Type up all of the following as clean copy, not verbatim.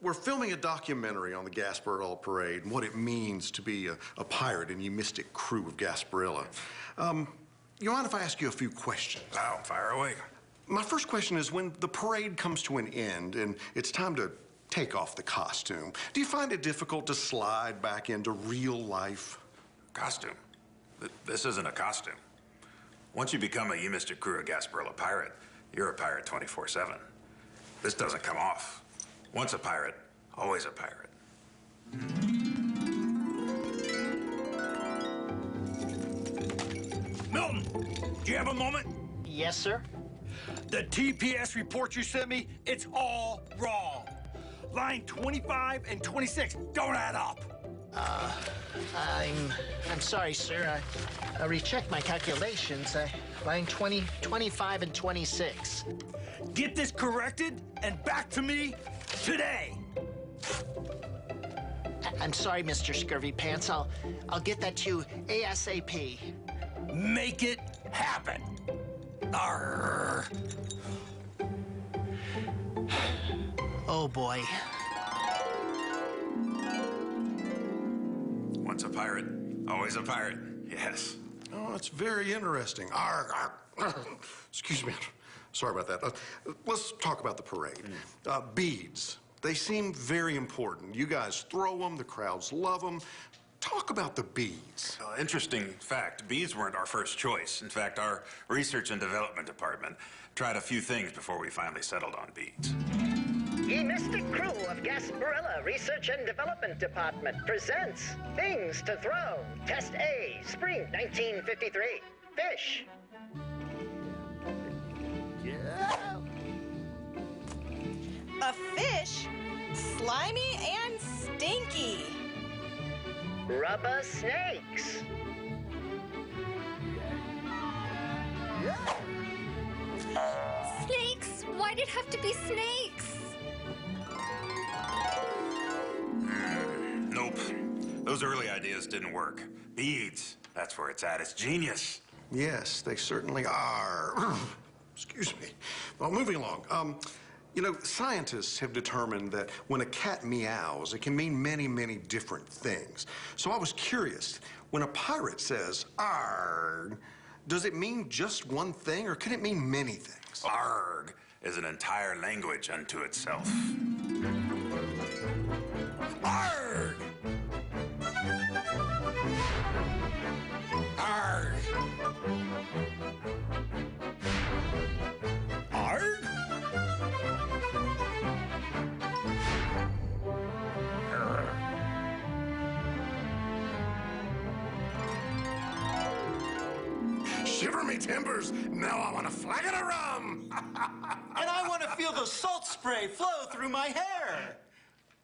We're filming a documentary on the Gasparilla Parade and what it means to be a pirate in the mystic crew of Gasparilla. You mind if I ask you a few questions? Wow, fire away. My first question is, when the parade comes to an end and it's time to take off the costume, do you find it difficult to slide back into real life? Costume? This isn't a costume. Once you become a mystic crew of Gasparilla Pirate, you're a pirate 24/7. This doesn't come off. Once a pirate, always a pirate. Milton, do you have a moment? Yes, sir. The TPS report you sent me, it's all wrong. Line 25 and 26 don't add up. I'm sorry, sir. I rechecked my calculations. Line 20, 25, and 26. Get this corrected and back to me today. I'm sorry, Mr. Scurvy Pants. I'll get that to you ASAP. Make it happen. Arr. Oh, boy. Once a pirate, always a pirate. Yes. Oh, that's very interesting. Arr, arr. Excuse me. Sorry about that. Let's talk about the parade. Beads. They seem very important. You guys throw them, the crowds love them. Talk about the beads. Interesting fact, beads weren't our first choice. In fact, our research and development department tried a few things before we finally settled on beads. The mystic crew of Gasparilla Research and Development Department presents Things to Throw. Test A, Spring 1953. Fish. A fish? Slimy and stinky. Rubber snakes. Snakes? Why'd it have to be snakes? Nope. Those early ideas didn't work. Beads, that's where it's at. It's genius. Yes, they certainly are. Excuse me. Well, moving along. You know, scientists have determined that when a cat meows, it can mean many, many different things. So I was curious, when a pirate says, "Arg," does it mean just one thing, or can it mean many things? Arg is an entire language unto itself. Arg! Arg! Arg? Shiver me timbers! Now I want a flagon of rum! And I want to feel the salt spray flow through my hair.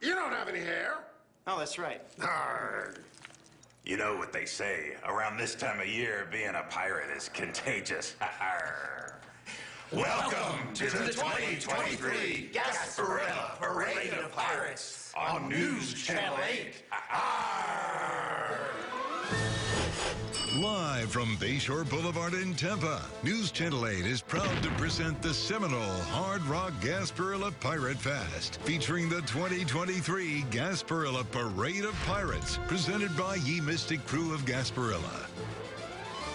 You don't have any hair. Oh, that's right. Arg. You know what they say, around this time of year, being a pirate is contagious. Welcome to the 2023 Gasparilla Parade of Pirates on News Channel 8. Live from Bayshore Boulevard in Tampa, News Channel 8 is proud to present the seminal Hard Rock Gasparilla Pirate Fest, featuring the 2023 Gasparilla Parade of Pirates, presented by Ye Mystic Crew of Gasparilla.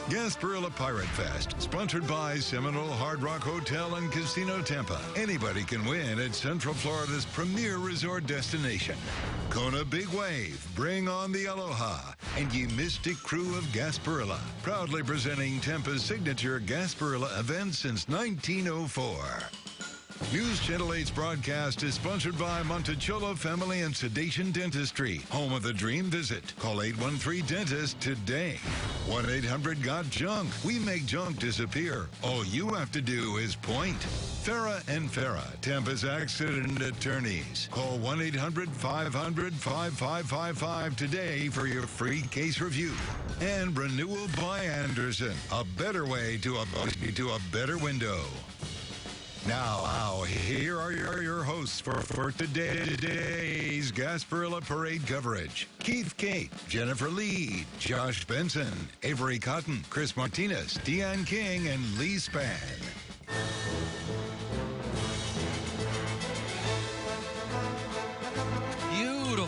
Gasparilla Pirate Fest, sponsored by Seminole Hard Rock Hotel and Casino Tampa. Anybody can win at Central Florida's premier resort destination. Kona Big Wave, bring on the Aloha, and Ye Mystic Crew of Gasparilla, proudly presenting Tampa's signature Gasparilla event since 1904. News Channel 8's broadcast is sponsored by Monticello Family and Sedation Dentistry, home of the Dream Visit. Call 813-DENTIST today. 1-800-GOT-JUNK. We make junk disappear. All you have to do is point. Farah and Farah, Tampa's accident attorneys. Call 1-800-500-5555 today for your free case review. And Renewal by Anderson, a better way to a better window. Now, here are your hosts for today's Gasparilla Parade coverage. Keith Kate, Jennifer Lee, Josh Benson, Avery Cotton, Chris Martinez, Deanne King, and Lee Spann.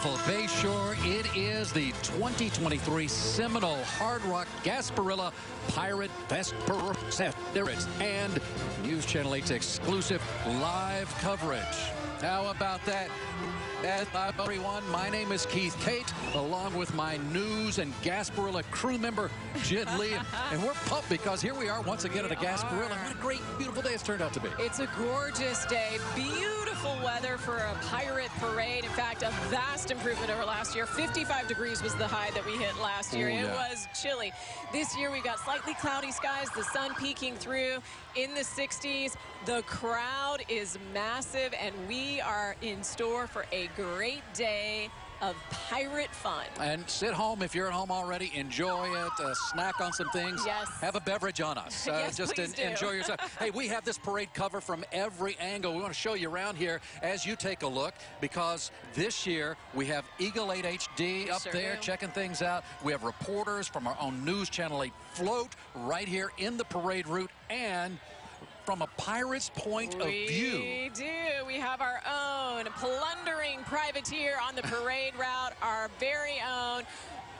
beautiful Bayshore. It is the 2023 Seminole Hard Rock Gasparilla Pirate Festival. There it is. And News Channel 8's exclusive live coverage. How about that? Everyone, my name is Keith Kate, along with my news and Gasparilla crew member, Jen Lee. And we're pumped because here we are once again at the Gasparilla. What a great, beautiful day it's turned out to be. It's a gorgeous day. Beautiful weather for a pirate parade. In fact, a vast improvement over last year. 55 degrees was the high that we hit last year. It was chilly. This year we've got slightly cloudy skies, the sun peeking through in the 60s. The crowd is massive, and we are in store for a great day of pirate fun. And sit home if you're at home already. Enjoy it. Snack on some things. Yes. Have a beverage on us. Yes, just please do. enjoy yourself. Hey, we have this parade cover from every angle. We want to show you around here as you take a look, because this year we have Eagle 8 HD up there checking things out. We have reporters from our own News Channel 8 float right here in the parade route, and from a pirate's point of view. We do. We have our own plundering privateer on the parade route, our very own.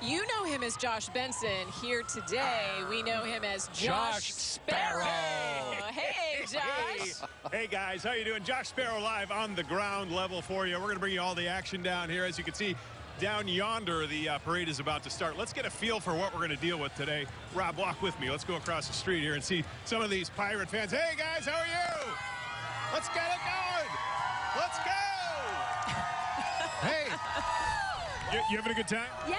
You know him as Josh Benson. Here today, we know him as Josh Sparrow. Hey, Josh. Hey, guys. How you doing? Josh Sparrow live on the ground level for you. We're going to bring you all the action down here. As you can see, down yonder, the parade is about to start. Let's get a feel for what we're going to deal with today. Rob, walk with me. Let's go across the street here and see some of these pirate fans. Hey, guys, how are you? Let's get it going. Let's go. Hey. You having a good time? Yeah.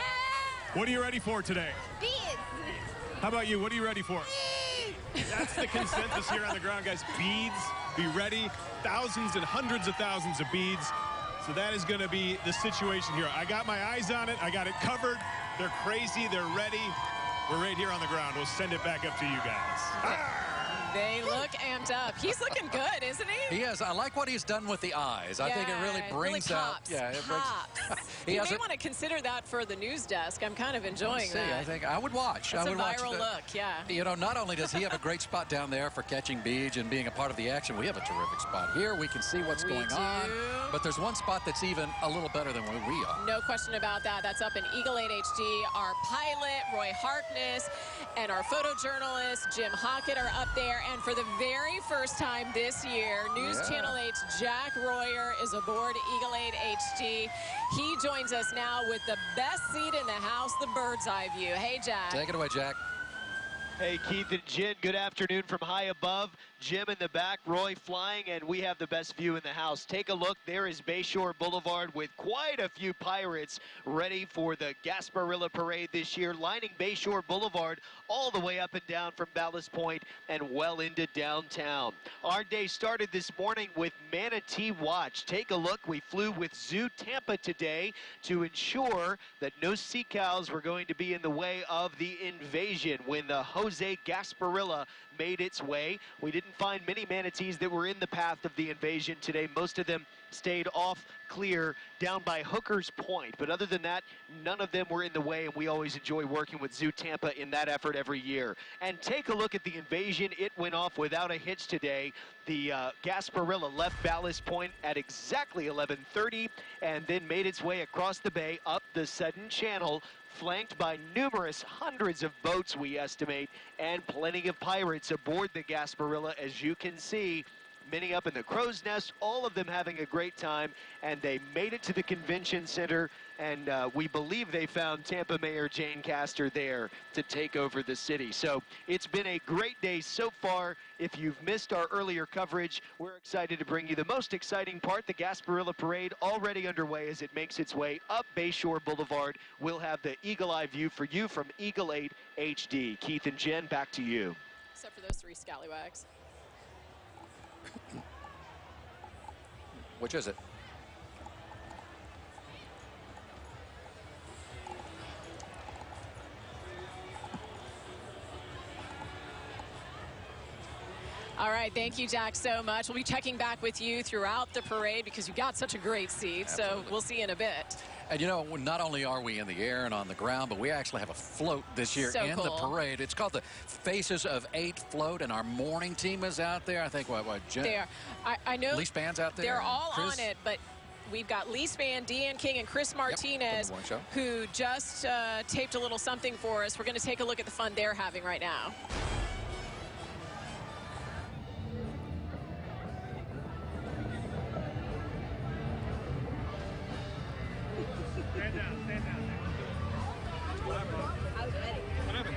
What are you ready for today? Beads. How about you? What are you ready for? Beads. That's the consensus here on the ground, guys. Beads. Be ready. Thousands and hundreds of thousands of beads. So that is going to be the situation here. I got my eyes on it. I got it covered. They're crazy. They're ready. We're right here on the ground. We'll send it back up to you guys. They look amped up. He's looking good, isn't he? He is. I like what he's done with the eyes. I think it really brings out. Yeah, it brings. He may want to consider that for the news desk. I'm kind of enjoying that. I think I would watch. That's I would a viral watch look, yeah. You know, not only does he have a great spot down there for catching beads and being a part of the action, we have a terrific spot here. We can see what's going on. But there's one spot that's even a little better than where we are. No question about that. That's up in Eagle 8 HD. Our pilot, Roy Harkness, and our photojournalist, Jim Hockett, are up there. And for the very first time this year, News Channel 8's Jack Royer is aboard Eagle 8 HD. He joins us now with the best seat in the house, the bird's eye view. Hey, Jack. Take it away, Jack. Hey, Keith and Jen, good afternoon from high above. Jim in the back, Roy flying, and we have the best view in the house. Take a look. There is Bayshore Boulevard with quite a few pirates ready for the Gasparilla Parade this year, lining Bayshore Boulevard all the way up and down from Ballast Point and well into downtown. Our day started this morning with Manatee Watch. Take a look. We flew with Zoo Tampa today to ensure that no sea cows were going to be in the way of the invasion when the Jose Gasparilla made its way. We didn't find many manatees that were in the path of the invasion today. Most of them stayed off clear down by Hooker's Point. But other than that, none of them were in the way, and we always enjoy working with Zoo Tampa in that effort every year. And take a look at the invasion. It went off without a hitch today. The Gasparilla left Ballast Point at exactly 11:30 and then made its way across the bay up the Sudden Channel, flanked by numerous hundreds of boats, we estimate, and plenty of pirates aboard the Gasparilla, as you can see. Many up in the Crow's Nest, all of them having a great time, and they made it to the convention center, and we believe they found Tampa Mayor Jane Castor there to take over the city. So it's been a great day so far. If you've missed our earlier coverage, we're excited to bring you the most exciting part, the Gasparilla Parade, already underway as it makes its way up Bayshore Boulevard. We'll have the Eagle Eye view for you from Eagle 8 HD. Keith and Jen, back to you. Except for those three scallywags. Which is it? All right, thank you, Jack, so much. We'll be checking back with you throughout the parade because you got such a great seat. Absolutely. So we'll see you in a bit. And you know, not only are we in the air and on the ground, but we actually have a float this year in the parade. It's called the Faces of 8 float, and our morning team is out there. I think, what Jen? They are. I know. Least Band's out there. They're all Chris? on it, but we've got Lee Spann, Deanne King, and Chris Martinez, who just taped a little something for us. We're going to take a look at the fun they're having right now. Stand down, stand down. I was ready. What happened?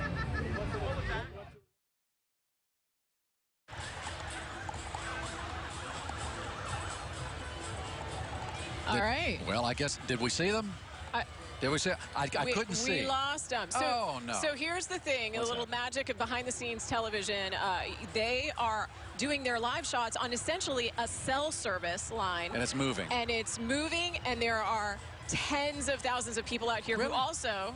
All right. Well, I guess, did we see them? Did we see? I couldn't see. We lost them. So, oh, no. So here's the thing, a little magic of behind-the-scenes television. They are doing their live shots on essentially a cell service line. And it's moving. And it's moving, and there are tens of thousands of people out here who also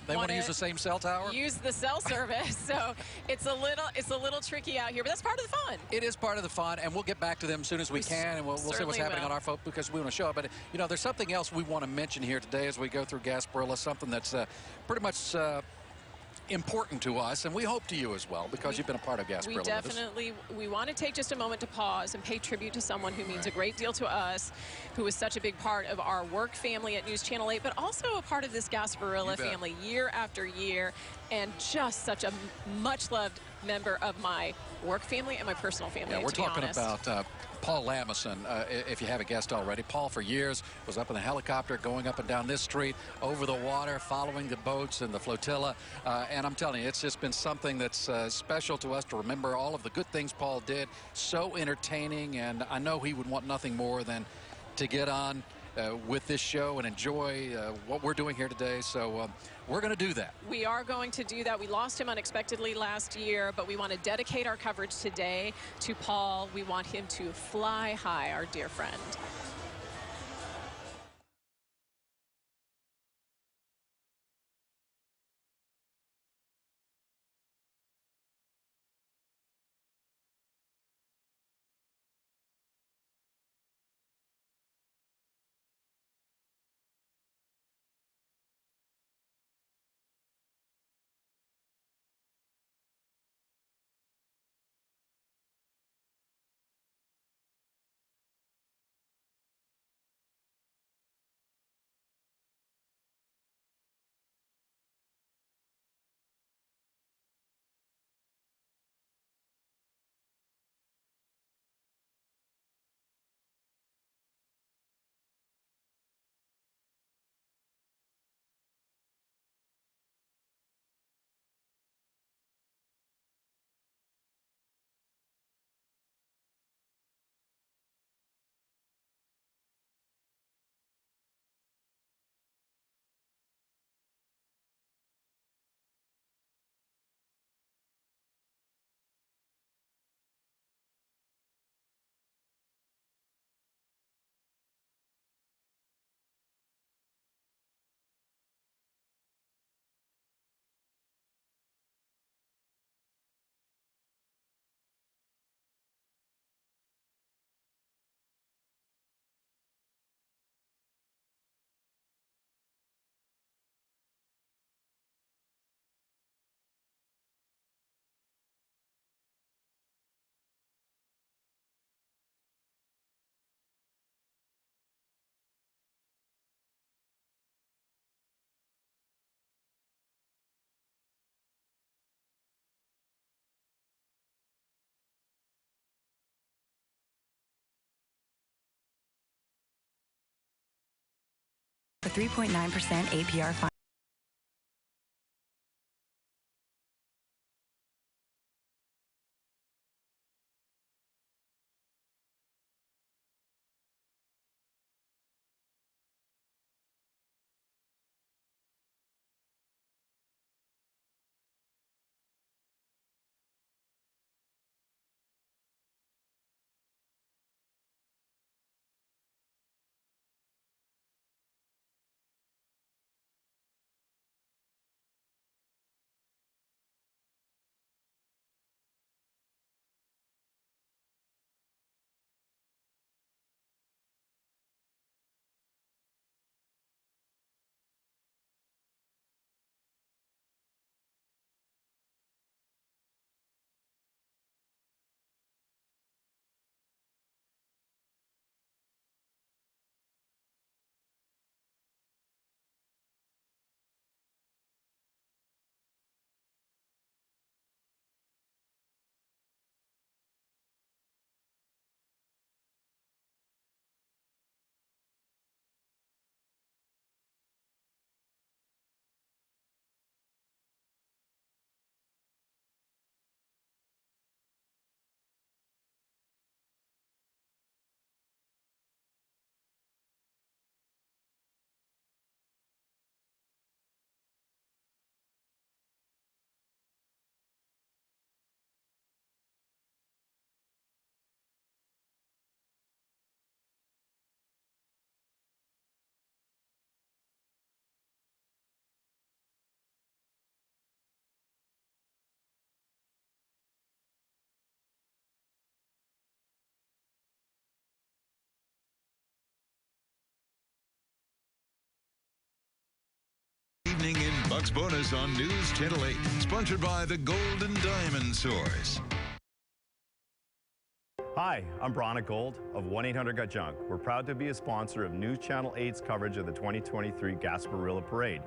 they want to use the same cell tower? Use the cell service. So it's a little tricky out here, but that's part of the fun. It is part of the fun, and we'll get back to them as soon as we can, and we'll see what's happening on our phone because we want to show it. But, you know, there's something else we want to mention here today as we go through Gasparilla, something that's pretty much important to us, and we hope to you as well, because you've been a part of Gasparilla. We want to take just a moment to pause and pay tribute to someone who means a great deal to us, who is such a big part of our work family at News Channel 8, but also a part of this Gasparilla family year after year, and just such a much-loved member of my work family and my personal family, Yeah, we're talking honest. about Paul Lamison, if you haven't guessed already. Paul, for years, was up in a helicopter going up and down this street, over the water, following the boats and the flotilla. And I'm telling you, it's just been something that's special to us to remember all of the good things Paul did. So entertaining, and I know he would want nothing more than to get on with this show and enjoy what we're doing here today. So we're going to do that. We are going to do that. We lost him unexpectedly last year, but we want to dedicate our coverage today to Paul. We want him to fly high, our dear friend. A 3.9% APR Bucks bonus on News Channel 8. Sponsored by the Golden Diamond Source. Hi, I'm Brana Gold of 1-800-GOT-JUNK. We're proud to be a sponsor of News Channel 8's coverage of the 2023 Gasparilla Parade.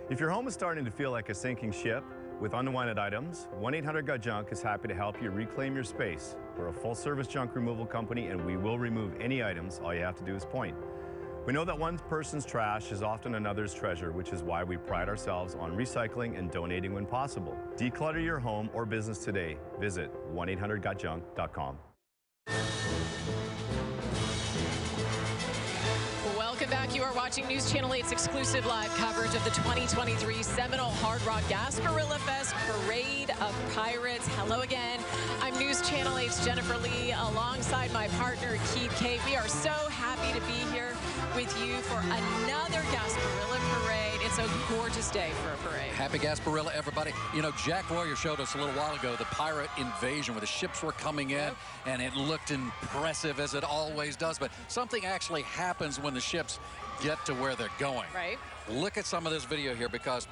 If your home is starting to feel like a sinking ship with unwanted items, 1-800-GOT-JUNK is happy to help you reclaim your space. We're a full-service junk removal company, and we will remove any items. All you have to do is point. We know that one person's trash is often another's treasure, which is why we pride ourselves on recycling and donating when possible. Declutter your home or business today. Visit 1-800-GOT-JUNK.com. Welcome back. You are watching News Channel 8's exclusive live coverage of the 2023 Seminole Hard Rock Gasparilla Fest Parade of Pirates. Hello again. I'm News Channel 8's Jennifer Lee alongside my partner Keith Kate. We are so happy to be here with you for another Gasparilla Parade. It's a gorgeous day for a parade. Happy Gasparilla, everybody. You know, Jack Royer showed us a little while ago the pirate invasion where the ships were coming in, and it looked impressive as it always does. But something actually happens when the ships get to where they're going. Right. Look at some of this video here, because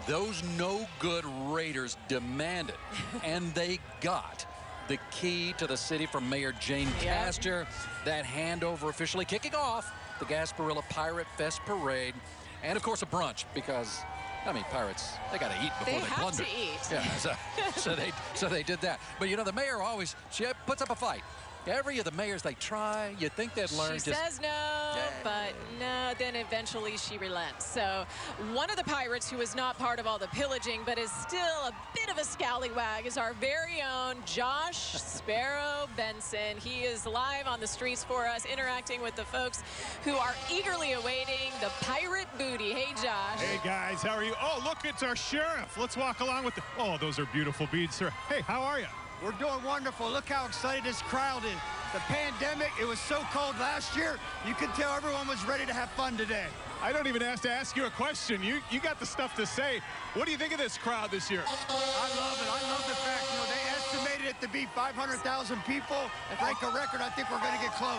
those no-good raiders demanded, and they got the key to the city from Mayor Jane Castor. That handover officially kicking off the Gasparilla Pirate Fest Parade. And, of course, a brunch, because, I mean, pirates, they got to eat before they plunder. They have to eat. Yeah, so they did that. But, you know, the mayor always, she puts up a fight. Every of the mayors, they try. You'd think they'd learn. She says no, but no, then eventually she relents. So one of the pirates who is not part of all the pillaging, but is still a bit of a scallywag, is our very own Josh Sparrow Benson. He is live on the streets for us, interacting with the folks who are eagerly awaiting the pirate booty. Hey, Josh. Hey, guys, how are you? Oh, look, it's our sheriff. Let's walk along with the... Oh, those are beautiful beads, sir. Hey, how are you? We're doing wonderful. Look how excited this crowd is. The pandemic, it was so cold last year. You could tell everyone was ready to have fun today. I don't even have to ask you a question. You got the stuff to say. What do you think of this crowd this year? I love it. I love the fact, you know, they estimated it to be 500,000 people. If I break a record, I think we're going to get close.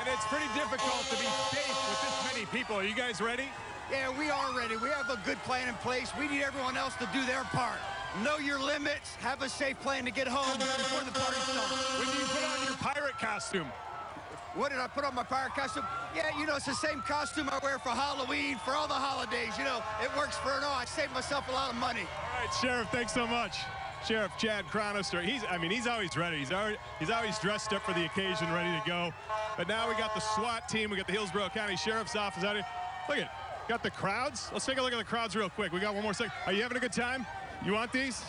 And it's pretty difficult to be safe with this many people. Are you guys ready? Yeah, we are ready. We have a good plan in place. We need everyone else to do their part. Know your limits. Have a safe plan to get home before the party starts. When do you put on your pirate costume? What did I put on my pirate costume? Yeah, you know, it's the same costume I wear for Halloween, for all the holidays. You know, it works for it all. I saved myself a lot of money. All right, Sheriff, thanks so much. Sheriff Chad Cronister, he's always ready. He's always dressed up for the occasion, ready to go. But now we got the SWAT team. We got the Hillsborough County Sheriff's Office out here. Look at, got the crowds. Let's take a look at the crowds real quick. We got one more second. Are you having a good time? You want these?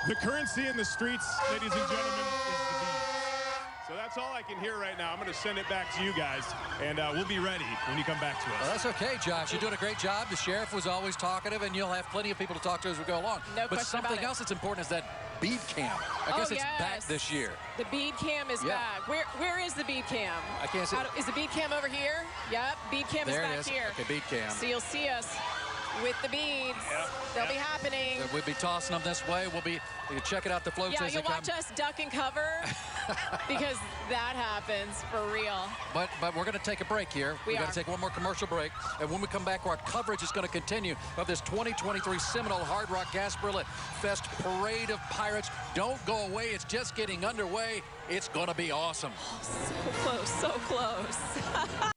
The currency in the streets, ladies and gentlemen, is the beat. So that's all I can hear right now. I'm going to send it back to you guys, and we'll be ready when you come back to us. Well, that's okay, Josh. You're doing a great job. The sheriff was always talkative, and you'll have plenty of people to talk to as we go along. No but question something about it. else that's important is that bead cam. I guess it's back this year. The bead cam is back. Where is the bead cam? I can't see. Is the bead cam over here? Yep, bead cam is back here. Okay, bead cam. So you'll see us with the beads. They'll be happening. We'll be tossing them this way. You can check it out, the floats as they you'll come. watch us duck and cover because that happens for real. But we're going to take a break here. We're going to take one more commercial break. And when we come back, our coverage is going to continue of this 2023 Seminole Hard Rock Gasparilla Fest Parade of Pirates. Don't go away. It's just getting underway. It's going to be awesome. Oh, so close, so close.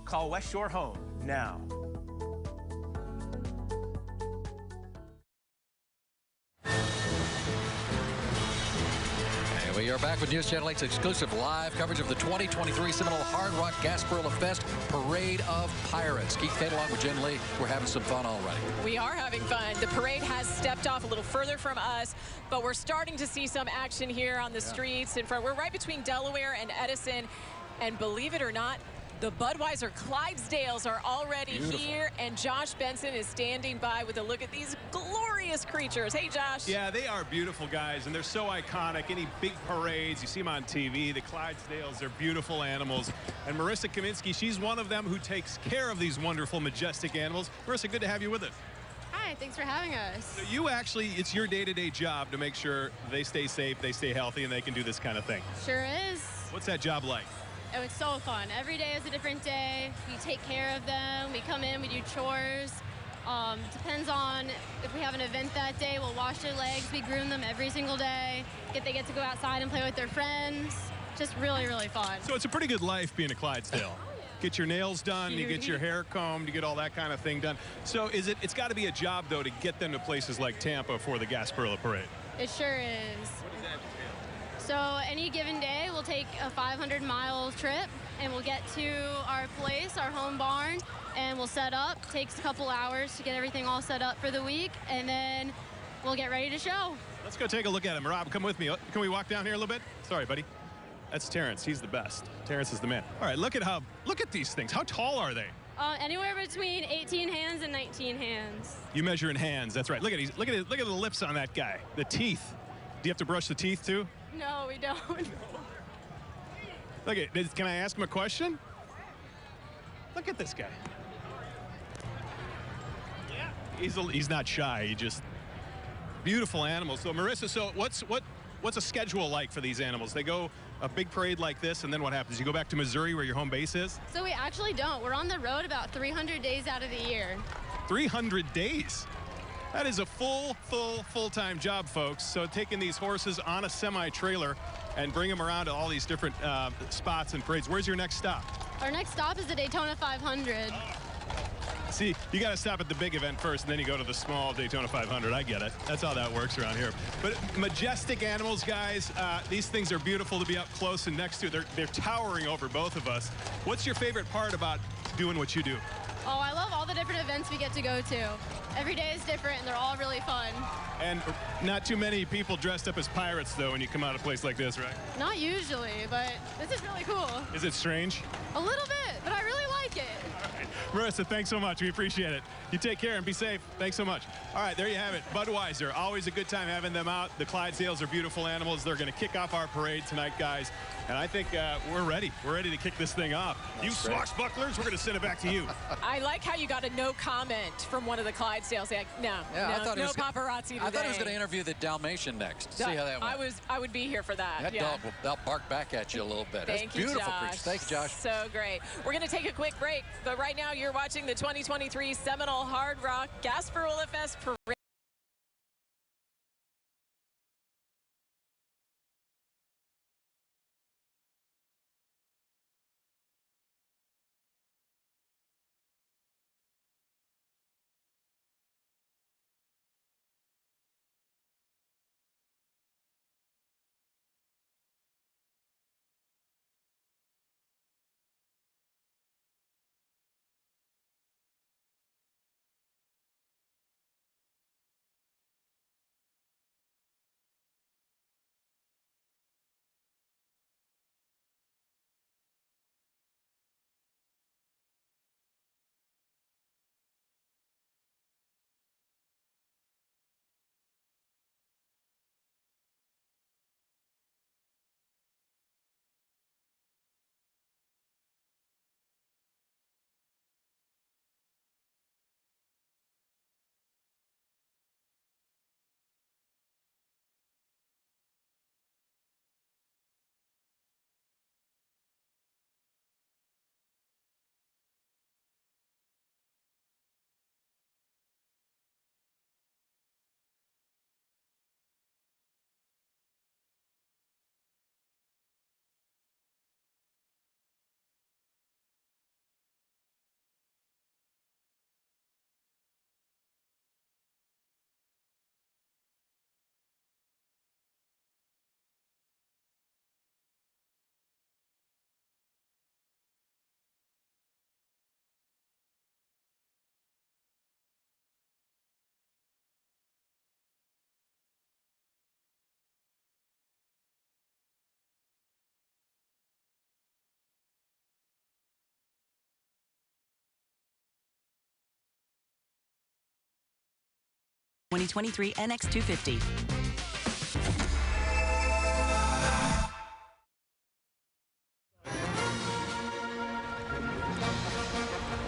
Call West Shore Home now. And we are back with News Channel 8's exclusive live coverage of the 2023 Seminole Hard Rock Gasparilla Fest Parade of Pirates. Keith Tate along with Jen Lee. We're having some fun already. We are having fun. The parade has stepped off a little further from us, but we're starting to see some action here on the streets in front. We're right between Delaware and Edison, and believe it or not, the Budweiser Clydesdales are already here, and Josh Benson is standing by with a look at these glorious creatures. Hey, Josh. Yeah, they are beautiful guys, and they're so iconic. Any big parades, you see them on TV. The Clydesdales, they're beautiful animals. And Marissa Kaminsky, she's one of them who takes care of these wonderful, majestic animals. Marissa, good to have you with us. Hi, thanks for having us. So you actually, it's your day-to-day job to make sure they stay safe, they stay healthy, and they can do this kind of thing. Sure is. What's that job like? Oh, it's so fun. Every day is a different day. We take care of them. We come in, we do chores. Depends on if we have an event that day, we'll wash their legs. We groom them every single day. They get to go outside and play with their friends. Just really, really fun. So it's a pretty good life being a Clydesdale. Get your nails done, you get your hair combed, you get all that kind of thing done. So it's got to be a job, though, to get them to places like Tampa for the Gasparilla Parade. It sure is. So any given day, we'll take a 500-mile trip, and we'll get to our place, our home barn, and we'll set up. It takes a couple hours to get everything all set up for the week, and then we'll get ready to show. Let's go take a look at him. Rob, come with me. Can we walk down here a little bit? Sorry, buddy. That's Terrence. He's the best. Terrence is the man. All right, look at these things. How tall are they? Anywhere between 18 hands and 19 hands. You measure in hands. That's right. Look at the lips on that guy. The teeth. Do you have to brush the teeth too? No, we don't. Look at. Can I ask him a question? Look at this guy. Yeah. He's not shy. He just beautiful animals. So Marissa, what's a schedule like for these animals? They go a big parade like this, and then what happens? You go back to Missouri where your home base is? So we actually don't. We're on the road about 300 days out of the year. 300 days? That is a full-time job, folks. So taking these horses on a semi-trailer and bring them around to all these different spots and parades. Where's your next stop? Our next stop is the Daytona 500. See, you got to stop at the big event first, and then you go to the small Daytona 500. I get it. That's how that works around here. But majestic animals, guys. These things are beautiful to be up close and next to. They're towering over both of us. What's your favorite part about doing what you do? Oh, I love all the different events we get to go to. Every day is different, and they're all really fun. And not too many people dressed up as pirates, though, when you come out of a place like this, right? Not usually, but this is really cool. Is it strange? A little bit, but I really like it. All right. Marissa, thanks so much. We appreciate it. You take care and be safe. Thanks so much. All right, there you have it. Budweiser, always a good time having them out. The Clydesdales are beautiful animals. They're going to kick off our parade tonight, guys. And I think we're ready. We're ready to kick this thing off. You swashbucklers, we're going to send it back to you. I like how you got a no comment from one of the Clydesdales. Like, no paparazzi today. I thought he was going to interview the Dalmatian next. See how that went. I would be here for that. That dog will bark back at you a little bit. Thank That's you, beautiful Josh. creature. Thanks, Josh. So great. We're going to take a quick break, but right now you're watching the 2023 Seminole Hard Rock Gasparilla Fest Parade. 2023 NX250.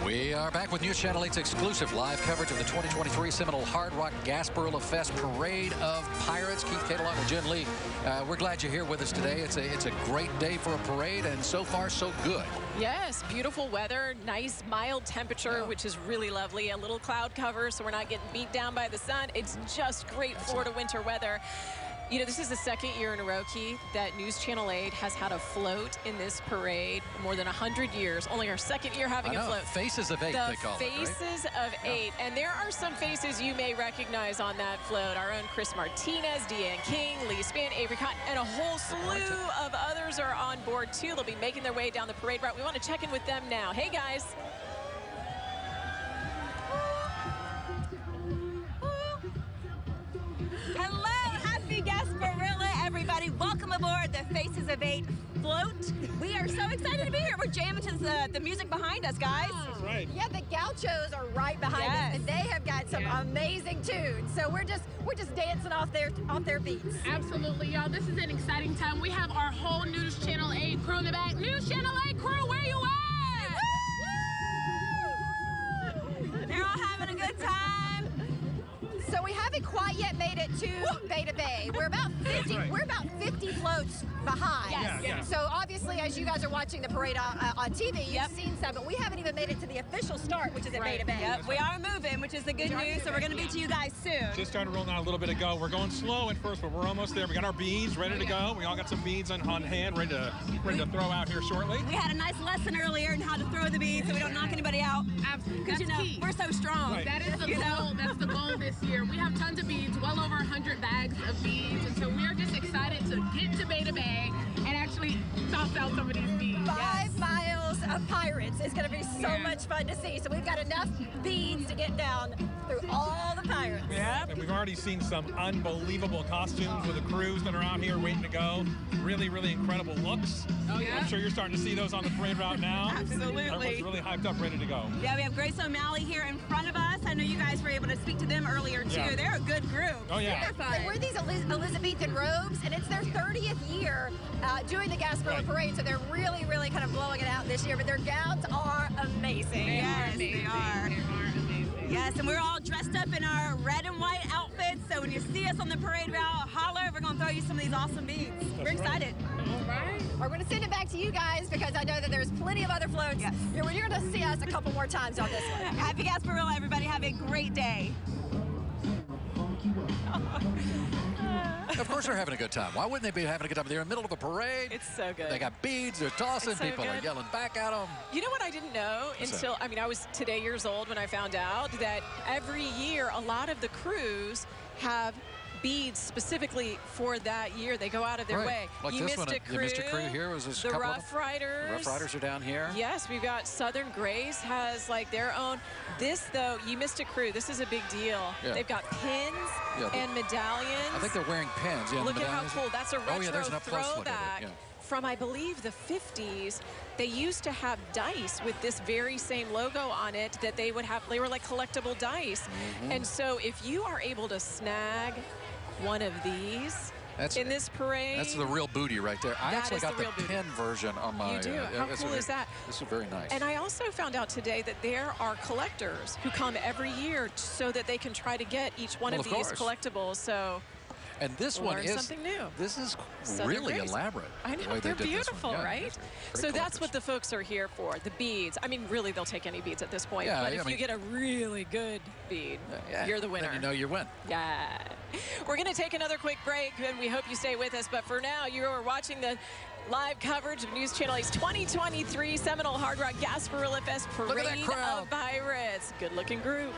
We are back with News Channel 8's exclusive live coverage of the 2023 Seminole Hard Rock Gasparilla Fest Parade of Pirates. Keith Kate along with Jen Lee. We're glad you're here with us today. It's a great day for a parade, and so far, so good. Yes, beautiful weather, nice mild temperature, which is really lovely. A little cloud cover, so we're not getting beat down by the sun. It's just great Florida winter weather. You know, this is the second year in a row, Keith, that News Channel 8 has had a float in this parade. More than 100 years. Only our second year having a float. Faces of 8, they call it, right? Faces of 8. And there are some faces you may recognize on that float. Our own Chris Martinez, Deanne King, Lee Spann, Avery Cotton, and a whole slew of others are on board, too. They'll be making their way down the parade route. We want to check in with them now. Hey, guys. Hello, happy Gasparilla, everybody. Welcome aboard the Faces of 8 float. We are so excited to be here. We're jamming to the music behind us, guys. That's right. Yeah, the gauchos are right behind us, and they have got some amazing tunes. So we're just dancing off their beats. Absolutely, y'all. This is an exciting time. We have our whole News Channel 8 crew in the back. News Channel 8 crew, where you at? They're all having a good time. So we haven't quite yet made it to Beta Bay. We're about 50. Right. We're about 50 floats behind. Yes. Yeah. So obviously, as you guys are watching the parade on TV, you've seen some, but we haven't even made it to the official start, which is at Beta Bay. Yep, we are moving, which is the good news. So we're going to be to you guys soon. Just started rolling out a little bit ago. We're going slow at first, but we're almost there. We got our beads ready to go. We all got some beads on hand, ready to throw out here shortly. We had a nice lesson earlier in how to throw the beads so we don't knock anybody out. Absolutely. Because, you know, key. we're so strong. Right. That is the goal. That's the goal this year. We have tons of beads, well over 100 bags of beads, and so we are just excited to get to Beta Bay and actually toss out some of these beads. 5 miles of pirates is going to be so much fun to see. So we've got enough beads to get down through all the pirates. Yeah, and we've already seen some unbelievable costumes with the crews that are out here waiting to go. Really, really incredible looks. Oh, yeah? I'm sure you're starting to see those on the parade route now. Absolutely. Everyone's really hyped up, ready to go. Yeah, we have Grace O'Malley here in front of us. I know you guys were able to speak to them earlier, too. Yeah. They're a good group. Oh, yeah. They're fun. They wear these Elizabethan robes, and it's their 30th year doing the Gasparilla Parade, so they're really, really kind of blowing it out this year, but their gowns are amazing. Yes, they are. Yes, and we're all dressed up in our red and white outfits, so when you see us on the parade route, holler, we're going to throw you some of these awesome beads. We're excited. All right. We're going to send it back to you guys because I know that there's plenty of other floats. Yes. You're going to see us a couple more times on this one. Happy Gasparilla, everybody. Have a great day. Of course they're having a good time. Why wouldn't they be having a good time? They're in the middle of a parade. It's so good. They got beads, they're tossing, It's so people are good. yelling back at them. You know what I didn't know until, I mean, I was today years old when I found out that every year a lot of the crews have beads specifically for that year. They go out of their way. Like You this Missed one, It the crew, Mr. Crew here was this the couple Rough of them. Riders. Rough Riders are down here. Yes, we've got Southern Grace has like their own. This though, You Missed It crew. This is a big deal. Yeah. They've got pins and medallions. I think they're wearing pins. Yeah, Look the at how medallions. cool. That's a retro Oh, yeah, there's an up-close look throwback. at it. Yeah. From, I believe, the 50s, they used to have dice with this very same logo on it that they would have. They were like collectible dice. Mm-hmm. And so if you are able to snag one of these in this parade. That's the real booty right there. I That actually is got the the real booty. pin version on my. You do? How cool is that? This is very nice. And I also found out today that there are collectors who come every year so that they can try to get each one Well, of of these course. collectibles. So And this we'll one learn is something new. This is Southern really Grace. elaborate. I the know, way they they're did this one. beautiful, Yeah, right? great So that's collectors. what the folks are here for, the beads. I mean, really, they'll take any beads at this point. Yeah, but I if you mean- get a really good bead, you're the winner. Then you know you win. Yeah. We're going to take another quick break, and we hope you stay with us. But for now, you are watching the live coverage of News Channel 8's 2023 Seminole Hard Rock Gasparilla Fest Look at that Parade crowd. of Pirates. Good-looking group.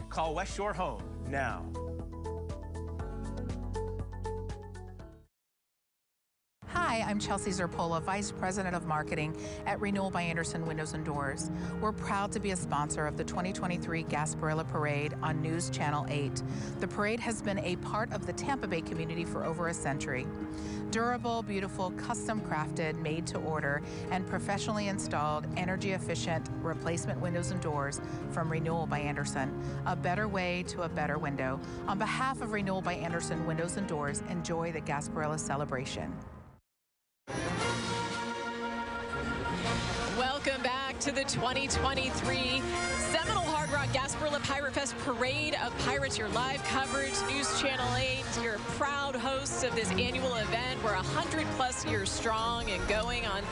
Call West Shore home now. Hi, I'm Chelsea Zerpola, Vice President of Marketing at Renewal by Andersen Windows and Doors. We're proud to be a sponsor of the 2023 Gasparilla Parade on News Channel 8. The parade has been a part of the Tampa Bay community for over a century. Durable, beautiful, custom crafted, made to order, and professionally installed, energy efficient replacement windows and doors from Renewal by Andersen. A better way to a better window. On behalf of Renewal by Andersen Windows and Doors, enjoy the Gasparilla celebration. Welcome back to the 2023 Seminole Hard Rock Gasparilla Pirate Fest Parade of Pirates. Your live coverage, News Channel 8, your proud hosts of this annual event. We're 100+ years strong and going on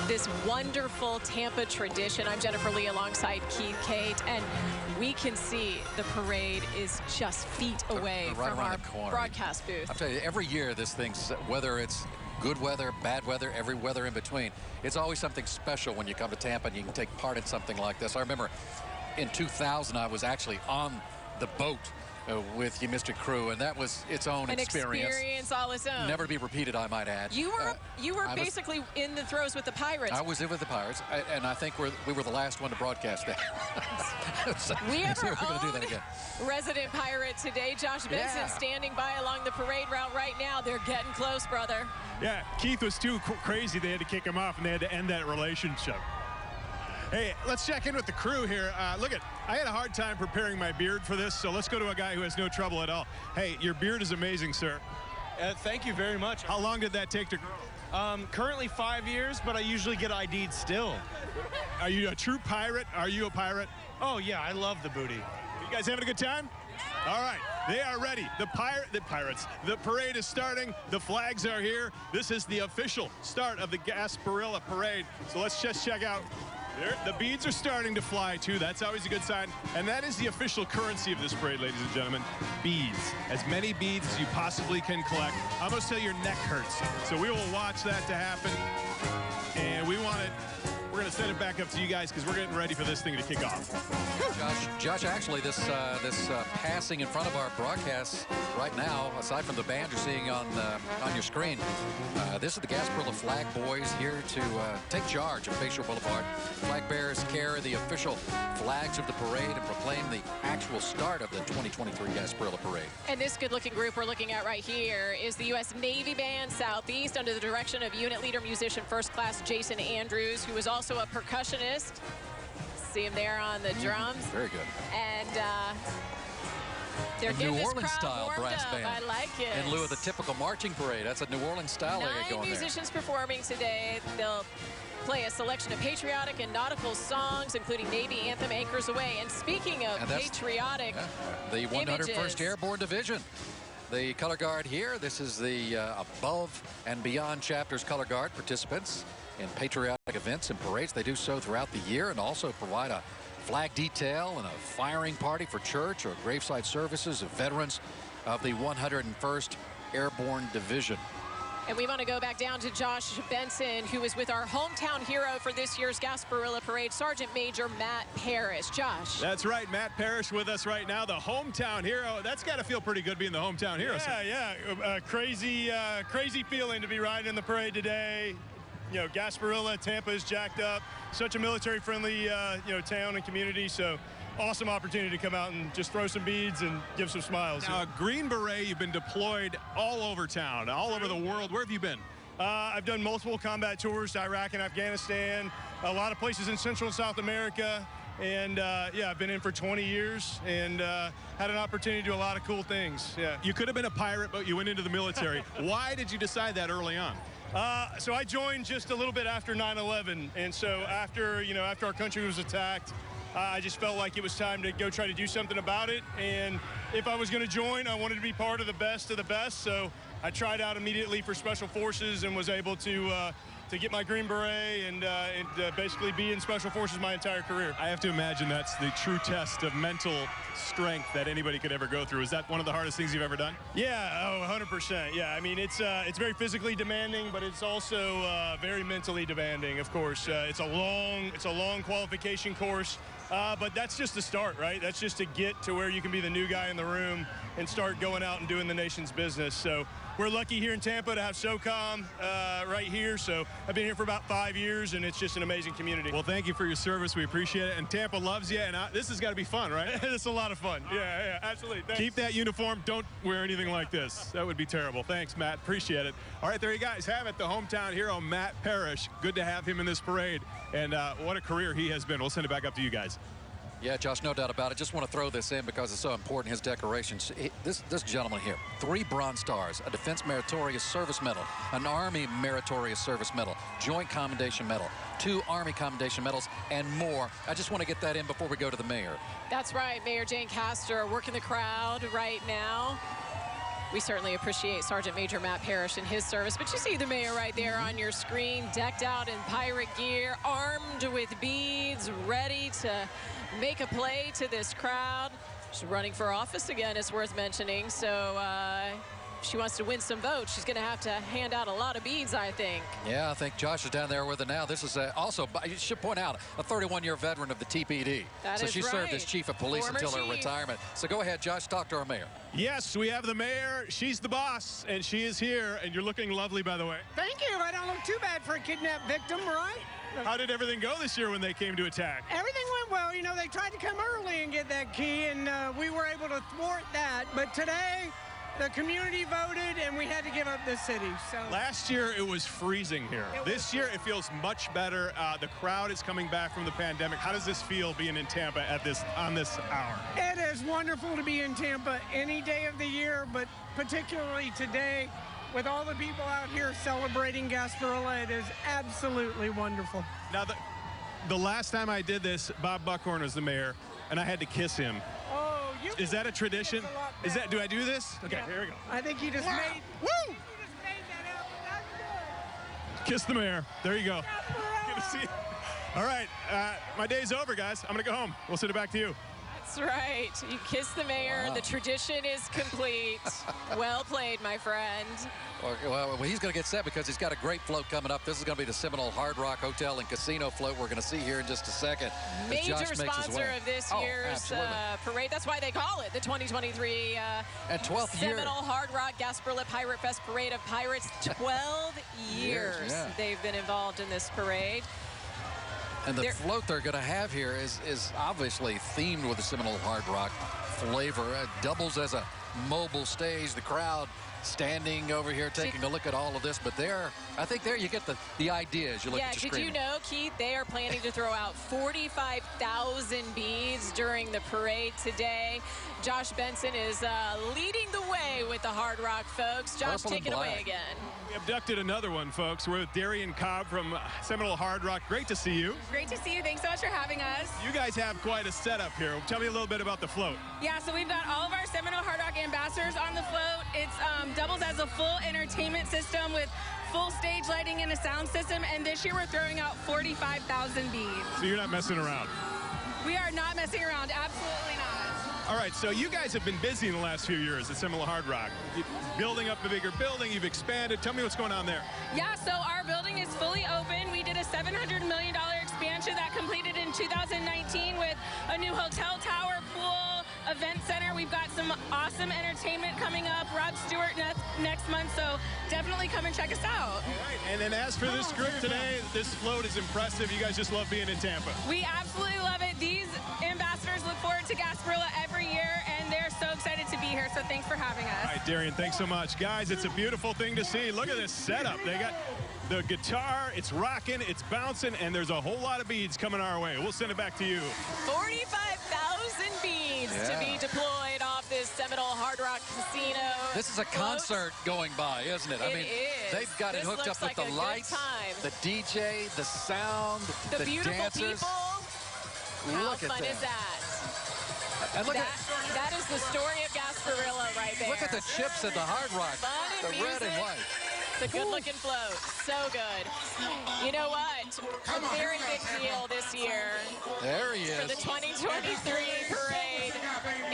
this wonderful Tampa tradition. I'm Jennifer Lee alongside Keith Kate, and we can see the parade is just feet away right from around our the corner. broadcast booth. I'll tell you, every year this thing's, whether it's good weather, bad weather, every weather in between, it's always something special when you come to Tampa and you can take part in something like this. I remember in 2000 I was actually on the boat with you, Mr. Crew, and that was its own experience. An experience all its own. Never to be repeated, I might add. You were basically in the throes with the Pirates. I was in with the Pirates, and I think we were the last one to broadcast that. So, we have so our we're going to do own that again. resident pirate today, Josh Benson, standing by along the parade route right now. They're getting close, brother. Yeah, Keith was too crazy. They had to kick him off, and they had to end that relationship. Hey, let's check in with the crew here. Look, I had a hard time preparing my beard for this, so let's go to a guy who has no trouble at all. Hey, your beard is amazing, sir. Thank you very much. How long did that take to grow? Currently 5 years, but I usually get ID'd still. Are you a true pirate? Are you a pirate? Oh, yeah, I love the booty. You guys having a good time? All right, they are ready. The Pirates. The parade is starting. The flags are here. This is the official start of the Gasparilla Parade. So let's just check out. The beads are starting to fly, too. That's always a good sign. And that is the official currency of this parade, ladies and gentlemen. Beads. As many beads as you possibly can collect. Almost till your neck hurts. So we will watch that to happen. And we're going to send it back up to you guys because we're getting ready for this thing to kick off. Josh, actually, this passing in front of our broadcasts right now, aside from the band you're seeing on your screen, this is the Gasparilla Flag Boys here to take charge of Bayshore Boulevard. Flag bearers carry the official flags of the parade and proclaim the actual start of the 2023 Gasparilla Parade. And this good-looking group we're looking at right here is the U.S. Navy Band Southeast under the direction of unit leader musician first class Jason Andrews, who is also a percussionist. See him there on the drums. Very good. And they're a getting New this Orleans crowd style warmed brass up. band. I like it. In lieu of the typical marching parade. That's a New Orleans style they got going 9 musicians performing today. They'll play a selection of patriotic and nautical songs, including Navy Anthem, Anchors Away. And speaking of patriotic the 101st images, Airborne Division. The color guard here, this is the above and beyond chapters color guard participants in patriotic events and parades. They do so throughout the year and also provide a flag detail and a firing party for church or graveside services of veterans of the 101st Airborne Division. and we want to go back down to Josh Benson, who is with our hometown hero for this year's Gasparilla Parade, Sergeant Major Matt Parrish. Josh. That's right, Matt Parrish with us right now, the hometown hero. That's got to feel pretty good being the hometown hero. Yeah. Crazy feeling to be riding in the parade today. You know, Gasparilla, Tampa is jacked up. Such a military-friendly, town and community. So awesome opportunity to come out and just throw some beads and give some smiles. Now, Green Beret, you've been deployed all over town, all over the world. Where have you been? I've done multiple combat tours to Iraq and Afghanistan, a lot of places in Central and South America. And, I've been in for 20 years and had an opportunity to do a lot of cool things. Yeah. You could have been a pirate, but you went into the military. Why did you decide that early on? So I joined just a little bit after 9/11. And so after our country was attacked, I just felt like it was time to go try to do something about it. And if I was going to join, I wanted to be part of the best of the best. So I tried out immediately for Special Forces and was able to to get my Green Beret and basically be in Special Forces my entire career. I have to imagine that's the true test of mental strength that anybody could ever go through. Is that one of the hardest things you've ever done? Yeah, oh, 100%. Yeah, I mean, it's very physically demanding, but it's also very mentally demanding, of course. It's a long qualification course, but that's just the start, right? That's just to get to where you can be the new guy in the room and start going out and doing the nation's business. So we're lucky here in Tampa to have SOCOM right here. So I've been here for about 5 years, and it's just an amazing community. Well, thank you for your service. We appreciate it. And Tampa loves you, and this has got to be fun, right? It's a lot of fun. Yeah, absolutely. Thanks. Keep that uniform. Don't wear anything like this. That would be terrible. Thanks, Matt. Appreciate it. All right, there you guys have it. The hometown hero, Matt Parrish. Good to have him in this parade, and what a career he has been. We'll send it back up to you guys. Yeah, Josh, no doubt about it. Just want to throw this in because it's so important, his decorations. This gentleman here, 3 Bronze Stars, a Defense Meritorious Service Medal, an Army Meritorious Service Medal, Joint Commendation Medal, 2 Army Commendation Medals, and more. I just want to get that in before we go to the mayor. That's right, Mayor Jane Castor working the crowd right now. We certainly appreciate Sergeant Major Matt Parrish and his service, but you see the mayor right there on your screen, decked out in pirate gear, armed with beads, ready to make a play to this crowd. She's running for office again, it's worth mentioning, so if she wants to win some votes, she's going to have to hand out a lot of beads, I think. Yeah, I think Josh is down there with her now. This is also, I should point out, a 31-year veteran of the TPD. That so is she right. served as chief of police Former until her chief. retirement. So go ahead, Josh, talk to our mayor. Yes, we have the mayor. She's the boss, and she is here, and you're looking lovely, by the way. Thank you. I don't look too bad for a kidnapped victim, right? How did everything go this year when they came to attack? Everything went well. You know, they tried to come early and get that key, and we were able to thwart that. But today, the community voted, and we had to give up the city. So Last year, it was freezing here. This year, it feels much better. The crowd is coming back from the pandemic. How does this feel being in Tampa on this hour? it is wonderful to be in Tampa any day of the year, but particularly today, with all the people out here celebrating Gasparilla, it is absolutely wonderful. Now, the last time I did this, Bob Buckhorn was the mayor, and I had to kiss him. Oh, Is that a tradition? Do I do this? Okay, Yeah. here we go. I think you just made. Woo! You just made that up. That's good. Kiss the mayor. There you go. Good to see you. All right, my day's over, guys. I'm gonna go home. We'll send it back to you. That's right. You kiss the mayor. Wow. The tradition is complete. Well played, my friend. Well, he's going to get set because he's got a great float coming up. This is going to be the Seminole Hard Rock Hotel and Casino float we're going to see here in just a second. Major sponsor of this year's parade. That's why they call it the 2023 and 12th year. Seminole Hard Rock Gasparilla Pirate Fest Parade of Pirates. 12 years they've been involved in this parade. And the float they're going to have here is obviously themed with the Seminole Hard Rock flavor. It doubles as a mobile stage. The crowd standing over here taking a look at all of this. But I think there you get the idea as you look at your screen. Did you know, Keith, they are planning to throw out 45,000 beads during the parade today. Josh Benson is leading the way with the Hard Rock folks. Josh, take it away again. We abducted another one, folks. We're with Darian Cobb from Seminole Hard Rock. Great to see you. Great to see you. Thanks so much for having us. You guys have quite a setup here. Tell me a little bit about the float. Yeah, so we've got all of our Seminole Hard Rock ambassadors on the float. It's doubles as a full entertainment system with full stage lighting and a sound system. And this year we're throwing out 45,000 beads. So you're not messing around. We are not messing around. Absolutely not. All right, so you guys have been busy in the last few years at Seminole Hard Rock. Building up a bigger building, you've expanded. Tell me what's going on there. Yeah, so our building is fully open. We did a $700 million expansion that completed in 2019 with a new hotel tower, pool, event center. We've got some awesome entertainment coming up. Rob Stewart next month, so definitely come and check us out. All right, and then as for this group today, this float is impressive. You guys just love being in Tampa. We absolutely love it. These ambassadors look forward to Gasparilla every year, and they're so excited to be here, so thanks for having us. All right, Darian, thanks so much. Guys, it's a beautiful thing to see. Look at this setup. They got the guitar, it's rocking, it's bouncing, and there's a whole lot of beads coming our way. We'll send it back to you. 45,000 beads to be deployed off this Seminole Hard Rock Casino. This is a concert going by, isn't it? I mean, they've got it hooked up with the lights, the DJ, the sound, the beautiful dancers. People. How Look at fun that. is that? And look that is the story of Gasparilla right there. Look at the chips at the Hard Rock, Fun and the red and music. white. It's a good-looking float. So good. You know what? A very big deal this year. There he is. For the 2023 parade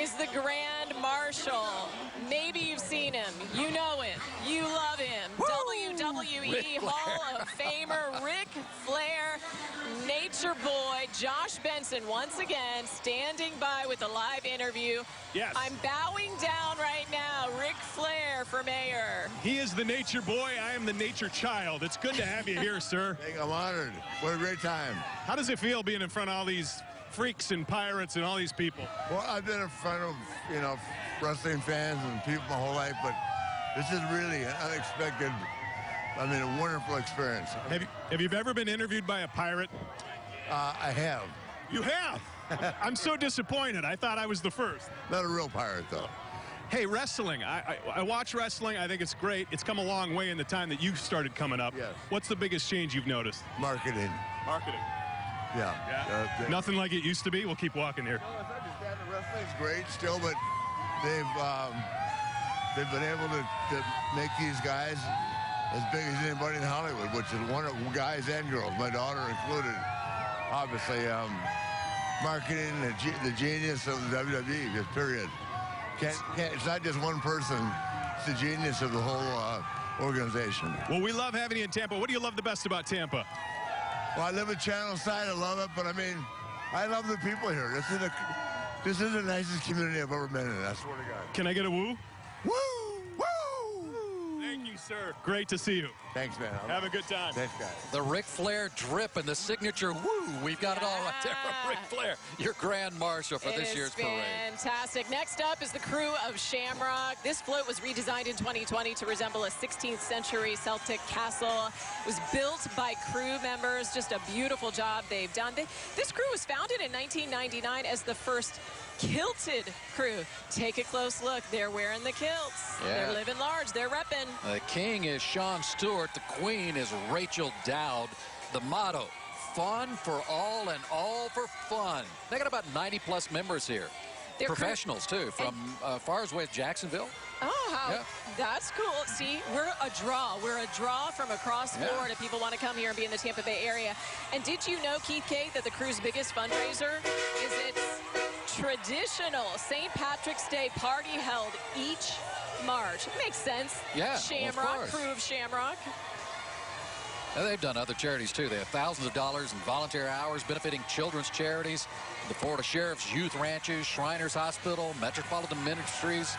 is the Grand Marshal. Maybe you've seen him. You know him. You love him. WWE Hall of Famer Ric Flair, Nature Boy, Josh Benson once again standing by with a live interview. Yes. I'm bowing down right now. Ric Flair for mayor. He is the nature boy. I am the nature child. It's good to have you here, sir. I'm honored. What a great time. How does it feel being in front of all these freaks and pirates and all these people? Well, I've been in front of, wrestling fans and people my whole life, but this is really an unexpected, a wonderful experience. Have you ever been interviewed by a pirate? I have. You have? I'm so disappointed. I thought I was the first. Not a real pirate, though. Hey, wrestling. I watch wrestling. I think it's great. It's come a long way in the time that you started coming up. Yes. What's the biggest change you've noticed? Marketing. Marketing. Yeah. Nothing like it used to be? We'll keep walking here. No, it's understand the wrestling's great still, but they've been able to make these guys as big as anybody in Hollywood, which is one of guys and girls, my daughter included. Obviously, marketing, the genius of the WWE, just period. It's not just one person. It's the genius of the whole organization. Well, we love having you in Tampa. What do you love the best about Tampa? Well, I live in Channel Side. I love it, but I love the people here. This is the nicest community I've ever been in. I swear to God. Can I get a woo? Woo! Woo! Thank you, sir. Great to see you. Thanks, man. Have a good time. Thanks, guys. The Ric Flair drip and the signature woo. We've got it all right there from Ric Flair, your Grand Marshal for this year's parade. Fantastic. Next up is the crew of Shamrock. This float was redesigned in 2020 to resemble a 16th century Celtic castle. It was built by crew members. Just a beautiful job they've done. This crew was founded in 1999 as the first Kilted crew. Take a close look. They're wearing the kilts. Yeah. They're living large. They're repping. The king is Sean Stewart. The queen is Rachel Dowd. The motto, fun for all and all for fun. They got about 90-plus members here. They're professionals, too, from far as away as Jacksonville. Oh, that's cool. See, we're a draw. We're a draw from across Florida. People want to come here and be in the Tampa Bay area. And did you know, Keith Kate, that the crew's biggest fundraiser is its traditional St. Patrick's Day party held each March? It makes sense. Yeah, Shamrock, crew of Shamrock. Now, they've done other charities, too. They have thousands of dollars in volunteer hours benefiting children's charities, the Florida Sheriff's Youth Ranches, Shriners Hospital, Metropolitan Ministries,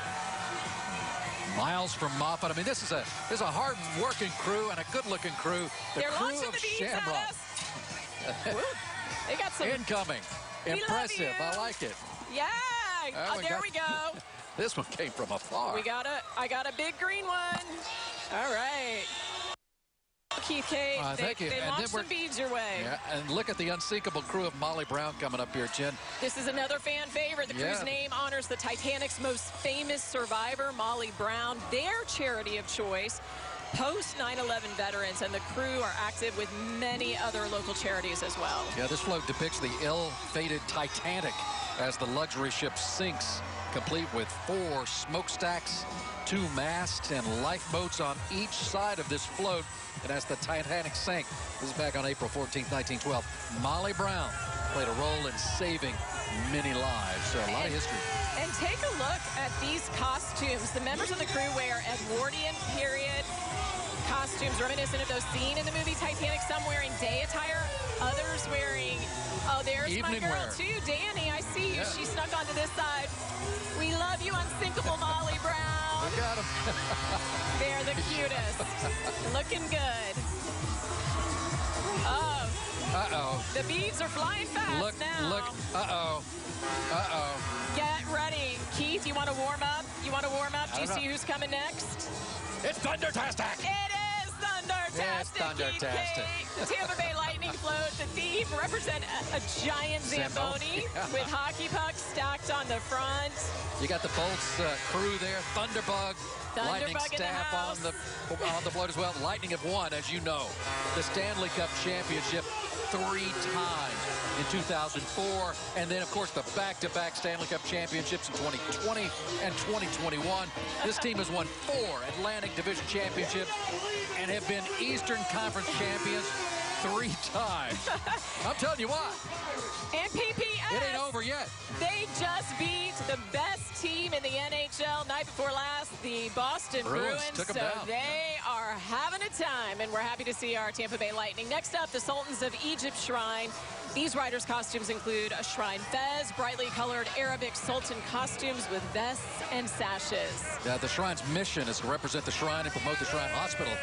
Miles from Moffat. This is a hard-working crew and a good-looking crew. The They're crew launching of the beans Shamrock. at us. They got some Incoming. Impressive. I like it. Yeah. There we go. This one came from afar. I got a big green one. All right. Keith Kate, they launched some beads your way. Yeah, and look at the unsinkable crew of Molly Brown coming up here, Jen. This is another fan favorite. The crew's name honors the Titanic's most famous survivor, Molly Brown, their charity of choice. Post 9/11 veterans and the crew are active with many other local charities as well. Yeah, this float depicts the ill-fated Titanic as the luxury ship sinks, complete with 4 smokestacks, 2 masts, and lifeboats on each side of this float. And as the Titanic sank, this is back on April 14th, 1912, Molly Brown played a role in saving many lives. So a lot of history. And take a look at these costumes. The members of the crew wear Edwardian period costumes reminiscent of those seen in the movie Titanic. Some wearing day attire, others wearing, there's evening my girl wear. too, Danny. I see you. Yeah. She snuck onto this side. We love you, unsinkable Molly Brown. We got him. They're the cutest. Looking good. Oh. Uh-oh. The beads are flying fast now. Look. Uh-oh. Get ready. Keith, you want to warm up? Do you see who's coming next? It's Thundertastic. It is Thundertastic. Yes, Thundertastic. The Tampa Bay Lightning float. The theme represent a giant Zamboni with hockey pucks stacked on the front. You got the Bolts crew there, Thunderbug, Lightning staff on the float as well. Lightning have won, as you know, the Stanley Cup championship 3 times in 2004, and then of course the back-to-back Stanley Cup championships in 2020 and 2021. This team has won 4 Atlantic Division championships and have been Eastern Conference champions 3 times. I'm telling you what. And PPS. It ain't over yet. They just beat the best team in the NHL night before last, the Boston Bruins. Took them so down. They are having a time, and we're happy to see our Tampa Bay Lightning. Next up, the Sultans of Egypt Shrine. These riders' costumes include a shrine fez, brightly colored Arabic Sultan costumes with vests and sashes. The Shrine's mission is to represent the Shrine and promote the Shrine Hospital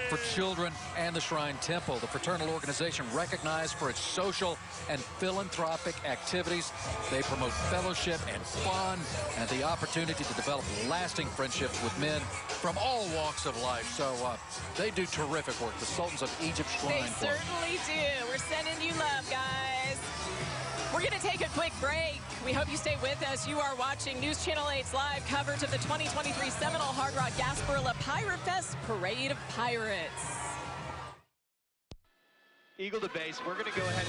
for children and the Shrine Temple, the fraternal organization recognized for its social and philanthropic activities. They promote fellowship and fun and the opportunity to develop lasting friendships with men from all walks of life. So they do terrific work, the Sultans of Egypt Shrine. They certainly do. We're sending you love, guys. We're going to take a quick break. We hope you stay with us. You are watching News Channel 8's live coverage of the 2023 Seminole Hard Rock Gasparilla Pirate Fest Parade of Pirates. Eagle to base. We're going to go ahead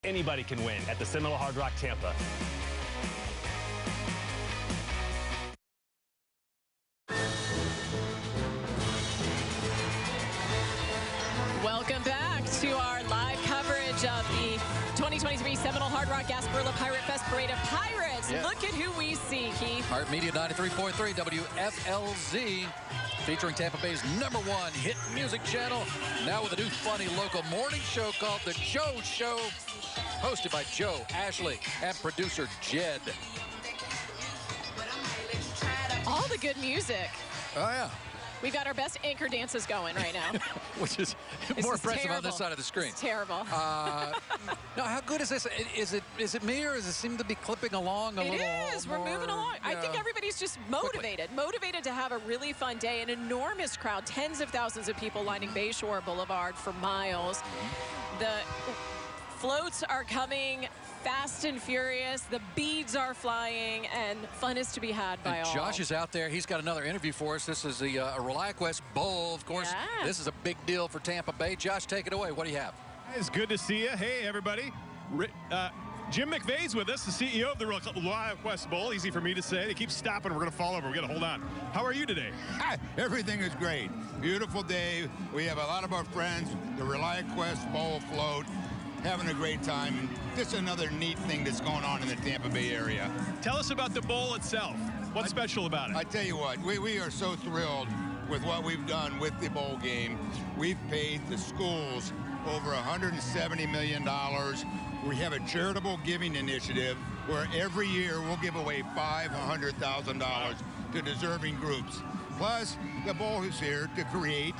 Anybody can win at the Seminole Hard Rock Tampa. Welcome back to our live coverage of the 2023 Seminole Hard Rock Gasparilla Pirate Fest Parade of Pirates. Yeah. Look at who we see, Keith. Heart Media 93.3 WFLZ, featuring Tampa Bay's #1 hit music channel. Now with a new funny local morning show called The Joe Show, hosted by Joe, Ashley, and producer Jed. All the good music. Oh, yeah. We've got our best anchor dances going right now. Which is more impressive on this side of the screen. It's terrible. No, how good is this? Is it me, or does it seem to be clipping along a little more? It is. We're moving along. I think everybody's just motivated. Motivated to have a really fun day. An enormous crowd. Tens of thousands of people lining Bayshore Boulevard for miles. The floats are coming fast and furious. The beads are flying, and fun is to be had by all. Josh is out there. He's got another interview for us. This is the Reliant Bowl, of course. Yeah. This is a big deal for Tampa Bay. Josh, take it away. What do you have? It's good to see you. Hey, everybody. Jim McVeigh's with us, the CEO of the Reliant Bowl. Easy for me to say. They keep stopping. We're going to fall over. We're going to hold on. How are you today? Everything is great. Beautiful day. We have a lot of our friends, the Reliant Bowl float, having a great time. And just another neat thing that's going on in the Tampa Bay area. Tell us about the bowl itself. What's special about it? I tell you what, we are so thrilled with what we've done with the bowl game. We've paid the schools over $170 million. We have a charitable giving initiative where every year we'll give away $500,000 to deserving groups. Plus, the bowl is here to create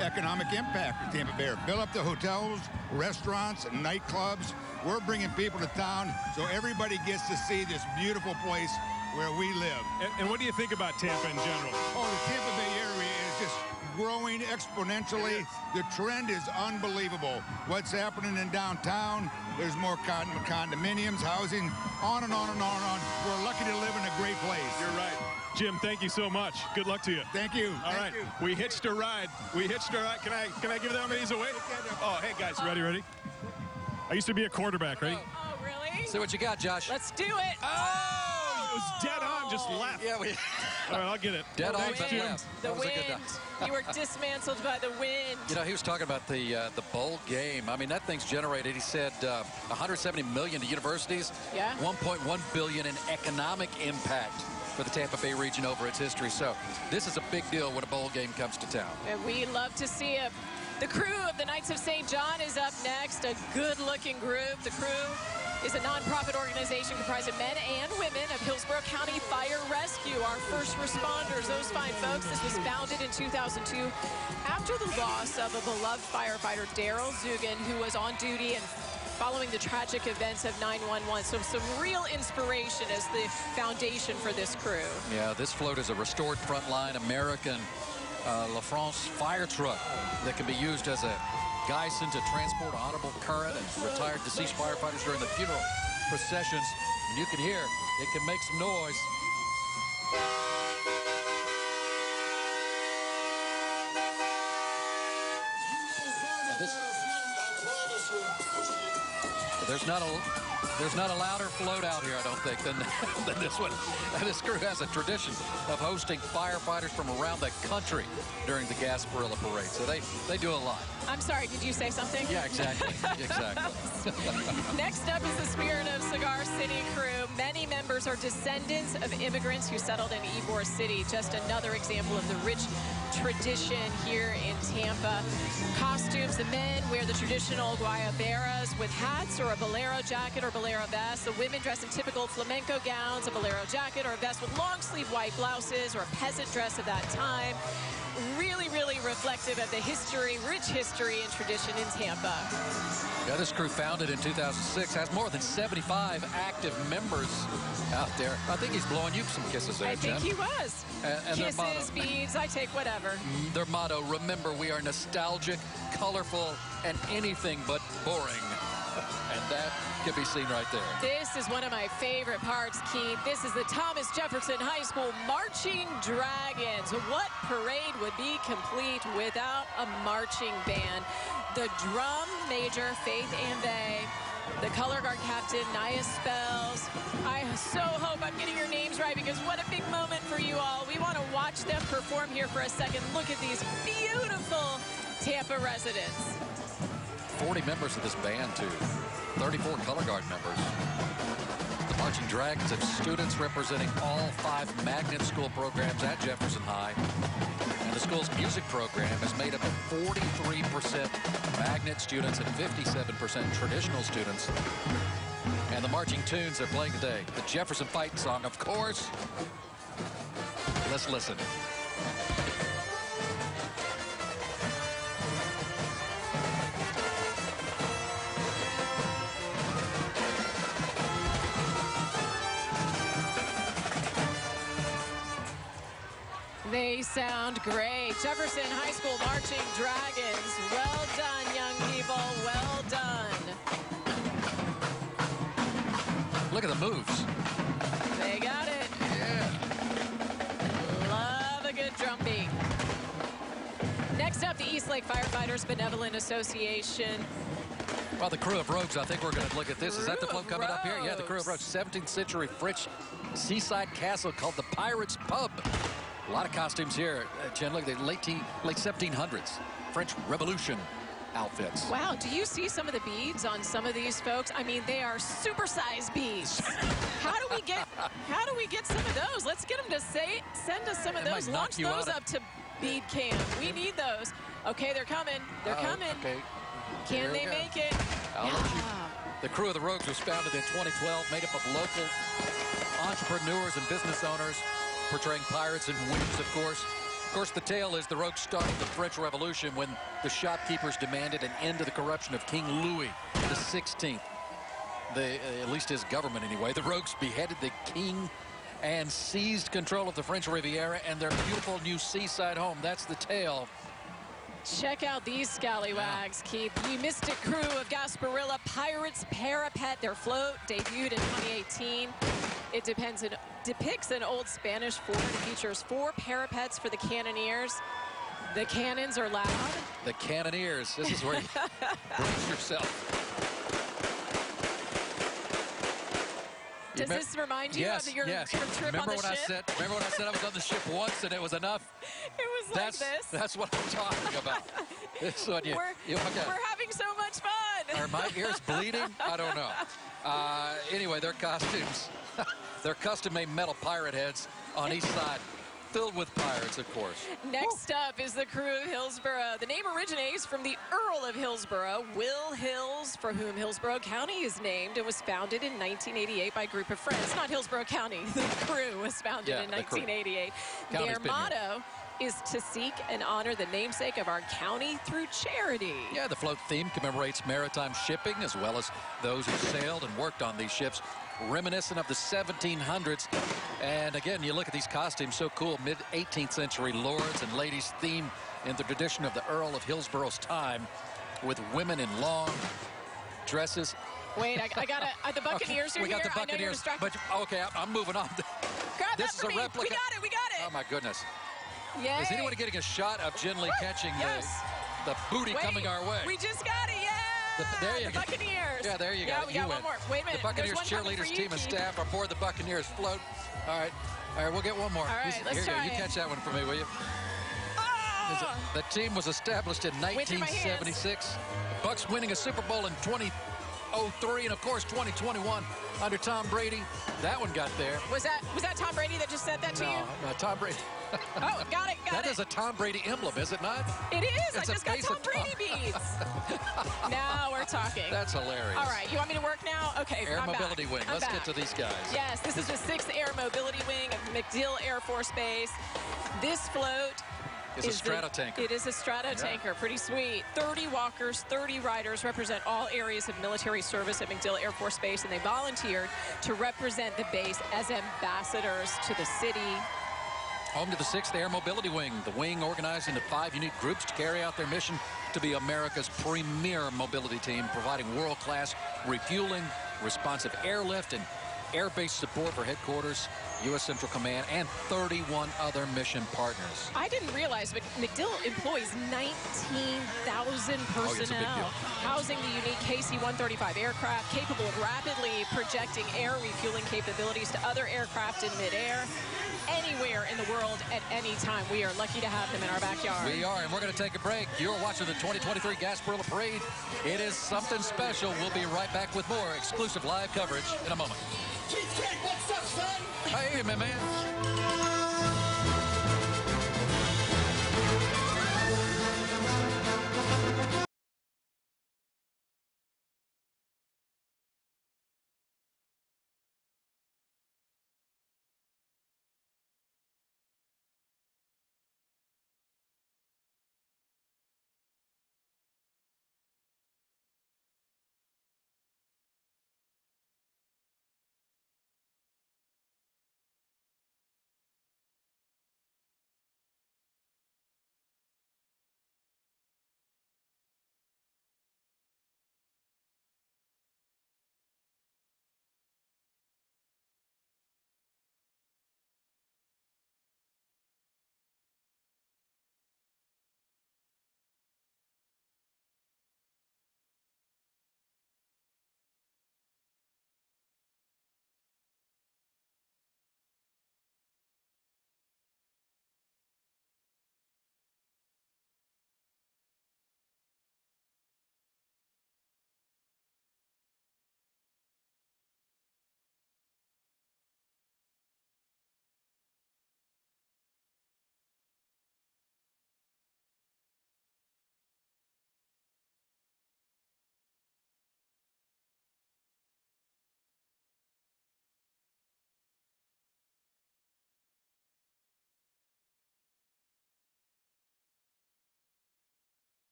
economic impact for Tampa Bay. Fill up the hotels, restaurants, and nightclubs. We're bringing people to town so everybody gets to see this beautiful place where we live. And what do you think about Tampa in general? Oh, the Tampa Bay area is just growing exponentially. The trend is unbelievable. What's happening in downtown, there's more condominiums, housing, on and on and on and on. We're lucky to live in a great place. You're right. Jim, thank you so much. Good luck to you. Thank you. All right. We hitched a ride. We hitched a ride. Can I give them these away? Oh, hey, guys. Ready? I used to be a quarterback. Ready? Oh, really? See what you got, Josh. Let's do it. Oh, it was dead on. Just left. Yeah, All right, I'll get it. Dead on, Thanks, but Jim. left. The That was a wind. good You were dismantled by the wind. You know, he was talking about the bowl game. I mean, that thing's generated, he said, $170 million to universities. Yeah. $1.1 billion in economic impact for the Tampa Bay region over its history. So this is a big deal when a bowl game comes to town. And we love to see it. The crew of the Knights of St. John is up next, a good-looking group. The crew is a nonprofit organization comprised of men and women of Hillsborough County Fire Rescue, our first responders, those fine folks. This was founded in 2002 after the loss of a beloved firefighter, Daryl Zugan, who was on duty and following the tragic events of 9/11. So some real inspiration as the foundation for this crew. Yeah, this float is a restored frontline American La France fire truck that can be used as a Geisen to transport honorable current and retired deceased firefighters during the funeral processions. And you can hear it can make some noise. There's not a louder float out here, I don't think, than this one. And this crew has a tradition of hosting firefighters from around the country during the Gasparilla Parade. So they do a lot. I'm sorry, did you say something? Yeah, exactly. Exactly. Next up is the Spirit of Cigar City crew. Many members are descendants of immigrants who settled in Ybor City. Just another example of the rich tradition here in Tampa. Costumes, the men wear the traditional guayaberas with hats or a bolero jacket or bolero vest. The women dress in typical flamenco gowns, a bolero jacket or a vest with long sleeve white blouses or a peasant dress of that time. Really, really reflective of the history, rich history and tradition in Tampa. Yeah, this crew founded in 2006 has more than 75 active members out there. I think he's blowing you some kisses there, I think Jen. he was. And their motto, Kisses, beads, I take whatever. their motto, remember, we are nostalgic, colorful, and anything but boring. And that can be seen right there. This is one of my favorite parts, Keith. This is the Thomas Jefferson High School Marching Dragons. What parade would be complete without a marching band? The drum major, Faith Ambay. The color guard captain, Naya Spells. I so hope I'm getting your names right because what a big moment for you all. We want to watch them perform here for a second. Look at these beautiful Tampa residents. 40 members of this band, too. 34 color guard members. The Marching Dragons have students representing all 5 magnet school programs at Jefferson High. And the school's music program is made up of 43% magnet students and 57% traditional students. And the marching tunes they're playing today, the Jefferson Fight Song, of course. Let's listen. They sound great. Jefferson High School Marching Dragons. Well done, young people. Well done. Look at the moves. They got it. Yeah. Love a good drum beat. Next up, the East Lake Firefighters Benevolent Association. Well, the Crew of Rogues, I think we're going to look at this. Is that the float coming up here? Yeah, the Crew of Rogues. 17th century French seaside castle called the Pirates Pub. A lot of costumes here. Jen, look at the late 1700s. French Revolution outfits. Wow, do you see some of the beads on some of these folks? I mean, they are supersized beads. How do we get some of those? Let's get them to send us some of those. Launch those up to bead can. We need those. Okay, they're coming. They're coming. Okay. Can they make it? I'll let you. The crew of the Rogues was founded in 2012, made up of local entrepreneurs and business owners, portraying pirates and wings, of course. Of course, the tale is the Rogues started the French Revolution when the shopkeepers demanded an end to the corruption of King Louis XVI. At least his government anyway. The Rogues beheaded the king and seized control of the French Riviera and their beautiful new seaside home. That's the tale. Check out these scallywags, Keith. The mystic crew of Gasparilla Pirates Parapet. Their float debuted in 2018. It depicts an old Spanish fort. It features 4 parapets for the cannoneers. The cannons are loud. The cannoneers. This is where you brace yourself. Does this remind you of your trip remember on the ship? Remember when I said I was on the ship once and it was enough? It was like this. That's what I'm talking about. This one, we're having so much fun. Are my ears bleeding? I don't know. Anyway, their costumes. They're custom-made metal pirate heads on each side, filled with pirates, of course. Next up is the crew of Hillsborough. The name originates from the Earl of Hillsborough, Will Hills, for whom Hillsborough County is named, and was founded in 1988 by a group of friends. Not Hillsborough County. The crew was founded in 1988. Their motto is to seek and honor the namesake of our county through charity. Yeah, the float theme commemorates maritime shipping as well as those who sailed and worked on these ships, reminiscent of the 1700s. And again, you look at these costumes, so cool. Mid-18th century lords and ladies themed in the tradition of the Earl of Hillsborough's time, with women in long dresses. Wait, I got the Buccaneers okay, are we got here. the Buccaneers, but okay, I'm moving on. Grab this that for is a me. replica. We got it. Oh my goodness. Yay. Is anyone getting a shot of Ginley catching the booty coming our way? We just got it, there you the go. Buccaneers. Yeah, there you go. Yeah, we got one more. Wait a minute. The Buccaneers cheerleaders team and staff are aboard the Buccaneers float. All right, we'll get one more. All right, let's try you catch that one for me, will you? Oh! The team was established in 1976. Bucks winning a Super Bowl in 2003 and of course 2021 under Tom Brady. That one got there. Was that Tom Brady that just said that to you? No, Tom Brady. Oh, got it. That is a Tom Brady emblem, is it not? It is. It's I just got Tom Brady beads. Now we're talking. That's hilarious. All right, you want me to work now? Okay, Air I'm Mobility back. Wing. Let's get to these guys. Yes, this is the 6th Air Mobility Wing of MacDill Air Force Base. This float is a stratotanker. It is a stratotanker. Pretty sweet. 30 walkers, 30 riders represent all areas of military service at MacDill Air Force Base, and they volunteered to represent the base as ambassadors to the city. Home to the 6th Air Mobility Wing. The wing organized into 5 unique groups to carry out their mission to be America's premier mobility team, providing world-class refueling, responsive airlift, and air-based support for headquarters, U.S. Central Command, and 31 other mission partners. I didn't realize, but MacDill employs 19,000 personnel, housing the unique KC-135 aircraft, capable of rapidly projecting air refueling capabilities to other aircraft in midair, anywhere in the world at any time. We are lucky to have them in our backyard. We are, and we're going to take a break. You're watching the 2023 Gasparilla Parade. It is something special. We'll be right back with more exclusive live coverage in a moment. What's up, son? Hey, my man.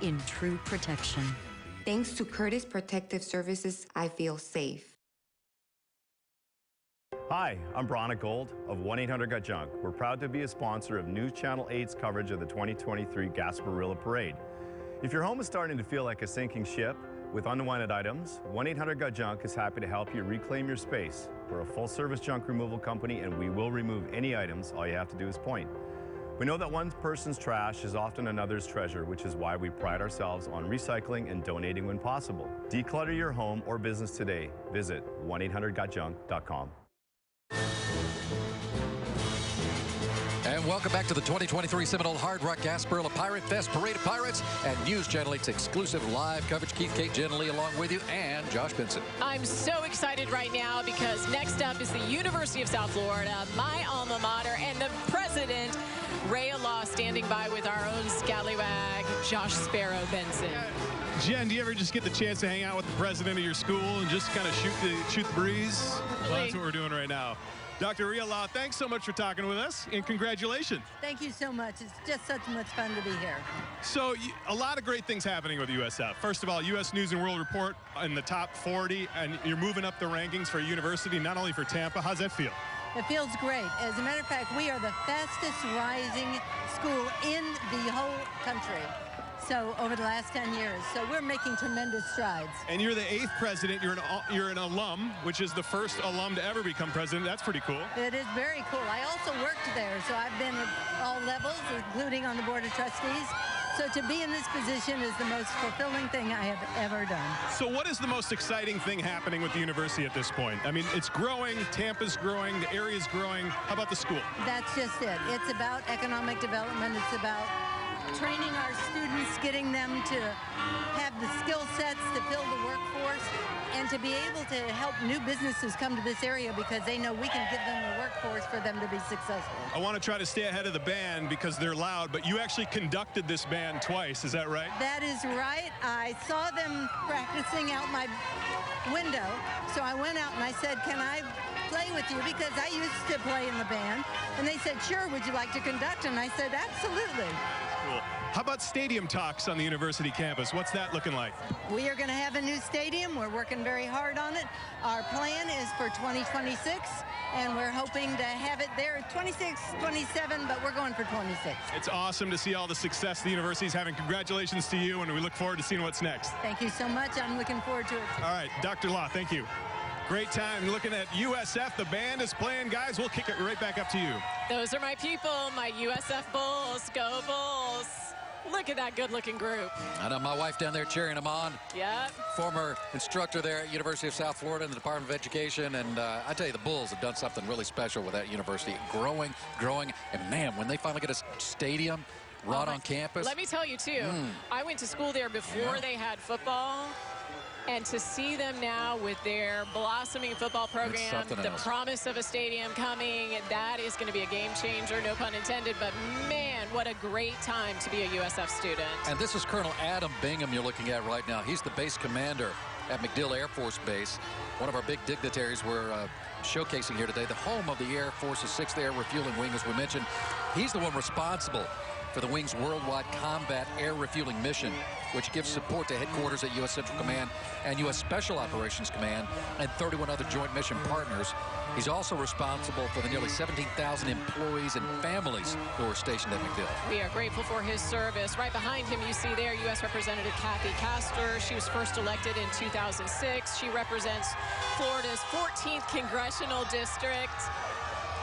in true protection. Thanks to Curtis Protective Services, I feel safe. Hi, I'm Bronna Gold of 1-800-GOT-JUNK. We're proud to be a sponsor of News Channel 8's coverage of the 2023 Gasparilla Parade. If your home is starting to feel like a sinking ship with unwanted items, 1-800-GOT-JUNK is happy to help you reclaim your space. We're a full-service junk removal company, and we will remove any items. All you have to do is point. We know that one person's trash is often another's treasure, which is why we pride ourselves on recycling and donating when possible. Declutter your home or business today. Visit 1-800-GOT-JUNK.com. And welcome back to the 2023 Seminole Hard Rock Gasparilla Pirate Fest Parade of Pirates and News Channel 8's exclusive live coverage. Keith, Kate, Jen Lee along with you, and Josh Benson. I'm so excited right now because next up is the University of South Florida, my alma mater, and the president, Ray Law, standing by with our own scallywag, Josh Sparrow Benson. Jen, do you ever just get the chance to hang out with the president of your school and just kind of shoot the breeze? Well, that's what we're doing right now. Dr. Ria Law, thanks so much for talking with us, and congratulations. Thank you so much. It's just such much fun to be here. So, a lot of great things happening with USF. First of all, U.S. News & World Report in the top 40, and you're moving up the rankings for a university, not only for Tampa. How's that feel? It feels great. As a matter of fact, we are the fastest rising school in the whole country. So over the last 10 years. So we're making tremendous strides. And you're the 8th president. You're an alum, which is the first alum to ever become president. That's pretty cool. It is very cool. I also worked there, so I've been at all levels, including on the Board of Trustees. So to be in this position is the most fulfilling thing I have ever done. So what is the most exciting thing happening with the university at this point? I mean, it's growing, Tampa's growing, the area's growing. How about the school? That's just it. It's about economic development. It's about training our students, getting them to have the skill sets to fill the workforce, and to be able to help new businesses come to this area because they know we can give them the workforce for them to be successful. I want to try to stay ahead of the band because they're loud, but you actually conducted this band twice, is that right? That is right. I saw them practicing out my window, so I went out and I said, can I play with you, because I used to play in the band, and they said, sure, would you like to conduct? And I said, absolutely. Cool. How about stadium talks on the university campus? What's that looking like? We are going to have a new stadium. We're working very hard on it. Our plan is for 2026, and we're hoping to have it there 26, 27, but we're going for 26. It's awesome to see all the success the university's having. Congratulations to you, and we look forward to seeing what's next. Thank you so much. I'm looking forward to it. All right, Dr. Law, thank you. Great time looking at USF. The band is playing. Guys, we'll kick it right back up to you. Those are my people, my USF Bulls. Go Bulls. Look at that good-looking group. I know my wife down there cheering them on. Yep. Former instructor there at University of South Florida in the Department of Education. And I tell you, the Bulls have done something really special with that university. Growing. And, man, when they finally get a stadium right on campus. Let me tell you, too, I went to school there before they had football. And to see them now with their blossoming football program, the promise of a stadium coming, that is going to be a game changer, no pun intended. But, man, what a great time to be a USF student. And this is Colonel Adam Bingham you're looking at right now. He's the base commander at MacDill Air Force Base. One of our big dignitaries we're showcasing here today, the home of the Air Force's 6th Air Refueling Wing, as we mentioned. He's the one responsible for the Wing's worldwide combat air refueling mission, which gives support to headquarters at U.S. Central Command and U.S. Special Operations Command and 31 other joint mission partners. He's also responsible for the nearly 17,000 employees and families who are stationed at MacDill. We are grateful for his service. Right behind him, you see there U.S. Representative Kathy Castor. She was first elected in 2006. She represents Florida's 14th Congressional District.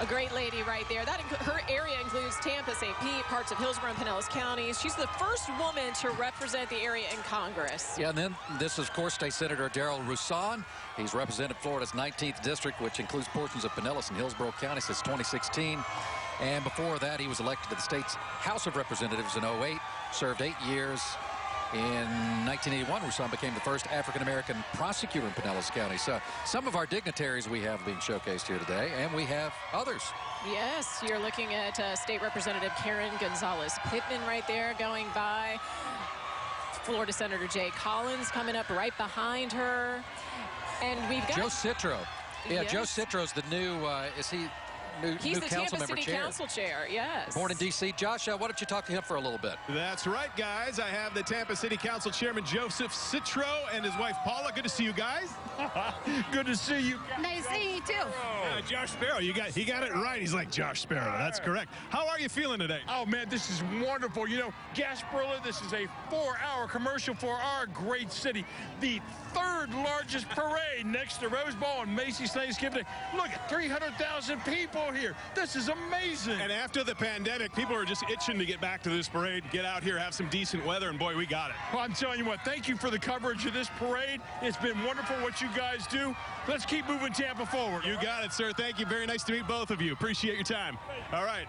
A great lady right there. Her area includes Tampa, St. Pete, parts of Hillsborough and Pinellas counties. She's the first woman to represent the area in Congress. Yeah, and then this is, of course, State Senator Darrell Roussan. He's represented Florida's 19th district, which includes portions of Pinellas and Hillsborough County since 2016. And before that, he was elected to the state's House of Representatives in 2008, served 8 years. In 1981, Roussan became the first African-American prosecutor in Pinellas County. So some of our dignitaries we have being showcased here today, and we have others. Yes, you're looking at State Representative Karen Gonzalez-Pittman right there going by. Florida Senator Jay Collins coming up right behind her. And we've got Joe Citro. Yeah, yes. Joe Citro's the new, is he He's new the council Tampa member City chair. Council chair, yes. Born in D.C. Josh, why don't you talk to him for a little bit? That's right, guys. I have the Tampa City Council Chairman Joseph Citro and his wife Paula. Good to see you guys. Good to see you. Nice seeing you, too. Josh Sparrow, he got it right. He's like Josh Sparrow. That's correct. How are you feeling today? Oh, man, this is wonderful. You know, Gasparilla, this is a 4-hour commercial for our great city. The third largest parade next to Rose Bowl and Macy's Thanksgiving Day. Look, 300,000 people here. This is amazing. And after the pandemic, people are just itching to get back to this parade, get out here, have some decent weather, and boy, we got it. Well, I'm telling you what, thank you for the coverage of this parade. It's been wonderful what you guys do. Let's keep moving Tampa forward. You got it, sir. Thank you. Very nice to meet both of you. Appreciate your time. All right.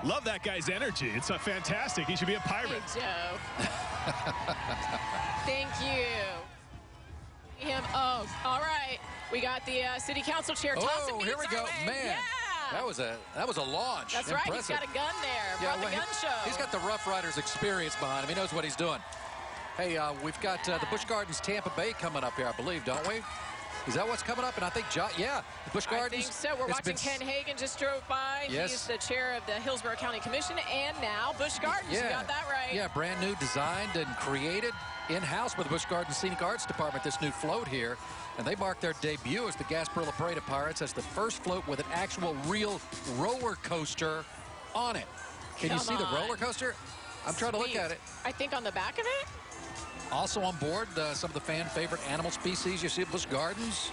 Love that guy's energy. It's fantastic. He should be a pirate. Hey, Joe. Thank you. Him. Oh, all right. We got the city council chair tossing here we go. Man, yeah. that was a launch. That's Impressive. right. He's got a gun there. Brought the gun show. He's got the Rough Riders experience behind him. He knows what he's doing. Hey, we've got the Busch Gardens Tampa Bay coming up here, I believe, don't we? Is that what's coming up? And I think, the Busch Gardens. I think so. We're watching Ken Hagan just drove by. Yes. He's the chair of the Hillsborough County Commission, and now Busch Gardens. Yeah. You got that right. Yeah, brand new, designed and created in-house by the Busch Gardens Scenic Arts Department, this new float here. And they marked their debut as the Gasparilla Parade of Pirates as the first float with an actual real roller coaster on it. Can you see the roller coaster? I'm trying to look at it. I think on the back of it. Also on board, some of the fan favorite animal species you see at Busch Gardens.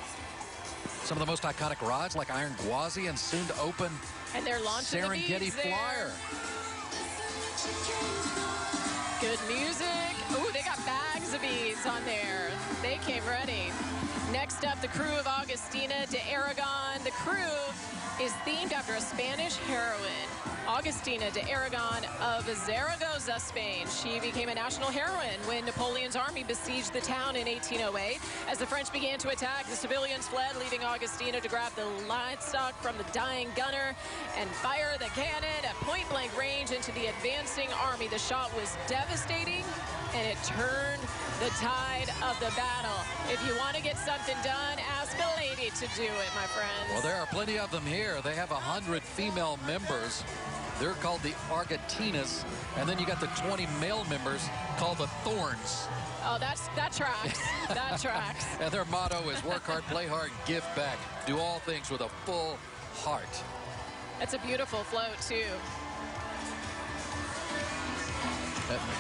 Some of the most iconic rides like Iron Gwazi and soon to open and they're launching Serengeti the beads Flyer. Good music. Ooh, they got bags of beads on there. They came ready. Next up, the crew of Augustina de Aragon. The crew is themed after a Spanish heroine, Augustina de Aragon of Zaragoza, Spain. She became a national heroine when Napoleon's army besieged the town in 1808. As the French began to attack, the civilians fled, leaving Augustina to grab the livestock from the dying gunner and fire the cannon at point-blank range into the advancing army. The shot was devastating, and it turned the tide of the battle. If you want to get something done, ask a lady to do it, my friends. Well, there are plenty of them here. They have 100 female members. They're called the Argentinas. And then you got the 20 male members called the Thorns. Oh, that tracks. That tracks. And their motto is work hard, play hard, give back. Do all things with a full heart. That's a beautiful float, too.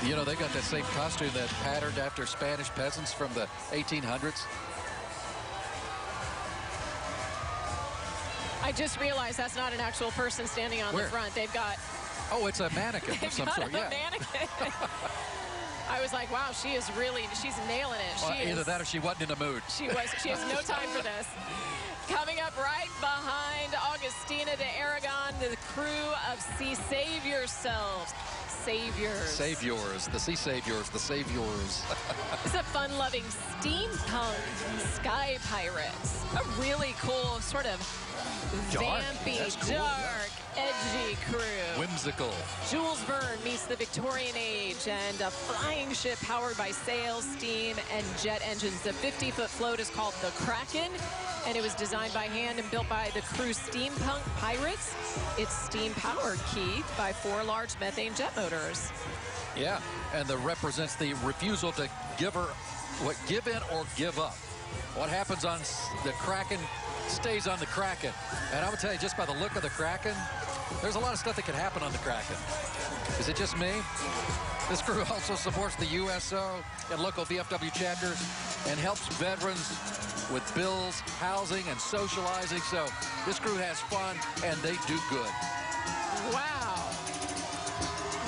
You know, they got that same costume that patterned after Spanish peasants from the 1800s. I just realized that's not an actual person standing on the front. They've got... Oh, it's a mannequin of some sort, yeah. Mannequin. I was like, wow, she's nailing it. Well, either that or she wasn't in the mood. She has no time for this. Coming up right behind Augustina de Aragon, the crew of Sea Save Yourselves. Saviors, the sea saviors, the saviors. It's a fun-loving steampunk sky pirates. A really cool sort of vampy, cool. dark, edgy crew. Whimsical. Jules Verne meets the Victorian age and a flying ship powered by sails, steam, and jet engines. The 50-foot float is called the Kraken, and it was designed by hand and built by the crew Steampunk Pirates. It's steam-powered, Keith, by 4 large methane jet motors. Yeah, and that represents the refusal to give in or give up. What happens on the Kraken stays on the Kraken. And I'm going to tell you, just by the look of the Kraken, there's a lot of stuff that could happen on the Kraken. Is it just me? This crew also supports the USO and local VFW chapters and helps veterans with bills, housing, and socializing. So this crew has fun, and they do good. Wow.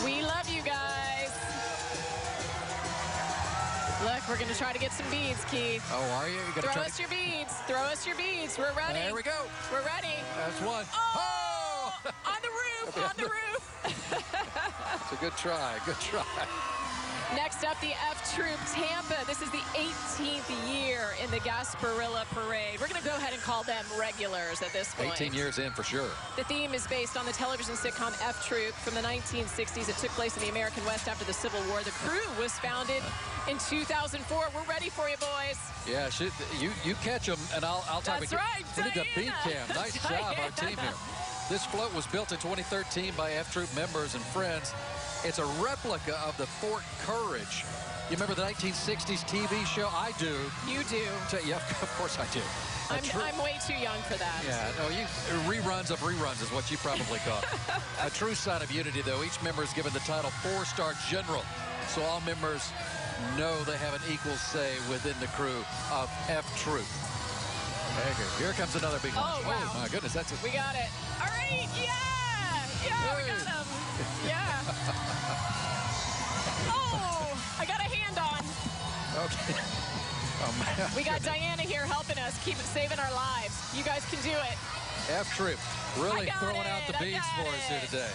We love you guys. Look, we're going to try to get some beads, Keith. Oh, are you? Throw us your beads. Throw us your beads. We're ready. There we go. We're ready. That's one. Oh! On the roof. On the roof. It's a good try. Good try. Next up, the F Troop Tampa. This is the 18th year in the Gasparilla Parade. We're going to go ahead and call them regulars at this point. 18 years in for sure. The theme is based on the television sitcom F Troop from the 1960s. It took place in the American West after the Civil War. The crew was founded in 2004. We're ready for you, boys. Yeah, you catch them, and I'll talk That's about right, you. We need the beat Diana. cam. Nice job, our team here. This float was built in 2013 by F Troop members and friends. It's a replica of the Fort Courage. You remember the 1960s TV show? I do. You do. Yeah, of course I do. I'm way too young for that. Yeah, no, reruns of reruns is what you probably call it. A true sign of unity, though. Each member is given the title 4-star general, so all members know they have an equal say within the crew of F Troop. Here comes another big one. Oh, wow. Oh, my goodness, that's it. We got it. All right, yeah, we got him. Yeah. Oh, I got a hand on. Okay. Oh, man. We got Diana here helping us, saving our lives. You guys can do it. F Troop really throwing out the beats for us here today.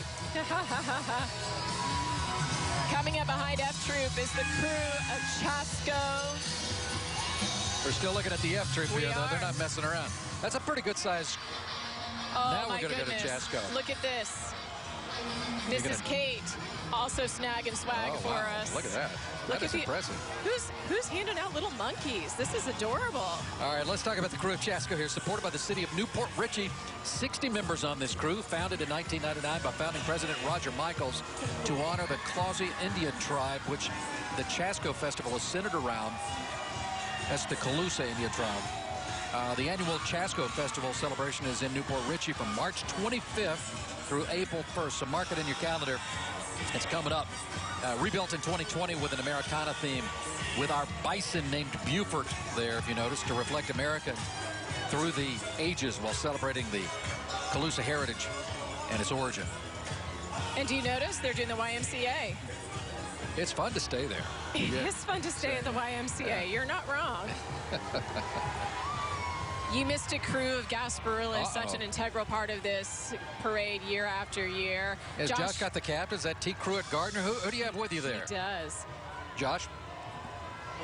Coming up behind F Troop is the crew of Chasco. We're still looking at the F Troop here, though. They're not messing around. That's a pretty good size. Oh, now we're my going to go to goodness. Chasco. Look at this. This is Kate, also snagging swag for us. Look at that. Look That is impressive. Who's handing out little monkeys? This is adorable. All right, let's talk about the crew of Chasco here, supported by the city of Newport Richey. 60 members on this crew, founded in 1999 by founding president Roger Michaels to honor the Clausey Indian tribe, which the Chasco Festival is centered around. That's the Calusa Indian tribe. The annual Chasco Festival celebration is in Newport Richey from March 25th through April 1st. So mark it in your calendar. It's coming up. Rebuilt in 2020 with an Americana theme with our bison named Buford there, if you notice, to reflect America through the ages while celebrating the Calusa heritage and its origin. And do you notice they're doing the YMCA? It's fun to stay there. It's fun to stay at the YMCA. You're not wrong. You missed a crew of Gasparilla, such an integral part of this parade year after year. Has Josh got the captains? That T crew at Gardner? Who do you have with you there? He does. Josh?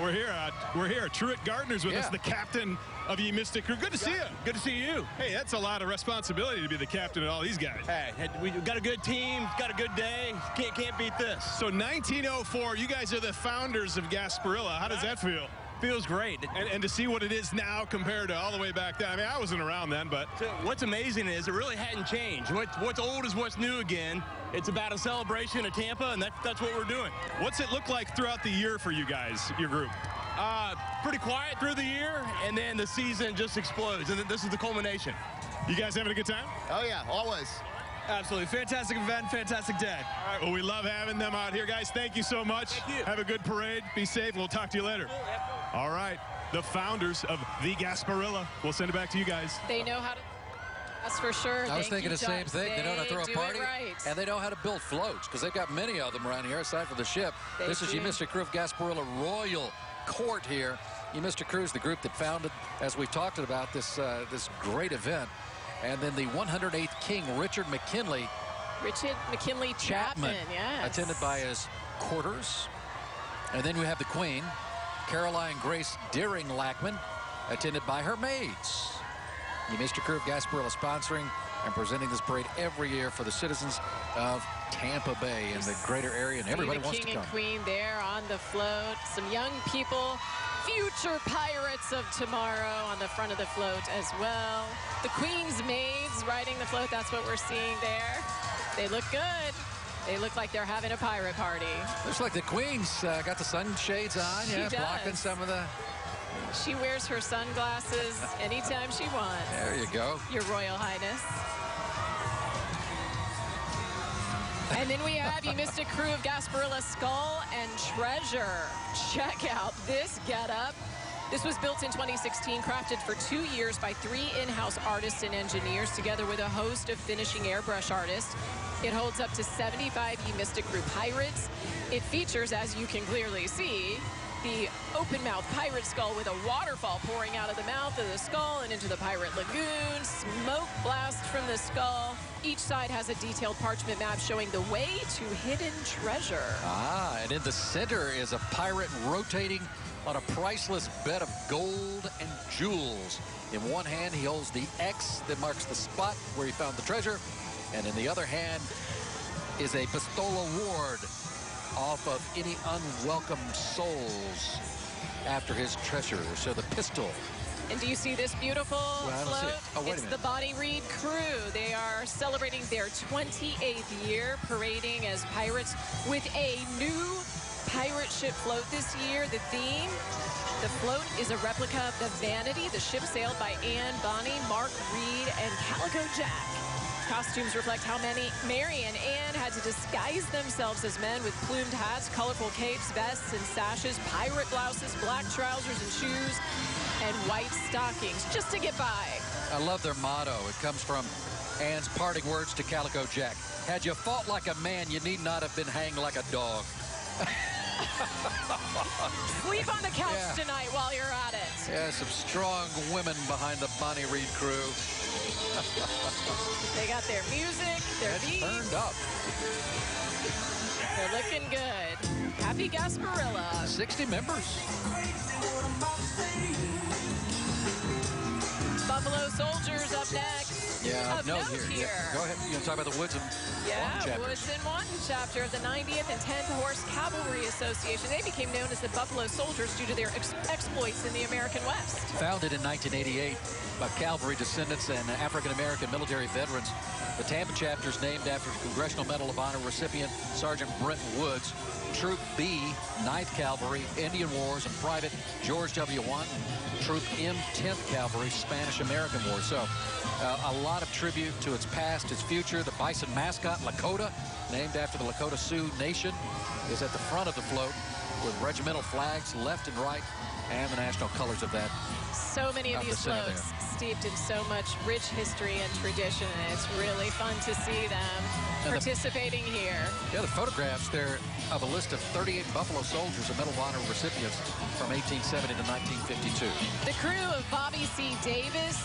We're here. Truett Gardner's with us, the captain of Ye Mystic Crew. Good to see you. Good to see you. Hey, that's a lot of responsibility to be the captain of all these guys. Hey, we've got a good team, got a good day. Can't beat this. So 1904, you guys are the founders of Gasparilla. How does that feel? Feels great. And to see what it is now compared to all the way back then. I mean, I wasn't around then, but... So what's amazing is it really hadn't changed. What's old is what's new again. It's about a celebration of Tampa, and that's what we're doing. What's it look like throughout the year for you guys, your group? Pretty quiet through the year, and then the season just explodes, and this is the culmination. You guys having a good time? Oh, yeah, always. Absolutely. Fantastic event, fantastic day. All right, well, we love having them out here, guys. Thank you so much. Thank you. Have a good parade. Be safe. We'll talk to you later. All right, the founders of the Gasparilla. We'll send it back to you guys. They know how to... That's for sure. I was thinking the same thing. They know how to throw a party, and they know how to build floats, because they've got many of them around here, aside from the ship. This is Ye Mystic Crew of Gasparilla Royal Court here. Ye Mystic Crew is the group that founded, as we've talked about, this great event. And then the 108th King, Richard McKinley Chapman, yes. attended by his quarters. And then we have the Queen, Caroline Grace Deering Lackman, attended by her maids. Ye Mystic Crew of Gasparilla sponsoring and presenting this parade every year for the citizens of Tampa Bay and the greater area, and everybody wants to come. King and Queen there on the float. Some young people, future pirates of tomorrow on the front of the float as well. The Queen's maids riding the float, that's what we're seeing there. They look good. They look like they're having a pirate party. Looks like the Queen's got the sunshades on, blocking some of the... She wears her sunglasses anytime she wants. There you go. Your Royal Highness. And then we have Ye Mystic Crew of Gasparilla Skull and Treasure. Check out this getup. This was built in 2016, crafted for 2 years by 3 in-house artists and engineers, together with a host of finishing airbrush artists. It holds up to 75 Ye Mystic Crew pirates. It features, as you can clearly see, the open-mouth pirate skull with a waterfall pouring out of the mouth of the skull and into the pirate lagoon. Smoke blast from the skull. Each side has a detailed parchment map showing the way to hidden treasure. And in the center is a pirate rotating on a priceless bed of gold and jewels. In one hand, he holds the X that marks the spot where he found the treasure. And in the other hand is a pistola ward off of any unwelcome souls after his treasure. So the pistol And do you see this beautiful float? It's the Bonny Reed crew. They are celebrating their 28th year, parading as pirates with a new pirate ship float this year. The theme, the float is a replica of the Vanity. The ship sailed by Anne Bonny, Mark Reed, and Calico Jack. Costumes reflect how Mary and Anne had to disguise themselves as men with plumed hats, colorful capes, vests, and sashes, pirate blouses, black trousers and shoes, and white stockings, just to get by. I love their motto. It comes from Anne's parting words to Calico Jack. Had you fought like a man, you need not have been hanged like a dog. Sleep on the couch tonight while you're at it. Yeah, some strong women behind the Bonny Reed crew. They got their music, their beats. Turned up. They're looking good. Happy Gasparilla. 60 members. Buffalo Soldiers up next. Yeah, of note here. Yeah. Go ahead. You want to talk about the Woods and Wanton chapters? Woods and Wanton chapter of the 90th and 10th Horse Cavalry Association. They became known as the Buffalo Soldiers due to their exploits in the American West. Founded in 1988 by cavalry descendants and African-American military veterans, the Tampa chapter is named after the Congressional Medal of Honor recipient Sergeant Brenton Woods, Troop B, 9th Cavalry, Indian Wars, and Private George W. Wanton, Troop M, 10th Cavalry, Spanish-American War. So a lot of tribute to its past, its future. The bison mascot, Lakota, named after the Lakota Sioux Nation, is at the front of the float with regimental flags left and right and the national colors of that. So many of these floats steeped in so much rich history and tradition, and it's really fun to see them participating here. Yeah, the photographs there of a list of 38 Buffalo Soldiers and Medal of Honor recipients from 1870 to 1952. The crew of Bobby C. Davis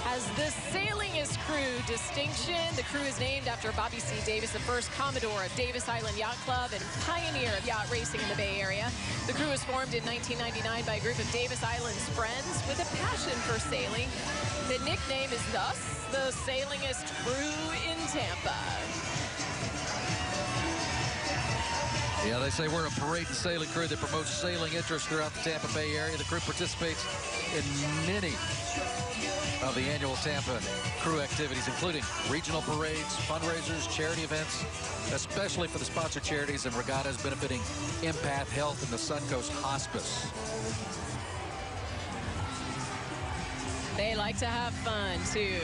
has the sailingest crew distinction. The crew is named after Bobby C. Davis, the first Commodore of Davis Island Yacht Club and pioneer of yacht racing in the Bay Area. The crew was formed in 1999 by a group of Davis Island's friends with a passion for sailing. The nickname is thus the sailingest crew in Tampa. Yeah, they say we're a parade and sailing crew that promotes sailing interest throughout the Tampa Bay area. The crew participates in many of the annual Tampa crew activities, including regional parades, fundraisers, charity events, especially for the sponsored charities and regattas benefiting Empath Health and the Suncoast Hospice. They like to have fun, too.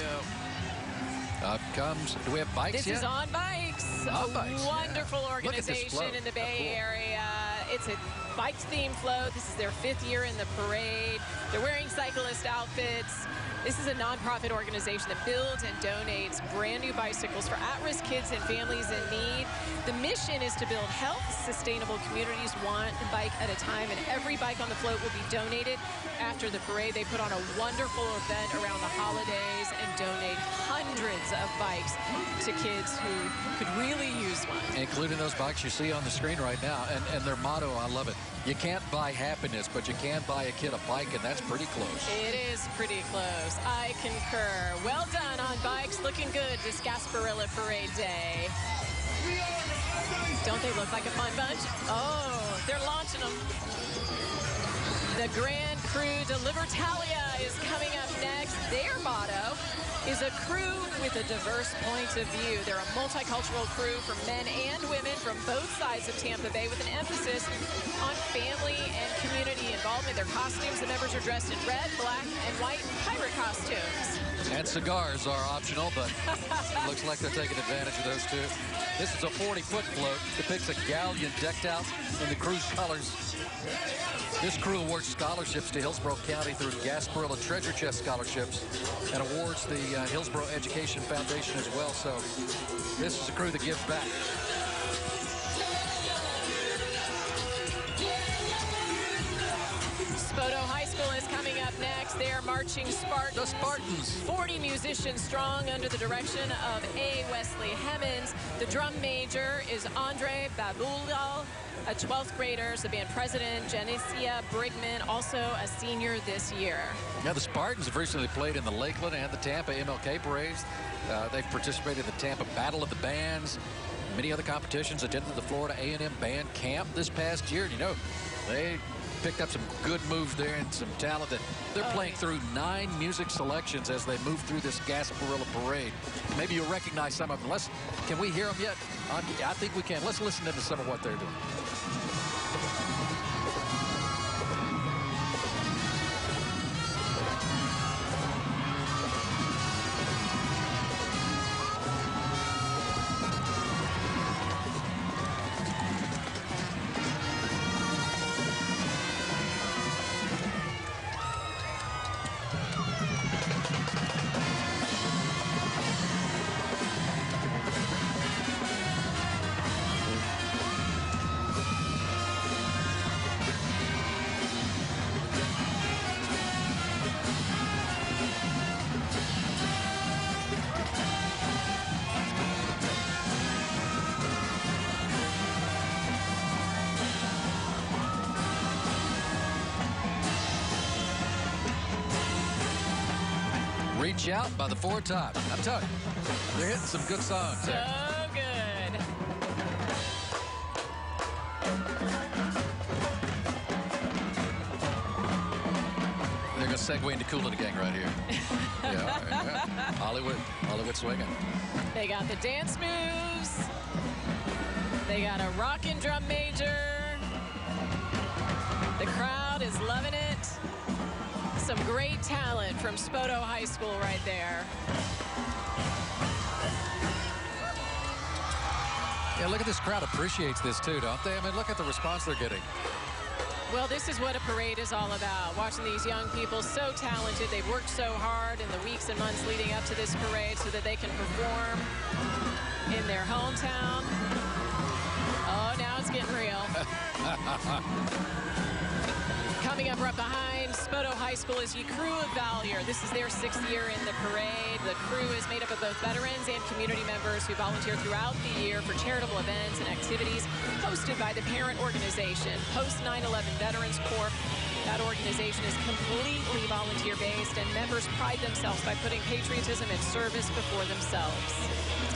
Up comes, do we have bikes yet? This is On Bikes. On Bikes, Wonderful organization in the Bay Area. It's a bike-themed float. This is their 5th year in the parade. They're wearing cyclist outfits. This is a nonprofit organization that builds and donates brand new bicycles for at-risk kids and families in need. The mission is to build health, sustainable communities, one bike at a time, and every bike on the float will be donated after the parade. They put on a wonderful event around the holidays and donate hundreds of bikes to kids who could really use one. Including those bikes you see on the screen right now, and their motto, I love it. You can't buy happiness, but you can buy a kid a bike, and that's pretty close. It is pretty close. I concur. Well done On Bikes. Looking good this Gasparilla Parade Day. Don't they look like a fun bunch? Oh, they're launching them. The Grand Crew de Libertalia is coming up next. Their motto is a crew with a diverse point of view. They're a multicultural crew for men and women from both sides of Tampa Bay with an emphasis on family and community involvement. Their costumes, the members are dressed in red, black, and white pirate costumes. And cigars are optional, but it looks like they're taking advantage of those too. This is a 40-foot float. Depicts a galleon decked out in the crew's colors. This crew awards scholarships to Hillsborough County through Gasparilla Treasure Chest scholarships and awards the Hillsborough Education Foundation as well. So this is a crew that gives back. Spoto High School is coming up next. They are marching Spartans. The Spartans. 40 musicians strong under the direction of A. Wesley Hemmons. The drum major is Andre Babulal, a 12th grader. The band president, Janicia Brigman, also a senior this year. Now, the Spartans have recently played in the Lakeland and the Tampa MLK parades. They've participated in the Tampa Battle of the Bands, many other competitions, attended the Florida A&M Band Camp this past year. And, you know, they picked up some good moves there and some talent. That they're playing through 9 music selections as they move through this Gasparilla Parade. Maybe you'll recognize some of them. Can we hear them yet? I think we can. Let's listen into some of what they're doing. Reach Out by the Four Tops. I'm telling you, they're hitting some good songs there. So good. They're going to segue into Cool to the Gang right here. Yeah. Hollywood swinging. They got the dance moves. They got a rockin' drum major. The crowd is loving it. Some great talent from Spoto High School right there. Yeah, look at this crowd appreciates this too, don't they? I mean, look at the response they're getting. Well, this is what a parade is all about. Watching these young people, so talented. They've worked so hard in the weeks and months leading up to this parade so that they can perform in their hometown. Oh, now it's getting real. Coming up right behind Spoto High School is the Crew of Valor. This is their 6th year in the parade. The crew is made up of both veterans and community members who volunteer throughout the year for charitable events and activities hosted by the parent organization, Post 9/11 Veterans Corps. That organization is completely volunteer-based, and members pride themselves by putting patriotism and service before themselves.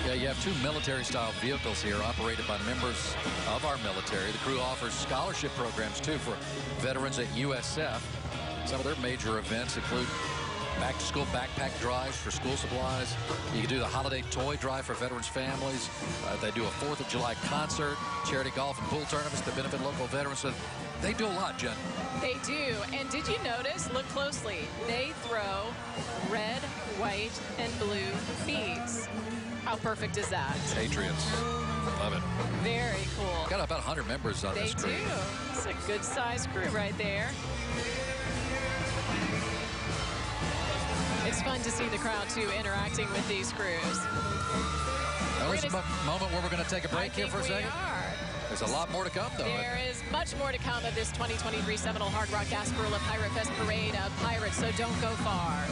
Yeah, you have 2 military-style vehicles here operated by members of our military. The crew offers scholarship programs, too, for veterans at USF. Some of their major events include back-to-school backpack drives for school supplies. You can do the holiday toy drive for veterans' families. They do a 4th of July concert, charity golf and pool tournaments to benefit local veterans. So they do a lot, Jen. They do. And did you notice, look closely, they throw red, white, and blue beads. How perfect is that? Patriots. Love it. Very cool. Got about 100 members on this crew. They do. It's a good-sized crew right there. It's fun to see the crowd, too, interacting with these crews. Now, there's a moment where we're going to take a break here for a second. There's a lot more to come, though. There is much more to come of this 2023 Seminole Hard Rock Gasparilla Pirate Fest Parade of Pirates, so don't go far.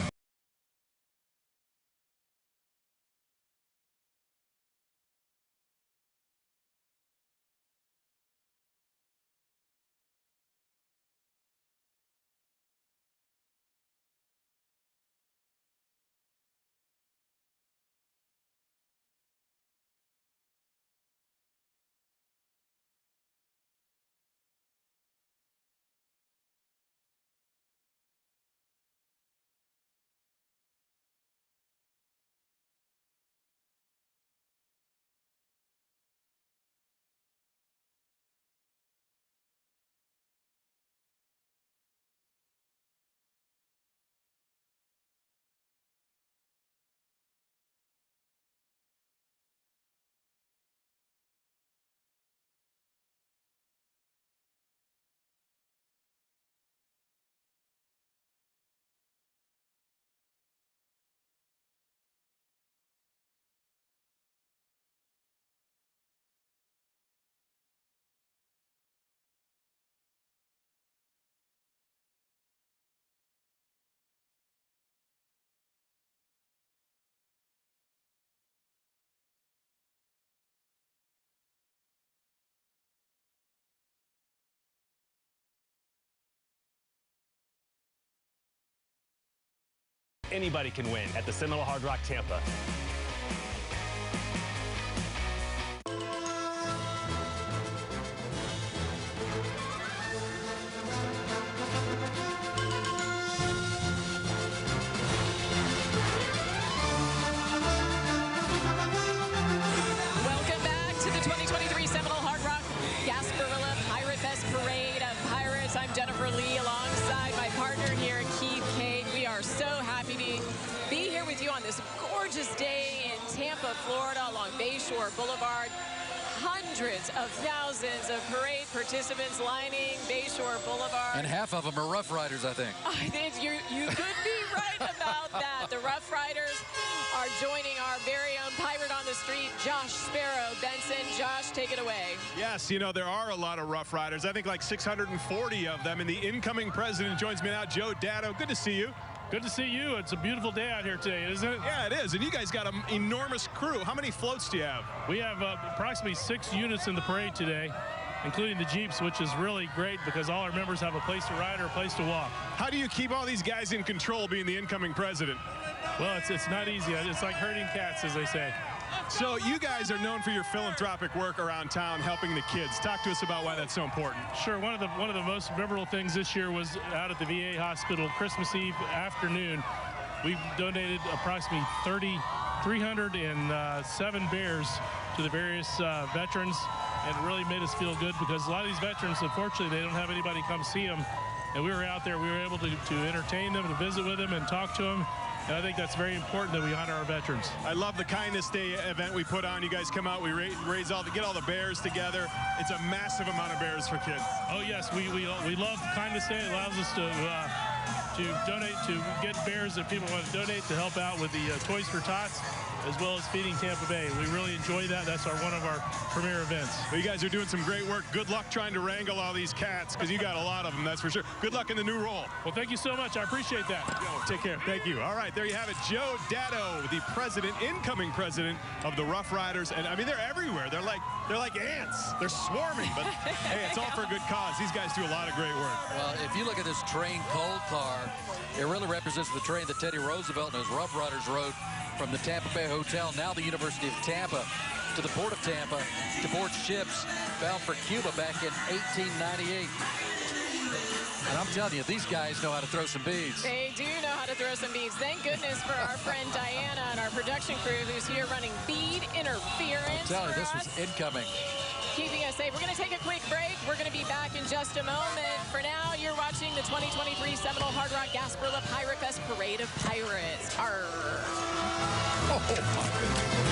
Anybody can win at the Seminole Hard Rock Tampa. Seminole Hard Rock Gasparilla Pirate Fest Parade of Pirates. I'm Jennifer Lee alongside my partner here, Keith Cade. We are so happy to be here with you on this gorgeous day in Tampa, Florida, along Bayshore Boulevard. Hundreds of thousands of parade participants lining Bayshore Boulevard. And half of them are Rough Riders, I think. I think you could be right about that. The Rough Riders are joining our very own pirate on the street, Josh Sparrow Benson. Josh, take it away. Yes, you know, there are a lot of Rough Riders. I think like 640 of them. And the incoming president joins me now, Joe Dado. Good to see you. Good to see you. It's a beautiful day out here today, isn't it? Yeah, it is. And you guys got an enormous crew. How many floats do you have? We have approximately 6 units in the parade today, including the Jeeps, which is really great because all our members have a place to ride or a place to walk. How do you keep all these guys in control being the incoming president? Well, it's not easy. It's like herding cats, as they say. So you guys are known for your philanthropic work around town, helping the kids. Talk to us about why that's so important. Sure. One of the most memorable things this year was out at the VA hospital Christmas Eve afternoon. We donated approximately 307 bears to the various veterans, and it really made us feel good because a lot of these veterans, unfortunately, they don't have anybody come see them. And we were out there. We were able to entertain them, to visit with them, and talk to them. And I think that's very important that we honor our veterans. I love the Kindness Day event we put on. You guys come out, we raise get all the bears together. It's a massive amount of bears for kids. Oh yes, we love Kindness Day. It allows us to donate, to get bears that people want to donate to help out with the Toys for Tots, as well as feeding Tampa Bay. We really enjoy that. That's one of our premier events. Well, you guys are doing some great work. Good luck trying to wrangle all these cats, because you got a lot of them, that's for sure. Good luck in the new role. Well, thank you so much. I appreciate that. Take care. Thank you. All right, there you have it. Joe Dado, the incoming president of the Rough Riders. And I mean, they're everywhere. They're like ants. They're swarming, but hey, it's all for a good cause. These guys do a lot of great work. Well, if you look at this train coal car, it really represents the train that Teddy Roosevelt and his Rough Riders rode from the Tampa Bay Hotel, now the University of Tampa, to the Port of Tampa to board ships bound for Cuba back in 1898. And I'm telling you, these guys know how to throw some beads. They do know how to throw some beads. Thank goodness for our friend Diana and our production crew who's here running bead interference. I'm telling you, this was incoming. Keeping us safe. We're going to take a quick break. We're going to be back in just a moment. For now, you're watching the 2023 Seminole Hard Rock Gasparilla Pirate Fest Parade of Pirates. Arr. Oh, my goodness.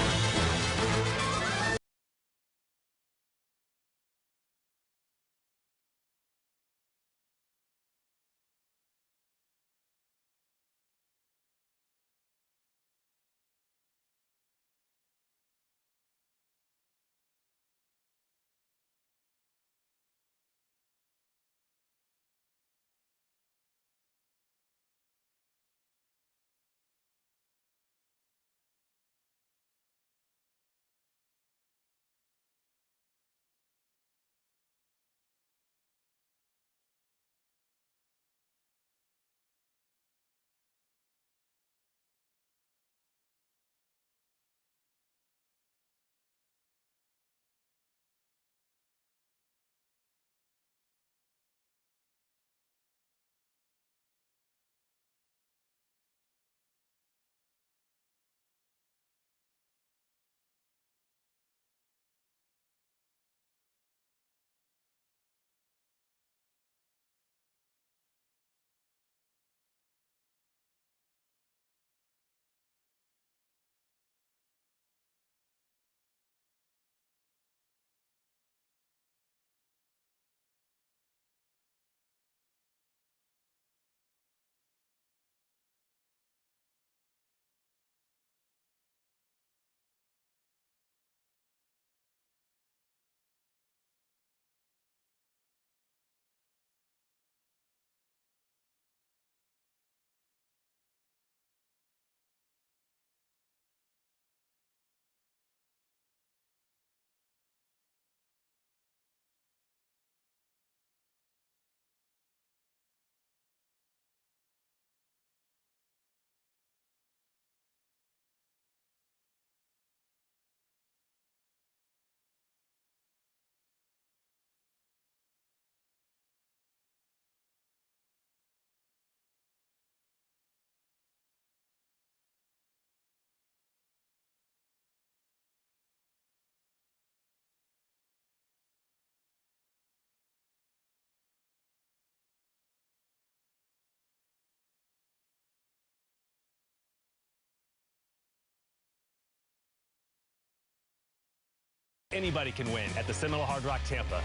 Anybody can win at the Seminole Hard Rock Tampa.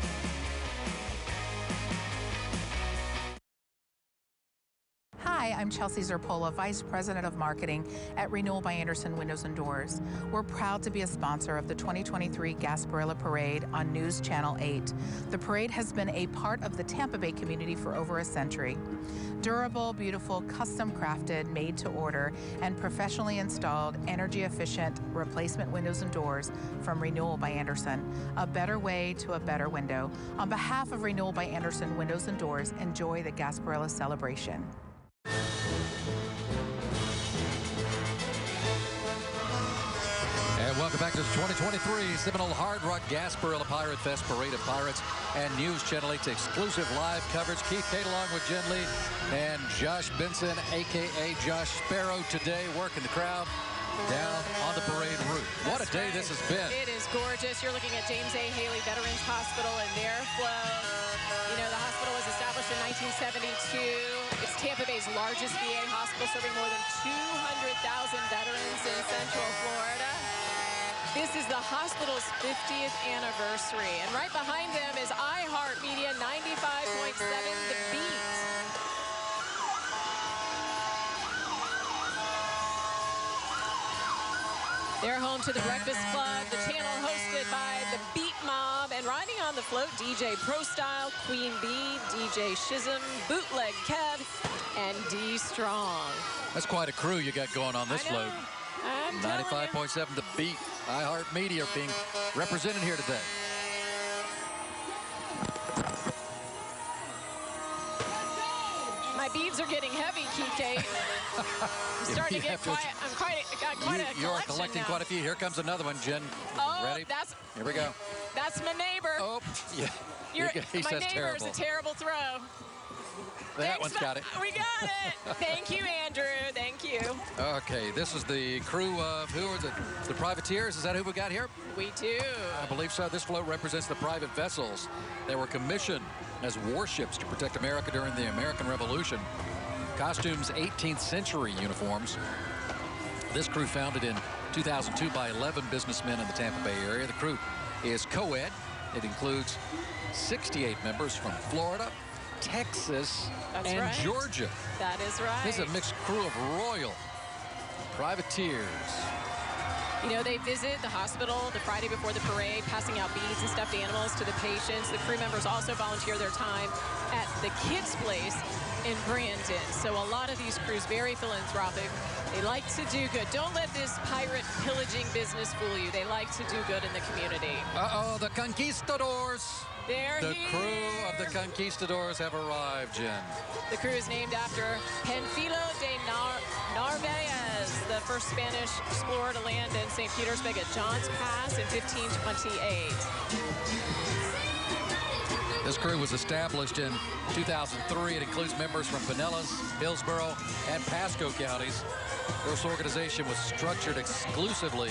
Hi, I'm Chelsea Zerpola, Vice President of Marketing at Renewal by Andersen Windows and Doors. We're proud to be a sponsor of the 2023 Gasparilla Parade on News Channel 8. The parade has been a part of the Tampa Bay community for over a century. Durable, beautiful, custom crafted, made to order, and professionally installed, energy efficient replacement windows and doors from Renewal by Andersen. A better way to a better window. On behalf of Renewal by Andersen Windows and Doors, enjoy the Gasparilla celebration. And welcome back to the 2023 Seminole Hard Rock Gasparilla Pirate Fest Parade of Pirates and News Channel 8's exclusive live coverage. Keith Cate along with Jen Lee and Josh Benson, a.k.a. Josh Sparrow, today working the crowd down on the parade route. What a day this has been. It is gorgeous. You're looking at James A. Haley Veterans Hospital and their flow. You know, the hospital was established in 1972. It's Tampa Bay's largest VA hospital, serving more than 200,000 veterans in Central Florida. This is the hospital's 50th anniversary. And right behind them is iHeartMedia 95.7 The Beat. They're home to the Breakfast Club, the channel hosted by the Beat Mob, and riding on the float, DJ Pro Style, Queen Bee, DJ Shizm, Bootleg Kev, and D Strong. That's quite a crew you got going on this float. 95.7 The Beat, iHeartMedia being represented here today. My beads are getting heavy, Keith Cate. I'm starting to get got quite a collection. You're collecting now. quite a few. Here comes another one, Jen. Oh, ready? Here we go. That's my neighbor. Oh, yeah. My neighbor's a terrible throw. That one's got it. We got it. Thank you, Andrew. Thank you. Okay, this is the crew of, who are the privateers? Is that who we got here? We do. I believe so. This float represents the private vessels that were commissioned as warships to protect America during the American Revolution. Costumes, 18th century uniforms. This crew founded in 2002 by 11 businessmen in the Tampa Bay area. The crew is co-ed. It includes 68 members from Florida, Texas, and Georgia. That is right. This is a mixed crew of royal privateers. You know, they visit the hospital the Friday before the parade, passing out beads and stuffed animals to the patients. The crew members also volunteer their time at the kids' place in Brandon. So a lot of these crews, very philanthropic. They like to do good. Don't let this pirate pillaging business fool you. They like to do good in the community. Uh-oh, the conquistadors. They're the here. crew of the conquistadors have arrived, Jen. The crew is named after Panfilo de Narvaez, the first Spanish explorer to land in St. Petersburg at John's Pass in 1528. This crew was established in 2003. It includes members from Pinellas, Hillsborough, and Pasco counties. This organization was structured exclusively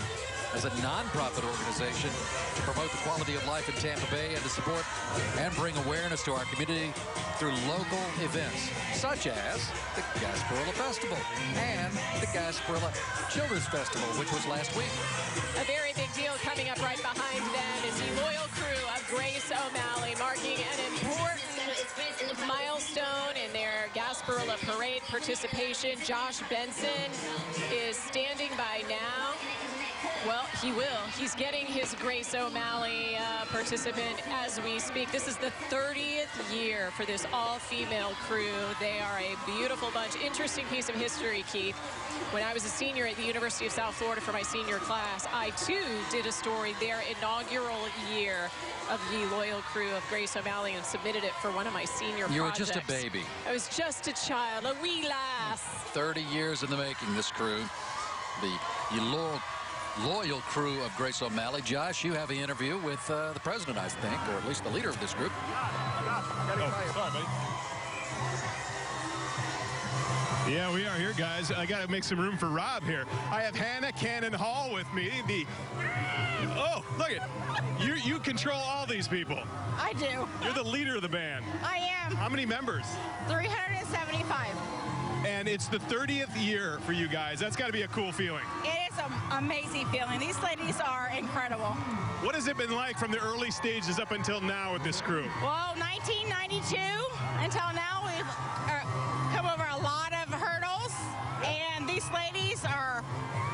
as a nonprofit organization to promote the quality of life in Tampa Bay and to support and bring awareness to our community through local events, such as the Gasparilla Festival and the Gasparilla Children's Festival, which was last week. A very big deal coming up right behind them is the loyal crew of Grace O'Malley, marking an important milestone in their Gasparilla Parade participation. Josh Benson is standing by now. Well, he will. He's getting his Grace O'Malley participant as we speak. This is the 30th year for this all-female crew. They are a beautiful bunch. Interesting piece of history, Keith. When I was a senior at the University of South Florida for my senior class, I, too, did a story their inaugural year of the loyal crew of Grace O'Malley and submitted it for one of my senior projects. You were just a baby. I was just a child, a wee lass. 30 years in the making, this crew. The loyal crew of Grace O'Malley. Josh, you have an interview with the president, I think, or at least the leader of this group. Yeah, we are here, guys. I got to make some room for Rob here. I have Hannah Cannon Hall with me. Oh, look it. You control all these people. I do. You're the leader of the band. I am. How many members? 375. And it's the 30th year for you guys. That's got to be a cool feeling. It is an amazing feeling. These ladies are incredible. What has it been like from the early stages up until now with this crew? Well, 1992 until now, we've come over a lot of hurdles, and these ladies are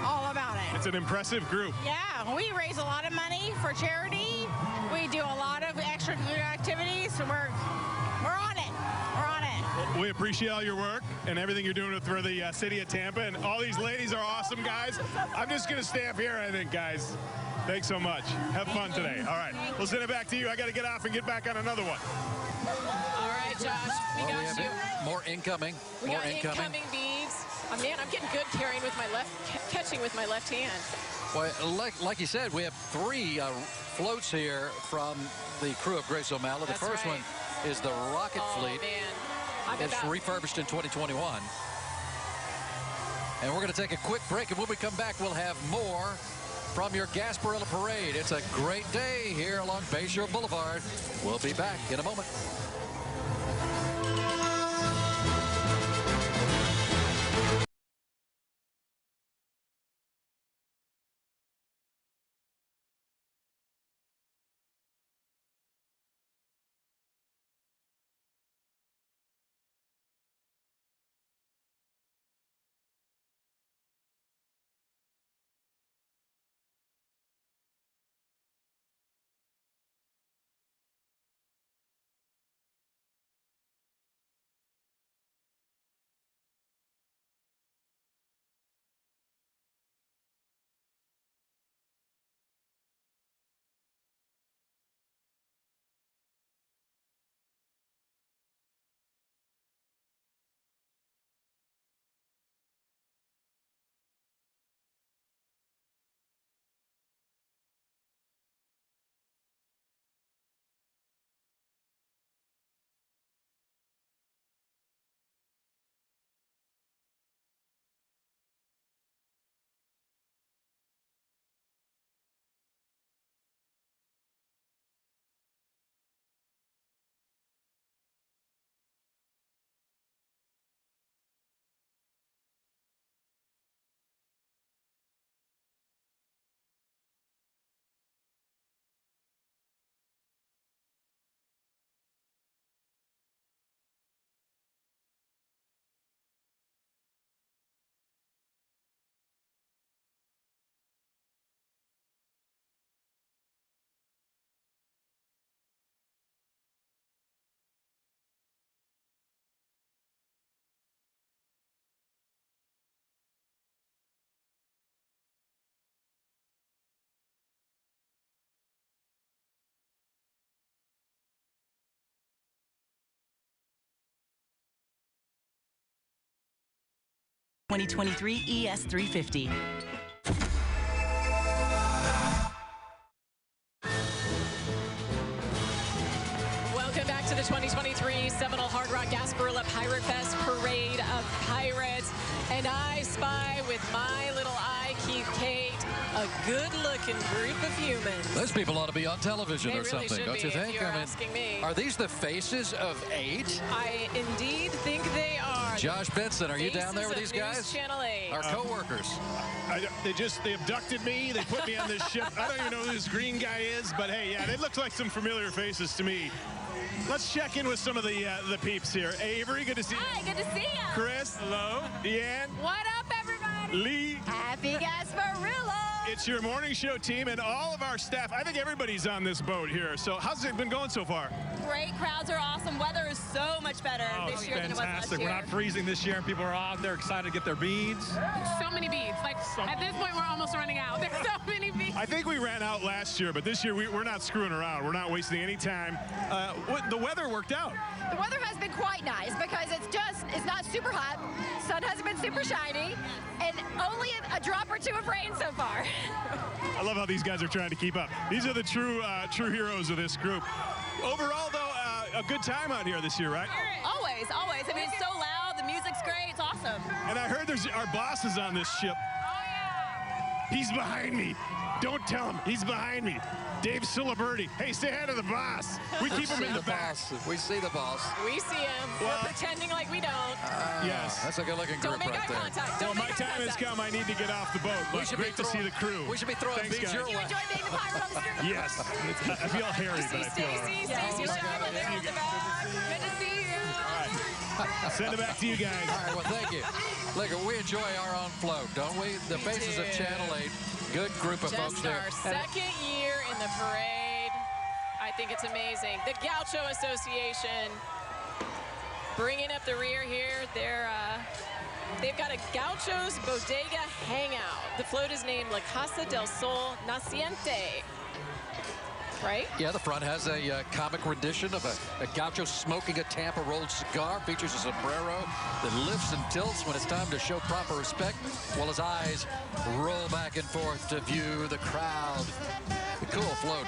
all about it. It's an impressive group. Yeah, we raise a lot of money for charity. We do a lot of extracurricular activities. So we're on it. We're on it. We appreciate all your work and everything you're doing for the city of Tampa. And all these ladies are awesome, guys. I'm just going to stay up here, I think, guys. Thanks so much. Have fun today. All right. We'll send it back to you. I got to get off and get back on another one. All right, Josh. We got you. More incoming. We got incoming beads. Oh, man, I'm getting good carrying with my catching with my left hand. Well, like you said, we have 3 floats here from the crew of Grace O'Malley. The first one is the Rocket Fleet. Man. It's refurbished in 2021. And we're going to take a quick break, and when we come back, we'll have more from your Gasparilla Parade. It's a great day here along Bayshore Boulevard. We'll be back in a moment. ...2023 ES350. Welcome back to the 2023 Seminole Hard Rock Gasparilla Pirate Fest Parade of Pirates. And I spy with my little eye, Keith Kate, a good-looking group of humans. Those people ought to be on television or really something, don't you think? If you're asking me. Are these the faces of 8? I indeed think they are. Josh Benson, are you down there with these guys? News Channel 8. Our co-workers. They abducted me. They put me on this ship. I don't even know who this green guy is, but hey, yeah, they look like some familiar faces to me. Let's check in with some of the peeps here. Avery, good to see you. Hi, good to see you. Chris. Hello. Deanne. What up, everybody? Lee. Happy Gasparilla. It's your morning show team and all of our staff. I think everybody's on this boat here. So how's it been going so far? Great. Crowds are awesome. Weather is so much better this year than it was last year. We're not freezing this year, and people are out there excited to get their beads. So many beads. Like, at this point, we're almost running out. There's so many beads. I think we ran out last year, but this year we're not screwing around. We're not wasting any time. The weather worked out. The weather has been quite nice because it's not super hot. Sun hasn't been super shiny, and only a drop or two of rain so far. I love how these guys are trying to keep up. These are the true heroes of this group. Overall, though, a good time out here this year, right? Always, always. I mean, it's so loud. The music's great. It's awesome. And I heard our boss is on this ship. He's behind me. Don't tell him. He's behind me. Dave Ciliberti. Hey, say hi to the boss. We keep him in the back. We see the boss. We see him. We're pretending like we don't. Yes. That's a good-looking group right there. Don't make eye contact. Well, my time has come. I need to get off the boat. But great to see the crew. We should be throwing beads your way. You enjoy being the pirate on the screen? Yes. I feel hairy, but I feel all right. Stacy, Charlotte, they're on the back. Good to see you. All right. Send it back to you guys. All right, well, thank you. Look, we enjoy our own float, don't we? The faces of Channel 8. Good group of folks there. Just our second year in the parade. I think it's amazing. The Gaucho Association bringing up the rear here. They've got a Gaucho's Bodega Hangout. The float is named La Casa del Sol Naciente. Right? Yeah, the front has a comic rendition of a gaucho smoking a Tampa rolled cigar. Features a sombrero that lifts and tilts when it's time to show proper respect, while his eyes roll back and forth to view the crowd. The cool float.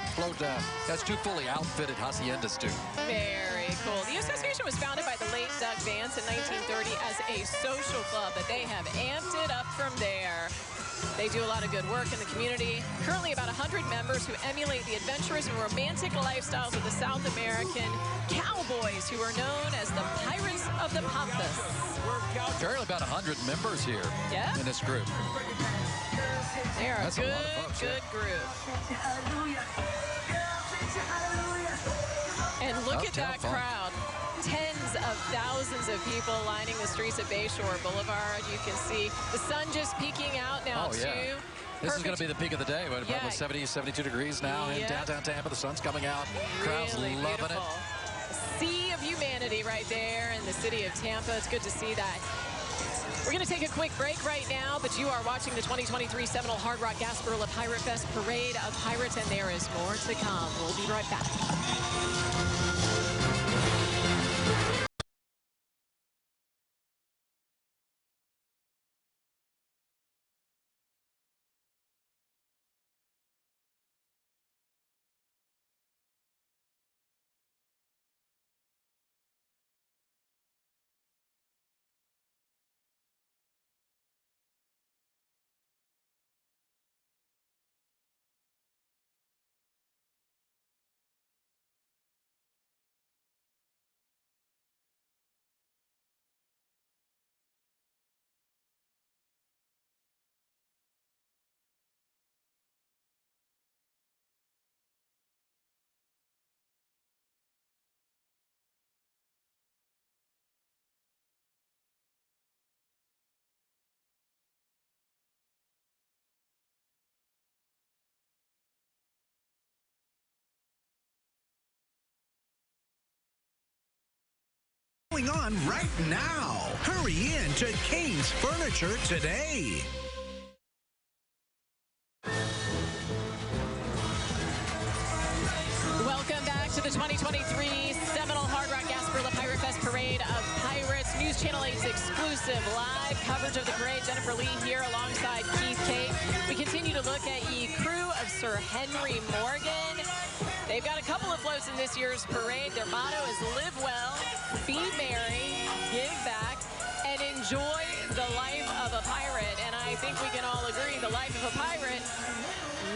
Has two fully outfitted haciendas, too. Very cool. The association was founded by the late Doug Vance in 1930 as a social club, but they have amped it up from there. They do a lot of good work in the community. Currently about 100 members who emulate the adventurous and romantic lifestyles of the South American cowboys who are known as the Pirates of the Pampas. Currently about 100 members here in this group. They are That's a good, lot of folks, good group. And look at that crowd. Tens of thousands of people lining the streets of Bayshore Boulevard. You can see the sun just peeking out now, too. This is going to be the peak of the day. We're probably 70, 72 degrees now in downtown Tampa. The sun's coming out. Crowd's Really loving beautiful. it. Sea of humanity right there in the city of Tampa. It's good to see that. We're going to take a quick break right now, but you are watching the 2023 Seminole Hard Rock Gasparilla Pirate Fest Parade of Pirates, and there is more to come. We'll be right back. Going on right now. Hurry in to Kane's Furniture today. Welcome back to the 2023 Seminole Hard Rock Gasparilla Pirate Fest Parade of Pirates. News Channel 8's exclusive live coverage of the parade. Jennifer Lee here alongside Keith Kate. We continue to look at the crew of Sir Henry Morgan. They've got a couple of floats in this year's parade. Their motto is live well, be merry, give back, and enjoy the life of a pirate. And I think we can all agree the life of a pirate,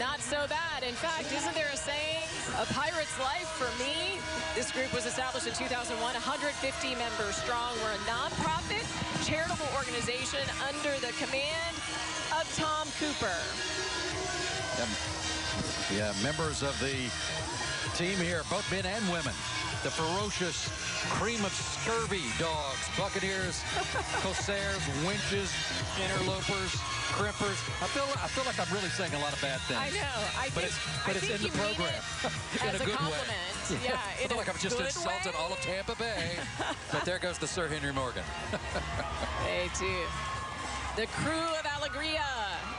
not so bad. In fact, isn't there a saying, a pirate's life for me? This group was established in 2001, 150 members strong. We're a nonprofit charitable organization under the command of Tom Cooper. Yeah, members of the team here, both men and women. The ferocious cream of scurvy dogs, buccaneers, corsairs, winches, interlopers, crimpers. I feel like I'm really saying a lot of bad things. I know. But it's in the program in a good way. Yeah, I feel like I've just insulted all of Tampa Bay. But there goes the Sir Henry Morgan. They do. The crew of Alegria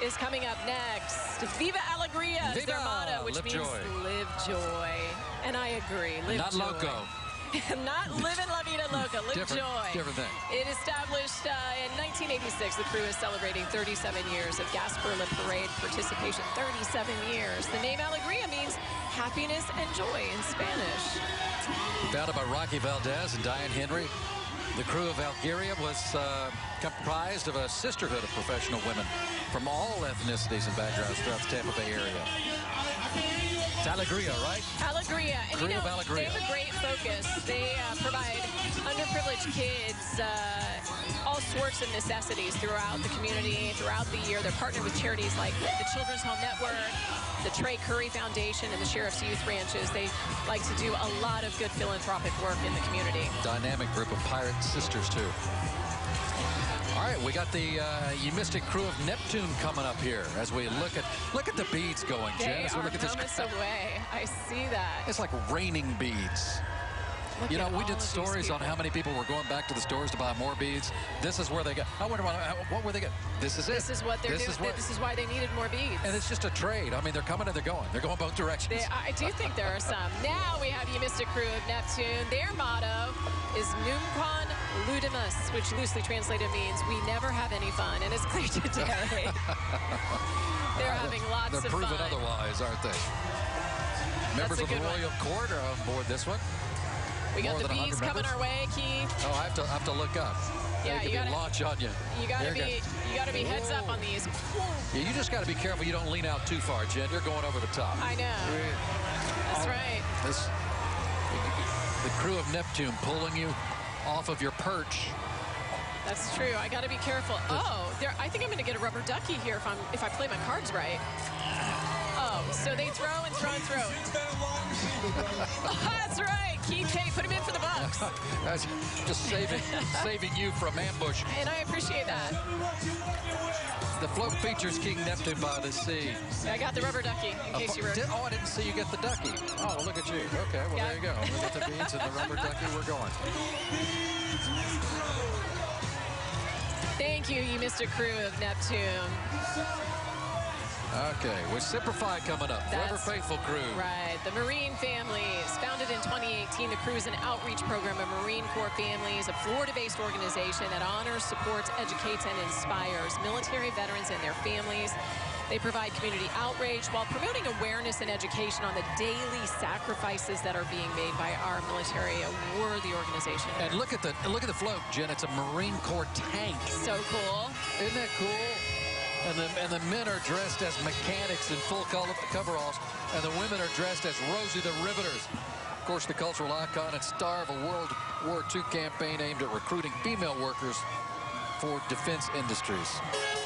is coming up next. Viva Alegria is their motto, which means live joy. And I agree, live Not joy. loco. Not living La Vida Loca, live joy. Different thing. It established in 1986. The crew is celebrating 37 years of Gasparilla Parade participation. 37 years. The name Alegria means happiness and joy in Spanish. Founded by Rocky Valdez and Diane Henry, the crew of Algeria was comprised of a sisterhood of professional women from all ethnicities and backgrounds throughout the Tampa Bay area. It's Alegria, right? Alegria. And Crew of they Alegria. have a great focus. They provide underprivileged kids all sorts of necessities throughout the community, throughout the year. They're partnered with charities like the Children's Home Network, the Trey Curry Foundation, and the Sheriff's Youth Ranches. They like to do a lot of good philanthropic work in the community. Dynamic group of pirate sisters, too. All right, we got the Mystic Crew of Neptune coming up here as we look at the beads going, Jen. They are moments away. I see that. It's like raining beads. Look you know, we all did of stories these on how many people were going back to the stores to buy more beads. This is where they got. I wonder what were they get. This is it. This is what they're doing. This is why they needed more beads. And it's just a trade. I mean, they're coming and they're going. They're going both directions. I do think there are some. Now we have the Mystic Crew of Neptune. Their motto is Numquan Ludimus, which loosely translated means we never have any fun. And it's clear today. They're having lots of fun. They're proven otherwise, aren't they? Members of the Royal Court are on board this one. We got the bees coming our way, Keith. Oh, I have to look up. Yeah, you gotta launch on you. You gotta be heads up on these. Yeah, you just gotta be careful you don't lean out too far, Jen. You're going over the top. I know. That's right. The Crew of Neptune pulling you off of your perch. That's true. I gotta be careful. I think I'm gonna get a rubber ducky here if I play my cards right. Oh, so they throw and throw and throw. That's right. Keith, hey, put him in for the Bucks. That's just saving you from ambush. And I appreciate that. The float features King Neptune by the sea. I got the rubber ducky, in case you were... I didn't see you get the ducky. Oh, look at you. Okay, well, there you go. We got the beans and the rubber ducky. We're going. Thank you, Mystic Crew of Neptune. Okay, Reciprify coming up. Forever Faithful Crew. Right. The Marine Families. Founded in 2018, the Crew is an outreach program of Marine Corps families, a Florida-based organization that honors, supports, educates, and inspires military veterans and their families. They provide community outreach while promoting awareness and education on the daily sacrifices that are being made by our military. A worthy organization. And look at the float, Jen. It's a Marine Corps tank. So cool. Isn't that cool? And the men are dressed as mechanics in full coveralls, and the women are dressed as Rosie the Riveters. Of course, the cultural icon and star of a World War II campaign aimed at recruiting female workers for defense industries.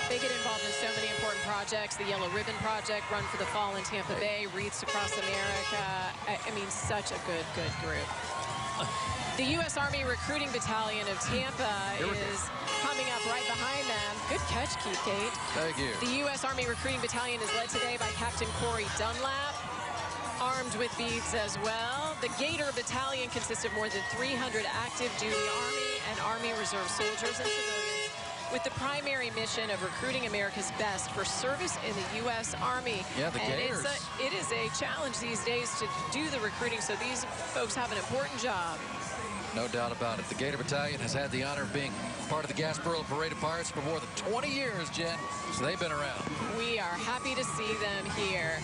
They get involved in so many important projects. The Yellow Ribbon Project, Run for the Fall in Tampa Bay, Wreaths Across America. I mean, such a good group. The U.S. Army Recruiting Battalion of Tampa is coming up right behind them. Good catch, Keith Kate. Thank you. The U.S. Army Recruiting Battalion is led today by Captain Corey Dunlap, armed with beads as well. The Gator Battalion consists of more than 300 active duty Army and Army Reserve soldiers and civilians with the primary mission of recruiting America's best for service in the U.S. Army. Yeah, the Gators. It is a challenge these days to do the recruiting, so these folks have an important job. No doubt about it. The Gator Battalion has had the honor of being part of the Gasparilla Parade of Pirates for more than 20 years, Jen. So they've been around. We are happy to see them here.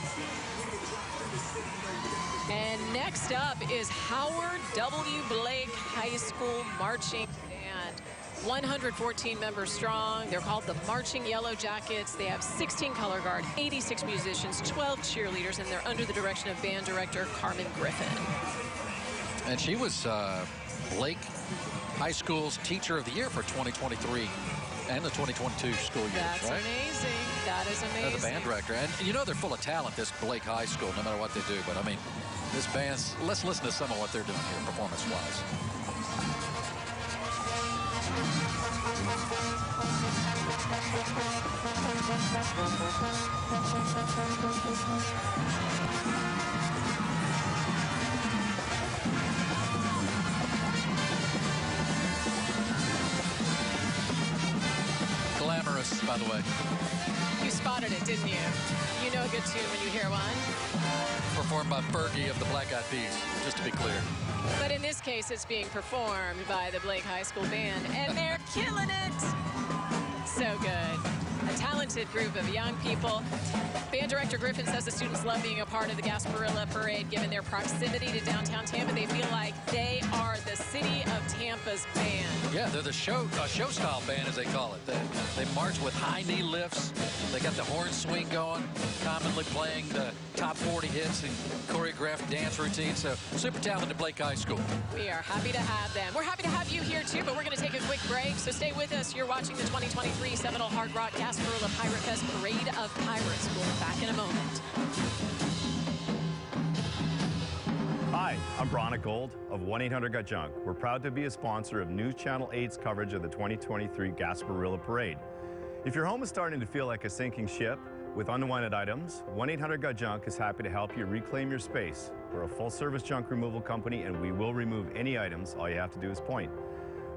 And next up is Howard W. Blake High School Marching Band. 114 members strong. They're called the Marching Yellow Jackets. They have 16 color guard, 86 musicians, 12 cheerleaders, and they're under the direction of band director Carmen Griffin. And she was Blake High School's Teacher of the Year for 2023 and the 2022 school years, That's right? amazing. That is amazing. The band director. And you know they're full of talent, this Blake High School, no matter what they do. But, I mean, this band's... Let's listen to some of what they're doing here, performance-wise. Glamorous, by the way. You spotted it, didn't you? You know a good tune when you hear one. Performed by Fergie of the Black Eyed Peas, just to be clear. But in this case, it's being performed by the Blake High School Band, and they're killing it. So good. A talented group of young people. Band director Griffin says the students love being a part of the Gasparilla Parade. Given their proximity to downtown Tampa, they feel like they are the city of Tampa's band. Yeah, they're the show-style band, as they call it. They march with high knee lifts. They got the horn swing going, commonly playing the top 40 hits and choreographed dance routines. So super talented Blake High School. We are happy to have them. We're happy to have you here, too, but we're going to take a quick break. So stay with us. You're watching the 2023 Seminole Hard Rock Gasparilla Pirate Fest Parade of Pirates. We'll be back in a moment. Hi, I'm Bonny of 1-800-GOT-JUNK. We're proud to be a sponsor of News Channel 8's coverage of the 2023 Gasparilla Parade. If your home is starting to feel like a sinking ship with unwanted items, 1-800-GOT-JUNK is happy to help you reclaim your space. We're a full-service junk removal company, and we will remove any items. All you have to do is point.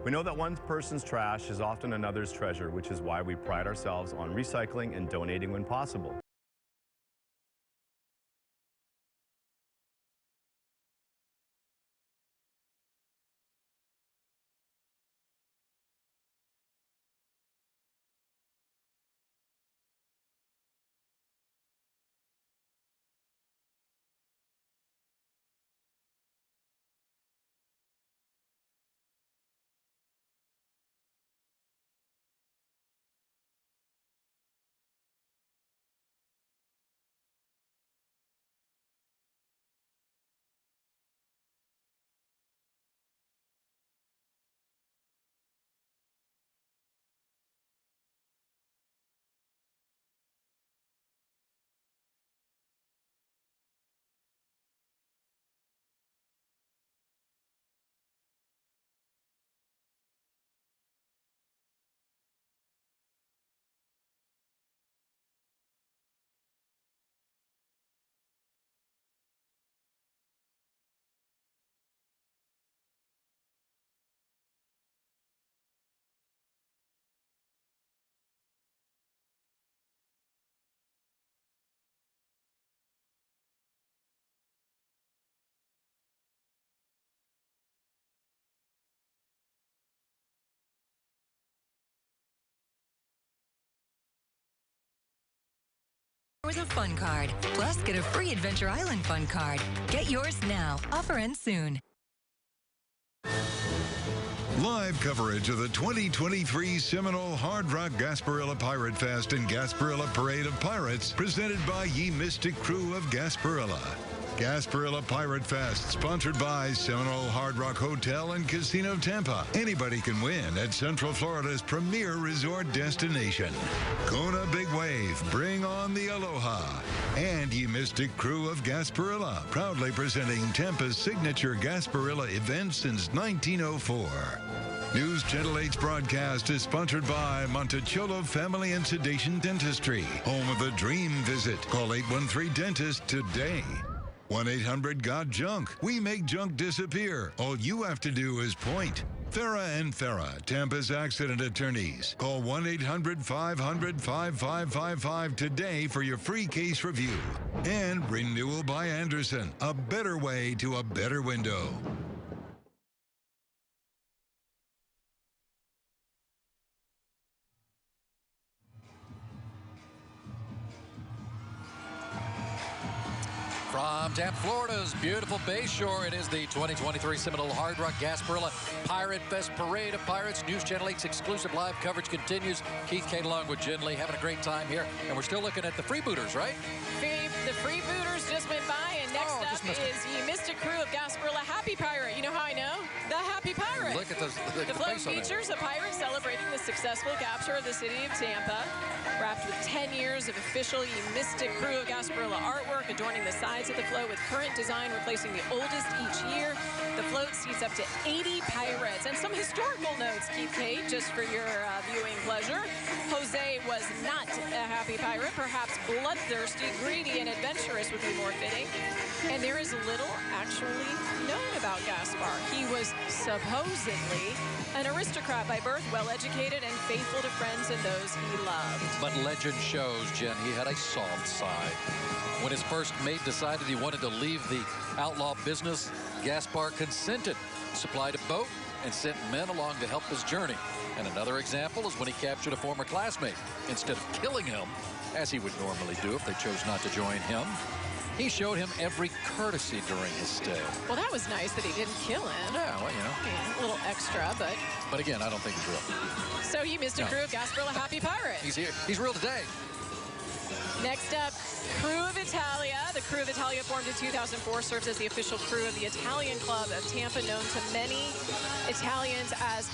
We know that one person's trash is often another's treasure, which is why we pride ourselves on recycling and donating when possible. Was a fun card. Plus, get a free Adventure Island fun card. Get yours now. Offer ends soon. Live coverage of the 2023 Seminole Hard Rock Gasparilla Pirate Fest and Gasparilla Parade of Pirates, presented by Ye Mystic Crew of Gasparilla. Gasparilla Pirate Fest, sponsored by Seminole Hard Rock Hotel and Casino Tampa. Anybody can win at Central Florida's premier resort destination. Kona Big Wave, bring on the aloha. And Ye Mystic Crew of Gasparilla, proudly presenting Tampa's signature Gasparilla event since 1904. News Channel 8's broadcast is sponsored by Montecillo Family and Sedation Dentistry, home of the Dream Visit. Call 813-DENTIST today. 1-800-GOT-JUNK. We make junk disappear. All you have to do is point. Farah and Farah, Tampa's accident attorneys. Call 1-800-500-5555 today for your free case review. And Renewal by Anderson, a better way to a better window. From Tampa, Florida's beautiful Bayshore, it is the 2023 Seminole Hard Rock Gasparilla Pirate Fest Parade of Pirates. News Channel 8's exclusive live coverage continues. Keith Kane along with Jen Lee having a great time here. And we're still looking at the freebooters, right? The freebooters just went by, and next up is Ye Mystic Crew of Gasparilla Happy Pirate. You know how I know? The Happy Pirate. Look at the float features a pirate celebrating the successful capture of the city of Tampa, wrapped with 10 years of official Ye Mystic Crew of Gasparilla artwork, adorning the sides of the float with current design replacing the oldest each year. The float seats up to 80 pirates. And some historical notes, Keith Kate, just for your viewing pleasure. Jose was not a happy pirate. Perhaps bloodthirsty, greedy, and adventurous would be more fitting. And there is little actually known about Gaspar. He was supposedly an aristocrat by birth, well-educated, and faithful to friends and those he loved. But legend shows, Jen, he had a soft side. When his first mate decided he wanted to leave the outlaw business, Gaspar consented, supplied a boat, and sent men along to help his journey. And another example is when he captured a former classmate. Instead of killing him, as he would normally do if they chose not to join him, He showed him every courtesy during his stay. Well, that was nice that he didn't kill him. Yeah, well, you know. I mean, a little extra, but... But again, I don't think he's real. So you missed a crew of Gasparilla Happy Pirate. He's here. He's real today. Next up, Crew of Italia. The Crew of Italia, formed in 2004, serves as the official crew of the Italian Club of Tampa, known to many Italians as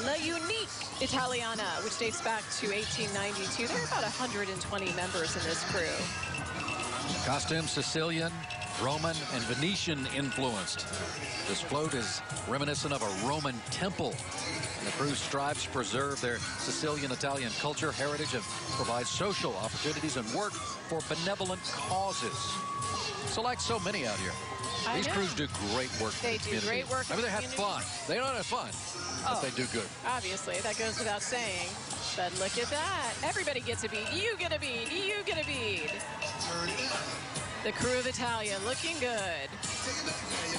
La Unique Italiana, which dates back to 1892. There are about 120 members in this crew. Costume Sicilian, Roman, and Venetian influenced. This float is reminiscent of a Roman temple. And the crew strives to preserve their Sicilian-Italian culture, heritage, and provide social opportunities and work for benevolent causes. So like so many out here, these crews do great work. They do great work. I mean, they have fun. They don't have fun, but they do good. Obviously, that goes without saying. But look at that. Everybody gets a bead. You get a bead. You get a bead. The Crew of Italia looking good.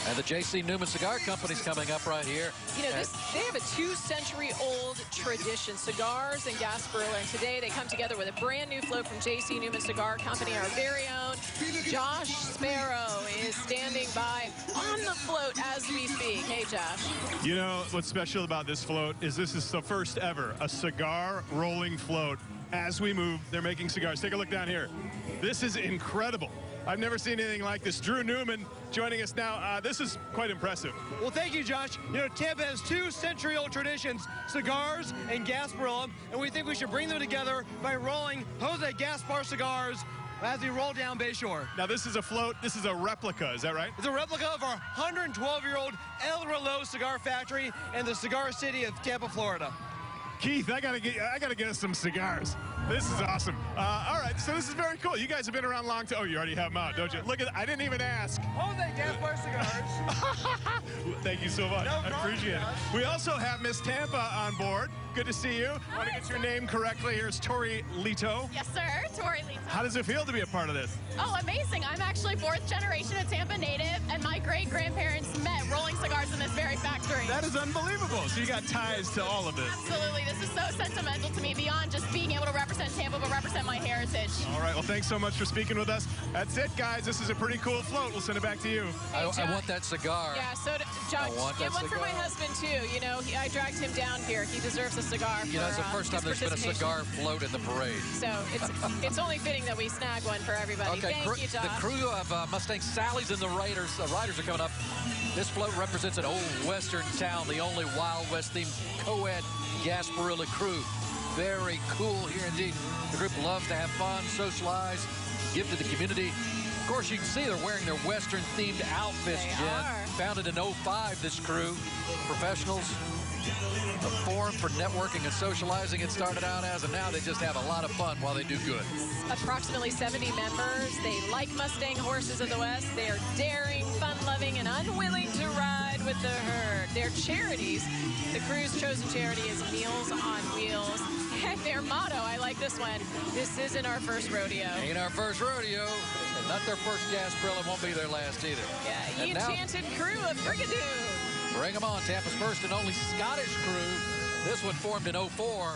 And the J.C. Newman Cigar Company's coming up right here. You know, they have a 2-century-old tradition, cigars and Gasparilla. And today they come together with a brand new float from J.C. Newman Cigar Company. Our very own Josh Sparrow is standing by on the float as we speak. Hey, Josh. You know, what's special about this float is this is the first ever, a cigar rolling float. As we move, they're making cigars. Take a look down here. This is incredible. I've never seen anything like this. Drew Newman joining us now. This is quite impressive. Well, thank you, Josh. You know, Tampa has 2-century-old traditions, cigars and Gasparilla, and we think we should bring them together by rolling Jose Gaspar cigars as we roll down Bayshore. Now, this is a float. This is a replica. Is that right? It's a replica of our 112-year-old El Reloj cigar factory in the cigar city of Tampa, Florida. Keith, I gotta get us some cigars. This is awesome. All right, so this is very cool. You guys have been around long time. Oh, you already have them out, don't you? Look at, I didn't even ask. Jose Gaspar cigars. Thank you so much. I appreciate it. We also have Miss Tampa on board. Good to see you. I want to get your name correctly. Here's Tori Lito. Yes, sir. Tori Lito. How does it feel to be a part of this? Oh, amazing. I'm actually 4th generation of Tampa native, and my great-grandparents met rolling cigars in this very factory. That is unbelievable. So you got ties to all of this. Absolutely. This is so sentimental to me, beyond just being able to represent Tampa, but represent my heritage. All right. Well, thanks so much for speaking with us. That's it, guys. This is a pretty cool float. We'll send it back to you. I want that cigar. Yeah, so, Josh, get one for my husband, too. You know, I dragged him down here. He deserves a cigar. You know, it's the first time there's been a cigar float in the parade. So it's only fitting that we snag one for everybody. Okay, Thank you, Josh. the crew of Mustang Sally's and the riders are coming up. This float represents an old western town, the only Wild West themed co-ed Gasparilla crew. Very cool here indeed. The group loves to have fun, socialize, give to the community. Of course, you can see they're wearing their western themed outfits, Jen. Founded in 05, this crew, professionals. A forum for networking and socializing it started out as, and now they just have a lot of fun while they do good. Approximately 70 members. They like Mustang horses of the West. They are daring, fun-loving, and unwilling to ride with the herd. Their charities, the crew's chosen charity is Meals on Wheels. And their motto, I like this one, this isn't our first rodeo. Ain't our first rodeo, and not their first Gasparilla, won't be their last either. Yeah, and enchanted crew of Brigadoon. Bring them on, Tampa's first and only Scottish crew. This one formed in 04.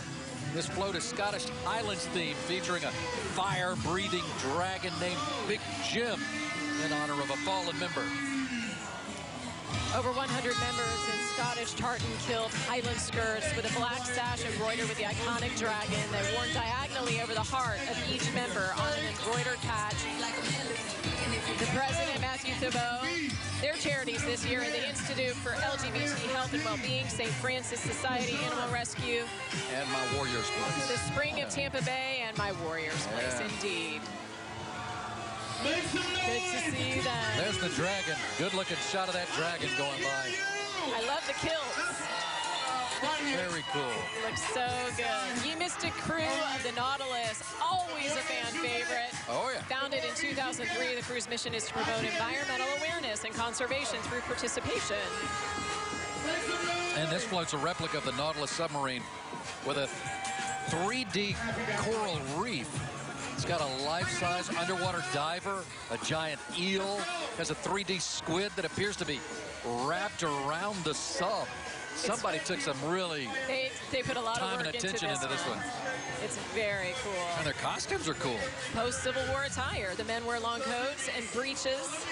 This float is Scottish Highlands themed, featuring a fire-breathing dragon named Big Jim in honor of a fallen member. Over 100 members in Scottish tartan-killed Highland skirts with a black sash embroidered with the iconic dragon that worn diagonally over the heart of each member on an embroidered patch. The president, Matthew Thibault, their charities this year are the Institute for LGBT Health and Wellbeing, St. Francis Society Animal Rescue, and My Warriors Place. The Spring of Tampa Bay, and My Warriors Place, indeed. Good to see that. There's the dragon. Good-looking shot of that dragon going by. I love the kilts. Very cool. Looks so good. Ye Mystic crew of the Nautilus, always a fan favorite. Oh, yeah. Founded in 2003, the crew's mission is to promote environmental awareness and conservation through participation. And this float's a replica of the Nautilus submarine with a 3D coral reef. It's got a life-size underwater diver, a giant eel, has a 3D squid that appears to be wrapped around the sub. Somebody took some really they put a lot time of work and attention into this one. It's very cool. And their costumes are cool. Post-Civil War attire. The men wear long coats and breeches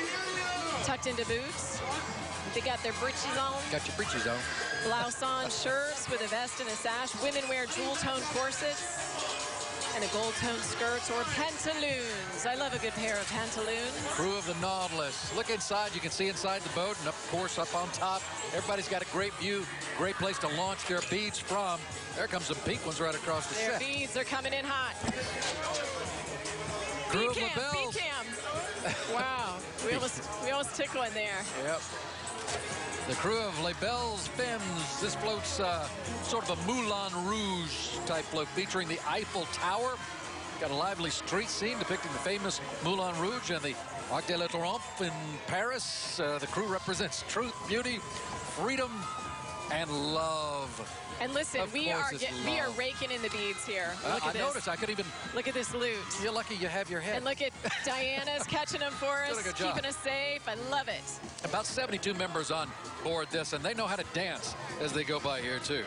tucked into boots. They got their breeches on. Got your breeches on. Blouse on, shirts with a vest and a sash. Women wear jewel-toned corsets and a gold-toned skirts or pantaloons. I love a good pair of pantaloons. Crew of the Nautilus. Look inside. You can see inside the boat, and of course up on top. Everybody's got a great view. Great place to launch their beads from. There comes some pink ones right across the Their set. beads are coming in hot. Crew of B-cam, LaBelle's. B-cam. Wow, we almost took one there. Yep. The crew of Les Belles Femmes. This float's sort of a Moulin Rouge type float featuring the Eiffel Tower. Got a lively street scene depicting the famous Moulin Rouge and the Arc de la Triomphe in Paris. The crew represents truth, beauty, freedom, and love. And listen, we are raking in the beads here. Look at I this. noticed. I could even look at this loot. You're lucky you have your head. And look at Diana's catching them for us, Doing a good job. keeping us safe. I love it. About 72 members on board this, and they know how to dance as they go by here too.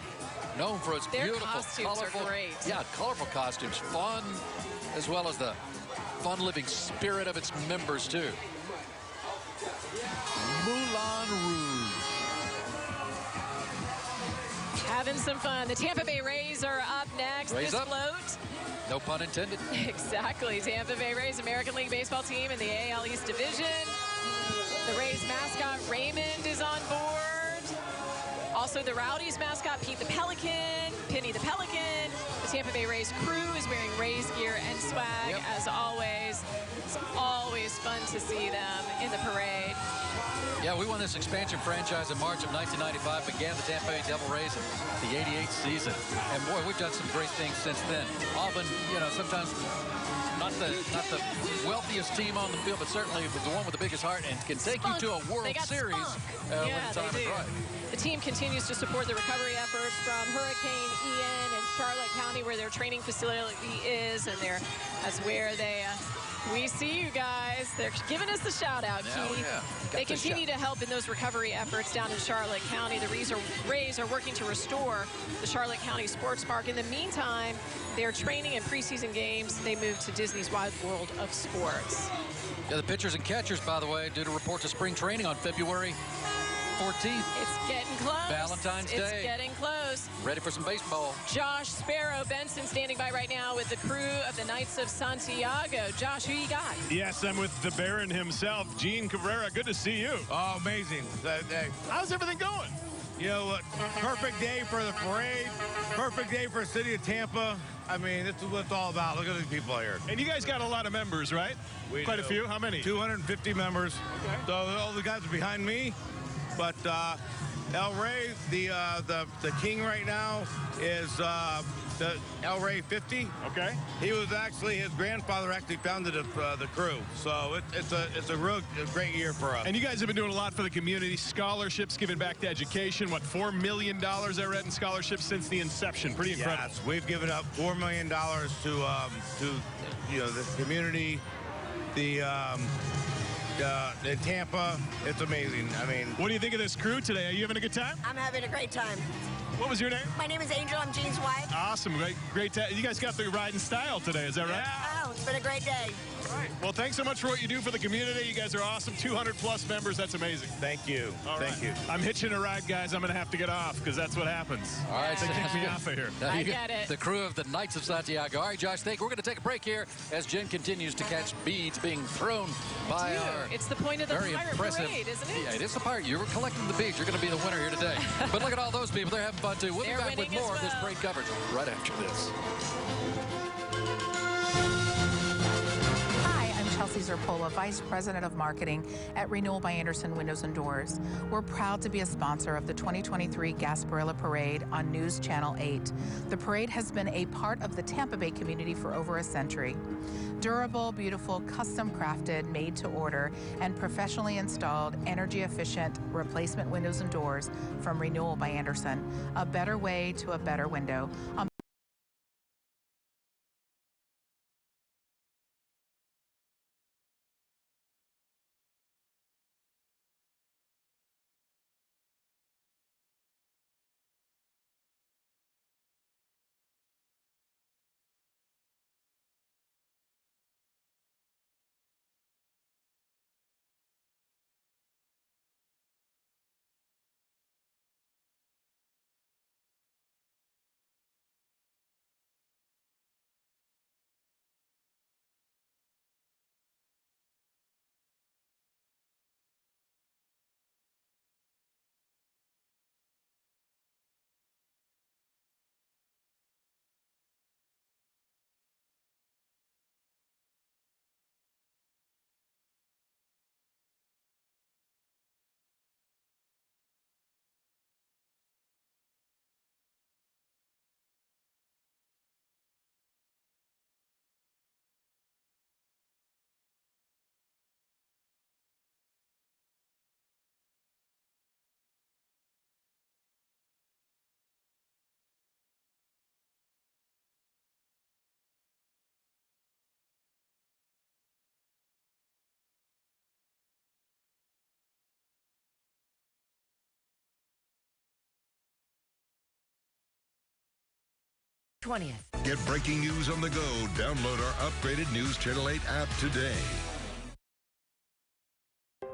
Known for its Their beautiful, costumes colorful, are great. Yeah, colorful costumes, fun, as well as the fun-living spirit of its members too. Moulin Rouge. Having some fun. The Tampa Bay Rays are up next. Rays this up. float. No pun intended. Exactly. Tampa Bay Rays, American League Baseball team in the AL East Division. The Rays mascot, Raymond, is on board. Also, the Rowdies mascot, Pete the Pelican, Penny the Pelican. The Tampa Bay Rays crew is wearing Rays gear and swag, as always. It's always fun to see them in the parade. Yeah, we won this expansion franchise in March of 1995, began the Tampa Bay Devil Rays in the 88th season. And boy, we've done some great things since then. Often, you know, sometimes not the wealthiest team on the field, but certainly the one with the biggest heart and can take you to a World Series when the time is right. The team continues to support the recovery efforts from Hurricane Ian in Charlotte County, where their training facility is, and that's where we see you guys. They're giving us the shout out, Keith. They continue to help in those recovery efforts down in Charlotte County. The Rays are working to restore the Charlotte County Sports Park. In the meantime, they're training in preseason games. They moved to Disney's Wide World of Sports. Yeah, the pitchers and catchers, by the way, due to report to spring training on February 14th. It's getting close. Valentine's Day. It's getting close. Ready for some baseball. Josh Sparrow Benson standing by right now with the crew of the Knights of Santiago. Josh, who you got? Yes, I'm with the Baron himself, Gene Cabrera. Good to see you. Oh, amazing. How's everything going? You know what? Perfect day for the parade. Perfect day for the city of Tampa. I mean, this is what it's all about. Look at these people here. And you guys got a lot of members, right? Quite a few. How many? 250 members. Okay. So all the guys are behind me. But El Rey, the king right now, is the El Rey 50. Okay. He was actually, his grandfather actually founded the crew. So it's a real great year for us. And you guys have been doing a lot for the community. Scholarships, giving back to education. What, $4 million I read in scholarships since the inception. Pretty incredible. Yes, we've given up $4 million to you know, the community, in Tampa. It's amazing. I mean, what do you think of this crew today? Are you having a good time? I'm having a great time. What was your name? My name is Angel. I'm Gene's wife. Awesome. Great. You guys got the ride in style today. Is that right? Oh, it's been a great day. All right. Well, thanks so much for what you do for the community. You guys are awesome. 200 plus members. That's amazing. Thank you. Thank you. I'm hitching a ride, guys. I'm going to have to get off because that's what happens. All right. They kick me off of here. I get it. The crew of the Knights of Santiago. All right, Josh, we're going to take a break here as Jen continues to catch beads being thrown by our It's the point of the very pirate impressive parade, isn't it? Yeah, it is the pirate. You were collecting the beads. You're going to be the winner here today. But look at all those people. They're having fun, too. We'll be back with more of this great coverage right after this. Chelsea Zerpola, Vice President of Marketing at Renewal by Andersen Windows and Doors. We're proud to be a sponsor of the 2023 Gasparilla Parade on News Channel 8. The parade has been a part of the Tampa Bay community for over a century. Durable, beautiful, custom crafted, made to order, and professionally installed, energy efficient replacement windows and doors from Renewal by Andersen. A better way to a better window. 20th. Get breaking news on the go. Download our upgraded News Channel 8 app today.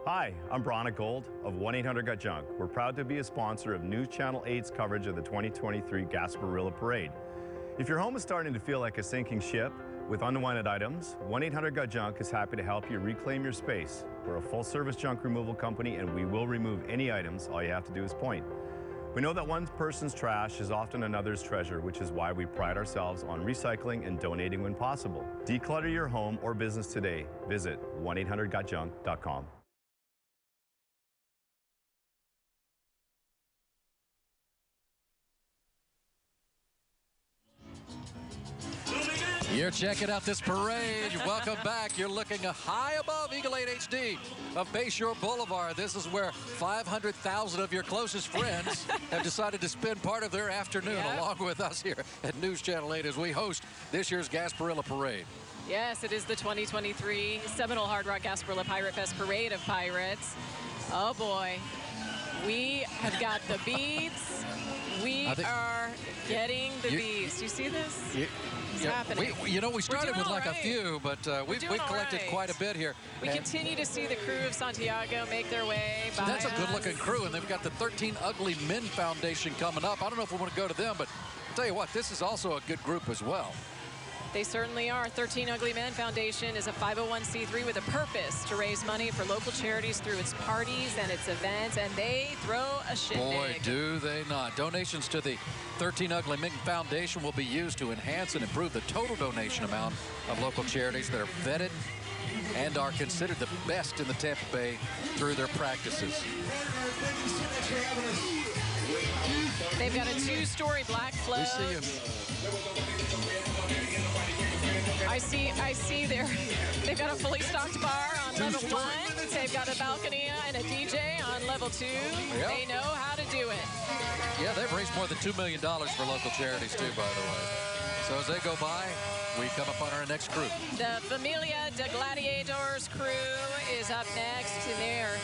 Hi, I'm Bronna Gold of 1-800-GOT-JUNK. We're proud to be a sponsor of News Channel 8's coverage of the 2023 Gasparilla Parade. If your home is starting to feel like a sinking ship with unwanted items, 1-800-GOT-JUNK is happy to help you reclaim your space. We're a full-service junk removal company, and we will remove any items. All you have to do is point. We know that one person's trash is often another's treasure, which is why we pride ourselves on recycling and donating when possible. Declutter your home or business today. Visit 1-800-GOT-JUNK.com. You're checking out this parade. Welcome back. You're looking high above Eagle 8 HD of Bayshore Boulevard. This is where 500,000 of your closest friends have decided to spend part of their afternoon along with us here at News Channel 8 as we host this year's Gasparilla Parade. Yes, it is the 2023 Seminole Hard Rock Gasparilla Pirate Fest Parade of Pirates. Oh boy, we have got the beads. We are getting the beads. You see this? It's happening. We started with like a few, but we've collected quite a bit here. We continue to see the crew of Santiago make their way by. That's a good-looking crew, and they've got the 13 Ugly Men Foundation coming up. I don't know if we want to go to them, but I'll tell you what, this is also a good group as well. They certainly are. 13 Ugly Men Foundation is a 501c3 with a purpose to raise money for local charities through its parties and its events, and they throw a shindig. Boy, do they not. Donations to the 13 Ugly Men Foundation will be used to enhance and improve the total donation amount of local charities that are vetted and are considered the best in the Tampa Bay through their practices. They've got a two-story black float. We see you. I see they've got a fully stocked bar on level 1. They've got a balcony and a DJ on level 2. Yep. They know how to do it. Yeah, they've raised more than $2 million for local charities too, by the way. So as they go by, we come up on our next crew. The Familia de Gladiators crew is up next, and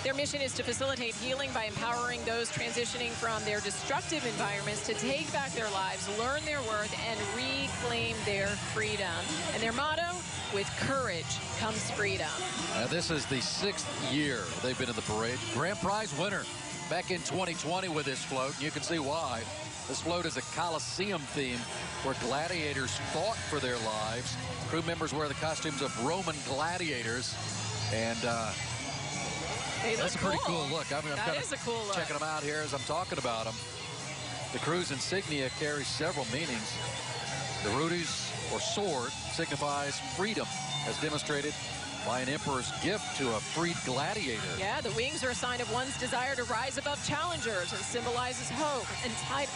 their mission is to facilitate healing by empowering those transitioning from their destructive environments to take back their lives, learn their worth, and reclaim their freedom. And their motto, with courage comes freedom. This is the 6th year they've been in the parade. Grand prize winner back in 2020 with this float, and you can see why. This float is a Coliseum theme where gladiators fought for their lives. Crew members wear the costumes of Roman gladiators, and that's a pretty cool look. I mean, I'm kind of checking them out here as I'm talking about them. The crew's insignia carries several meanings. The rudis, or sword, signifies freedom, as demonstrated by an emperor's gift to a freed gladiator. Yeah, the wings are a sign of one's desire to rise above challengers and symbolizes hope,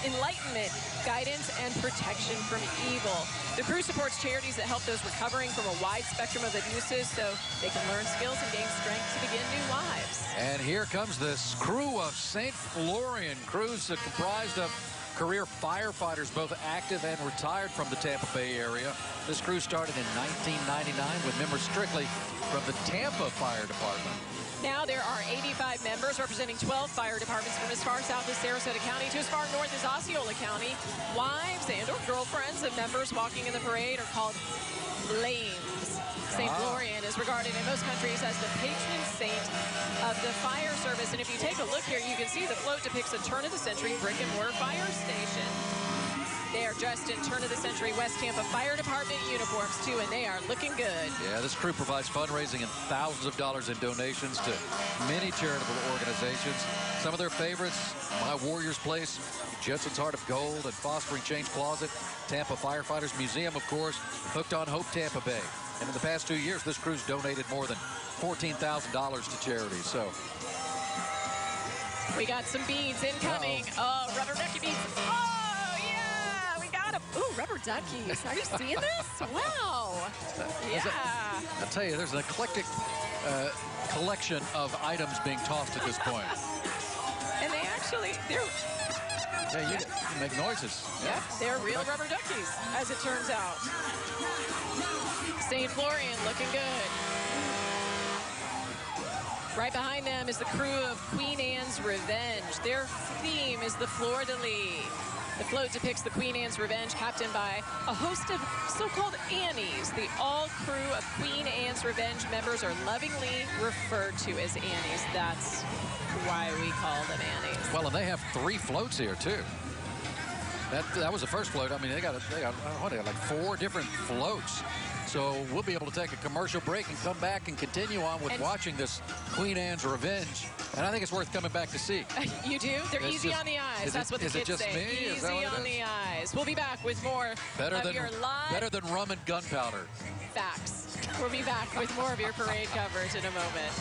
enlightenment, guidance, and protection from evil. The crew supports charities that help those recovering from a wide spectrum of abuses so they can learn skills and gain strength to begin new lives. And here comes this crew of St. Florian. Crews comprised of career firefighters, both active and retired from the Tampa Bay area. This crew started in 1999 with members strictly from the Tampa Fire Department. Now there are 85 members representing 12 fire departments from as far south as Sarasota County to as far north as Osceola County. Wives and or girlfriends of members walking in the parade are called flames. St. Florian is regarded in most countries as the patron saint of the fire service. And if you take a look here, you can see the float depicts a turn-of-the-century brick-and-mortar fire station. They are dressed in turn-of-the-century West Tampa Fire Department uniforms, too, and they are looking good. Yeah, this crew provides fundraising and thousands of dollars in donations to many charitable organizations. Some of their favorites, My Warrior's Place, Jetson's Heart of Gold, and Fostering Change Closet, Tampa Firefighters Museum, of course, Hooked on Hope Tampa Bay. And in the past 2 years, this crew's donated more than $14,000 to charities. So we got some beads incoming. Oh, rubber ducky beads. Oh, yeah, we got them. Ooh, rubber duckies. Are you seeing this? Wow. Yeah. I'll tell you, there's an eclectic collection of items being tossed at this point. And they actually, yeah, you make noises. Yeah, they're real rubber duckies, as it turns out. St. Florian looking good. Right behind them is the crew of Queen Anne's Revenge. Their theme is the fleur-de-lis. The float depicts the Queen Anne's Revenge, captained by a host of so-called Annies. The all-crew of Queen Anne's Revenge members are lovingly referred to as Annies. That's why we call them Annies. Well, and they have 3 floats here, too. That was the first float. I mean, they got like 4 different floats. So we'll be able to take a commercial break and come back and continue on with watching this Queen Anne's Revenge. And I think it's worth coming back to see. You do? They're easy on the eyes. That's what the kids say. Easy on the eyes. We'll be back with more of your live... Better than rum and gunpowder. Facts. We'll be back with more of your parade coverage in a moment.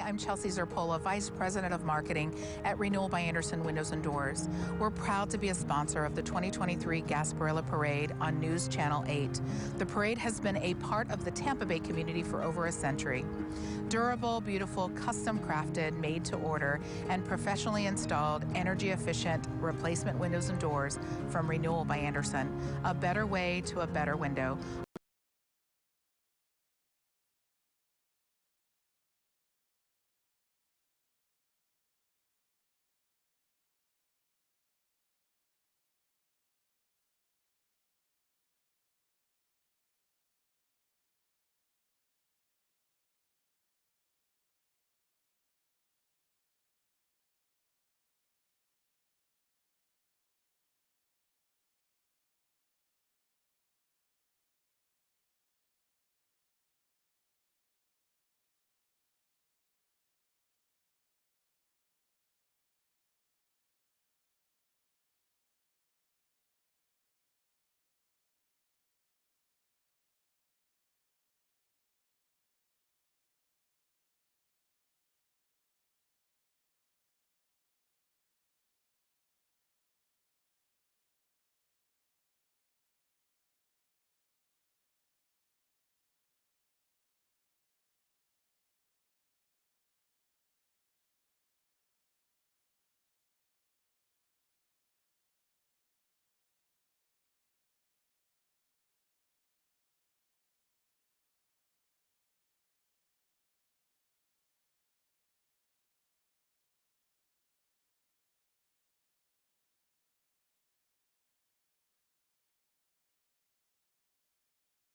I'm Chelsea Zerpola, Vice President of Marketing at Renewal by Andersen Windows and Doors. We're proud to be a sponsor of the 2023 Gasparilla Parade on News Channel 8. The parade has been a part of the Tampa Bay community for over a century. Durable, beautiful, custom crafted, made to order, and professionally installed, energy efficient replacement windows and doors from Renewal by Andersen. A better way to a better window.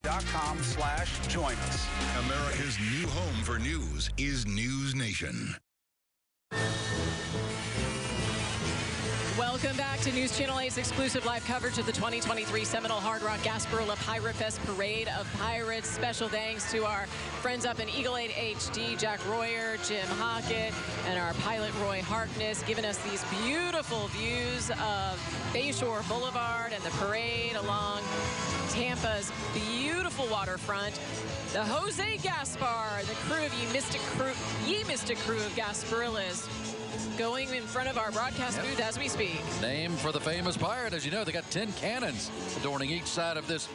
.com/join us. America's new home for news is News Nation. Welcome back to News Channel 8's exclusive live coverage of the 2023 Seminole Hard Rock Gasparilla Pirate Fest Parade of Pirates. Special thanks to our friends up in Eagle 8 HD, Jack Royer, Jim Hockett, and our pilot Roy Harkness, giving us these beautiful views of Bayshore Boulevard and the parade along Tampa's beautiful waterfront. The Jose Gaspar, the crew of Ye Mystic Crew of Gasparillas, going in front of our broadcast booth as we speak. Name for the famous pirate. As you know, they got 10 cannons adorning each side of this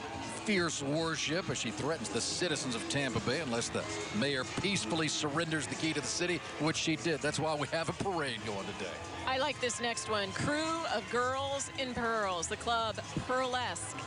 fierce warship as she threatens the citizens of Tampa Bay unless the mayor peacefully surrenders the key to the city, which she did. That's why we have a parade going today. I like this next one. Crew of Girls in Pearls. The club Pearlesque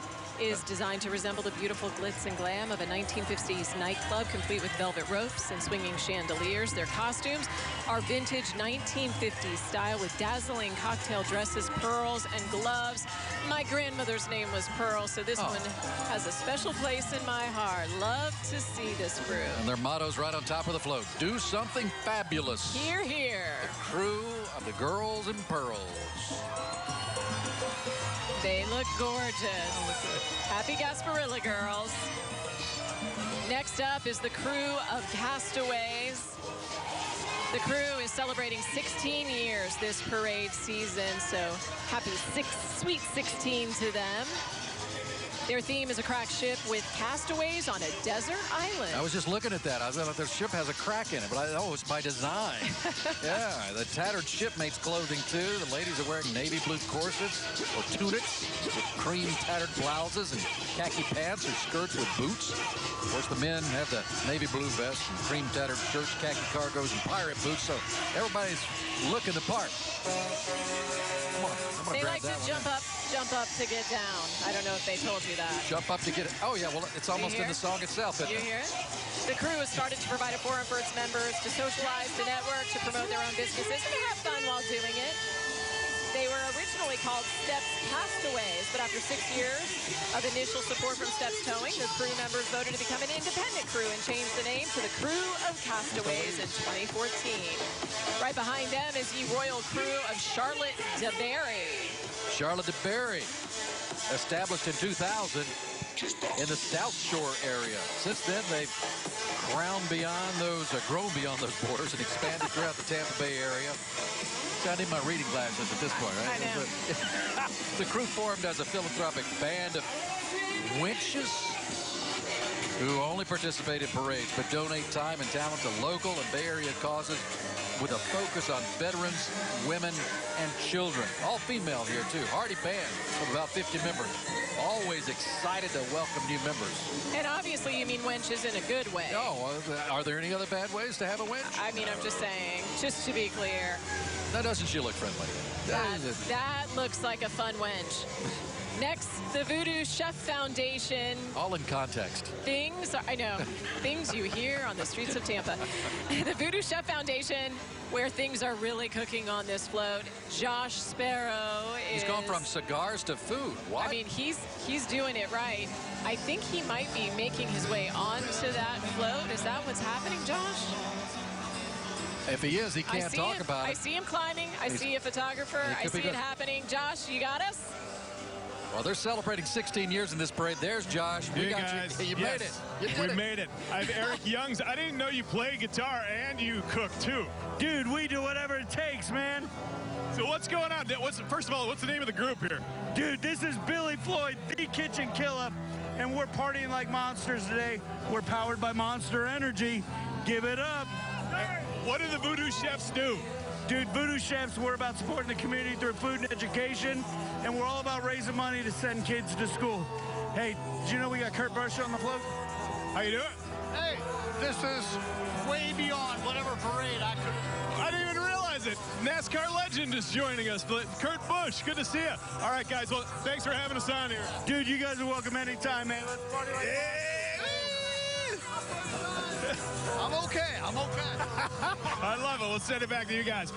is designed to resemble the beautiful glitz and glam of a 1950s nightclub, complete with velvet ropes and swinging chandeliers. Their costumes are vintage 1950s style with dazzling cocktail dresses, pearls, and gloves. My grandmother's name was Pearl, so this one has a special place in my heart. Love to see this crew. And their motto's right on top of the float. Do something fabulous. Hear, hear. The crew of the Girls in Pearls. They look gorgeous. Happy Gasparilla girls. Next up is the crew of Castaways. The crew is celebrating 16 years this parade season, so happy sweet 16 to them. Their theme is a cracked ship with castaways on a desert island. I was just looking at that. I thought their ship has a crack in it, but it's by design. Yeah, the tattered shipmates clothing too. The ladies are wearing navy blue corsets or tunics with cream tattered blouses and khaki pants or skirts with boots. Of course, the men have the navy blue vests and cream tattered shirts, khaki cargos, and pirate boots. So everybody's looking the part. Come on, I'm gonna they grab like to that jump up to get down. I don't know if they told you that. Jump up to get it. Oh, yeah, well, it's almost in the song itself, isn't You it? hear it? The crew has started to provide a forum for its members to socialize, to network, to promote their own businesses, and to have fun while doing it. They were originally called Steps Castaways, but after 6 years of initial support from Steps Towing, the crew members voted to become an independent crew and changed the name to the Crew of Castaways in 2014. Right behind them is the royal crew of Charlotte DeBerry. Charlotte DeBerry, established in 2000 in the South Shore area. Since then, they've grown beyond those borders and expanded throughout the Tampa Bay area. See, I need my reading glasses at this point, right? I know. The crew formed as a philanthropic band of winches who only participate in parades but donate time and talent to local and Bay Area causes with a focus on veterans, women, and children. All female here, too. Hardy band of about 50 members. Always excited to welcome new members. And obviously you mean winches in a good way. Oh, are there any other bad ways to have a winch? I mean, I'm just saying, just to be clear. Now, doesn't she look friendly? That looks like a fun wench. Next, the Voodoo Chef Foundation. All in context. I know, things you hear on the streets of Tampa. The Voodoo Chef Foundation, where things are really cooking on this float. Josh Sparrow is... He's gone from cigars to food. What? I mean, he's doing it right. I think he might be making his way onto that float. Is that what's happening, Josh? If he is, he can't talk about it. I see him climbing. I see a photographer. I see it happening. Josh, you got us? Well, they're celebrating 16 years in this parade. There's Josh. We got guys. you. You made it. You did We made it. I have Eric Youngs. I didn't know you play guitar and you cook, too. Dude, we do whatever it takes, man. So what's going on? First of all, what's the name of the group here? Dude, this is Billy Floyd, the Kitchen Killer, and we're partying like monsters today. We're powered by Monster Energy. Give it up. What do the Voodoo Chefs do? Dude, Voodoo Chefs, we're about supporting the community through food and education, and we're all about raising money to send kids to school. Hey, did you know we got Kurt Busch on the float? How you doing? Hey, this is way beyond whatever parade I could. I didn't even realize it. NASCAR legend is joining us. Kurt Busch, good to see you. All right, guys, well, thanks for having us on here. Dude, you guys are welcome anytime, man. Let's party like I'm okay. I love it. We'll send it back to you guys.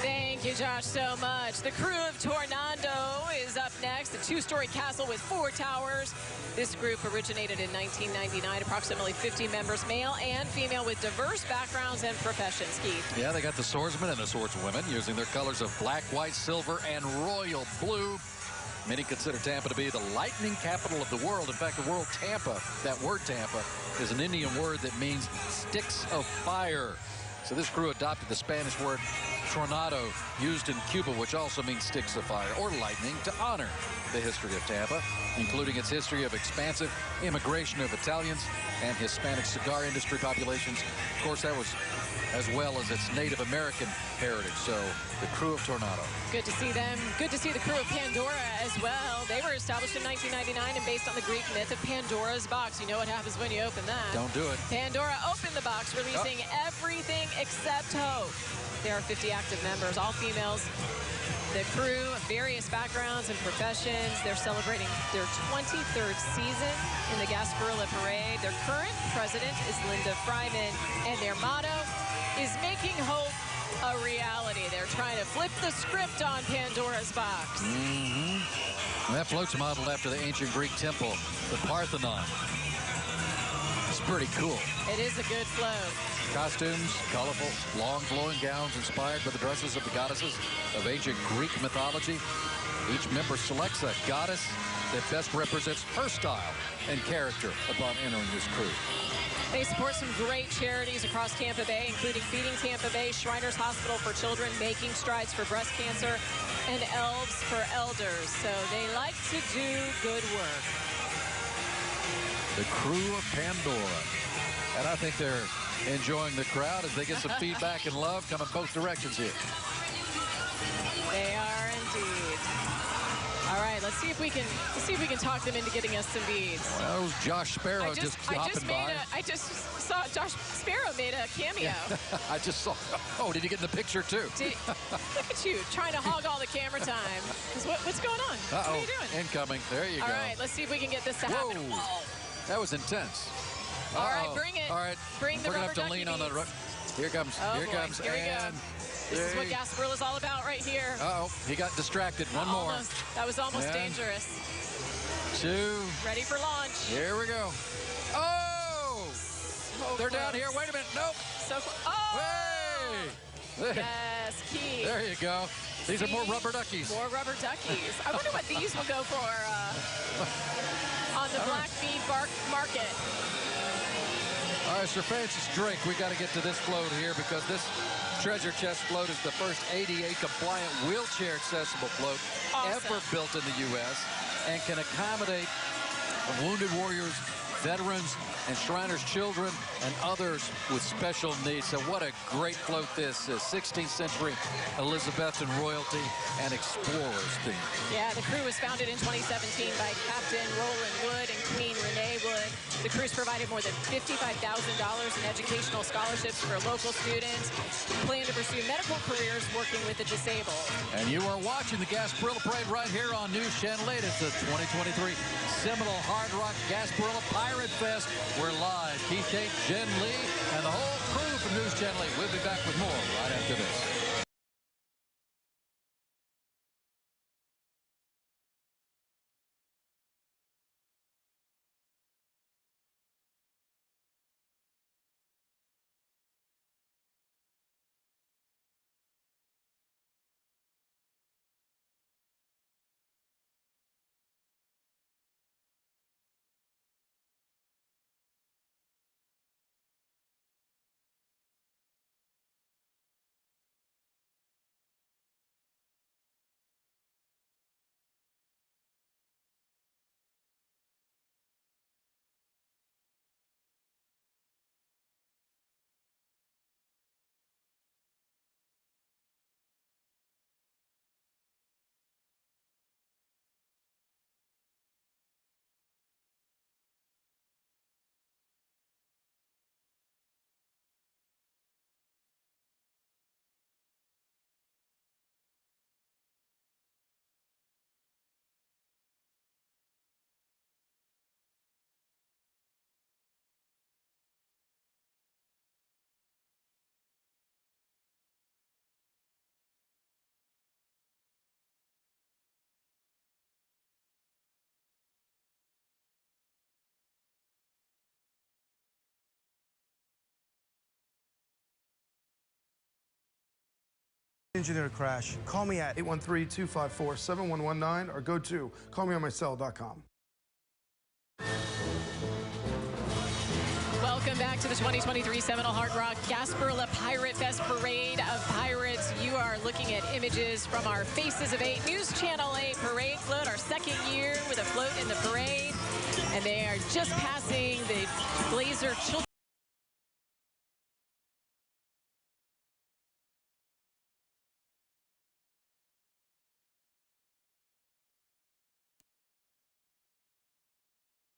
Thank you, Josh, so much. The crew of Tornado is up next. A two-story castle with 4 towers. This group originated in 1999. Approximately 50 members, male and female, with diverse backgrounds and professions. Keith. Yeah, they got the swordsmen and the swordswomen using their colors of black, white, silver, and royal blue. Many consider Tampa to be the lightning capital of the world. In fact, the word Tampa, that word Tampa, is an Indian word that means sticks of fire. So this crew adopted the Spanish word tornado, used in Cuba, which also means sticks of fire or lightning, to honor the history of Tampa, including its history of expansive immigration of Italians and Hispanic cigar industry populations. Of course, that was as well as its Native American heritage. So the crew of Tornado. Good to see them. Good to see the crew of Pandora as well. They were established in 1999 and based on the Greek myth of Pandora's box. You know what happens when you open that. Don't do it. Pandora opened the box, releasing everything except hope. There are 50 active members, all females. The crew, various backgrounds and professions. They're celebrating their 23rd season in the Gasparilla Parade. Their current president is Linda Fryman, and their motto is making hope a reality. They're trying to flip the script on Pandora's box. That float's modeled after the ancient Greek temple, the Parthenon. It's pretty cool. It is a good float. Costumes, colorful, long flowing gowns inspired by the dresses of the goddesses of ancient Greek mythology. Each member selects a goddess that best represents her style and character upon entering this crew. They support some great charities across Tampa Bay, including Feeding Tampa Bay, Shriners Hospital for Children, Making Strides for Breast Cancer, and Elves for Elders. So they like to do good work. The crew of Pandora. And I think they're enjoying the crowd as they get some feedback and love coming both directions here. They are indeed. All right, let's see if we can talk them into getting us some beads. Well, Josh Sparrow just hopping by. I just saw Josh Sparrow made a cameo. Yeah. I just saw. Oh, did you get in the picture too? Look at you trying to hog all the camera time. What's going on? What are you doing? Incoming. There you go. All right, let's see if we can get this to happen. Whoa. That was intense. All right, bring it. All right, bring the we're gonna have to rubber lean ducky on the. Here comes. Oh, here boy. comes. Here we go. This is what Gasparilla's all about right here. Uh-oh, he got distracted. One more. That was almost And dangerous. 2. Ready for launch. Here we go. Oh! So They're close. down here. Wait a minute. Nope. So oh! Hey! Yes, key. There you go. These are more rubber duckies. More rubber duckies. I wonder what these will go for on the Black Bead Market. All right, Sir Francis Drake, we got to get to this float here because this treasure chest float is the first ADA compliant wheelchair accessible float ever built in the U.S. and can accommodate wounded warriors, veterans, and Shriners children and others with special needs. So what a great float this is. 16th century Elizabethan royalty and explorers theme. Yeah, the crew was founded in 2017 by Captain Roland Wood and Queen Renee Wood. The crew's provided more than $55,000 in educational scholarships for local students who plan to pursue medical careers working with the disabled. And you are watching the Gasparilla Parade right here on News Channel 8. It's the 2023 Seminole Hard Rock Gasparilla Pirate Fest. We're live. Keith Tate, Jen Lee, and the whole crew from News Channel 8. We'll be back with more right after this. Engineer crash. Call me at 813-254-7119 or go to callmeonmycell.com. Welcome back to the 2023 Seminole Hard Rock Gasparilla Pirate Fest Parade of Pirates. You are looking at images from our Faces of 8 News Channel 8 parade float, our second year with a float in the parade. And they are just passing the Blazer Children's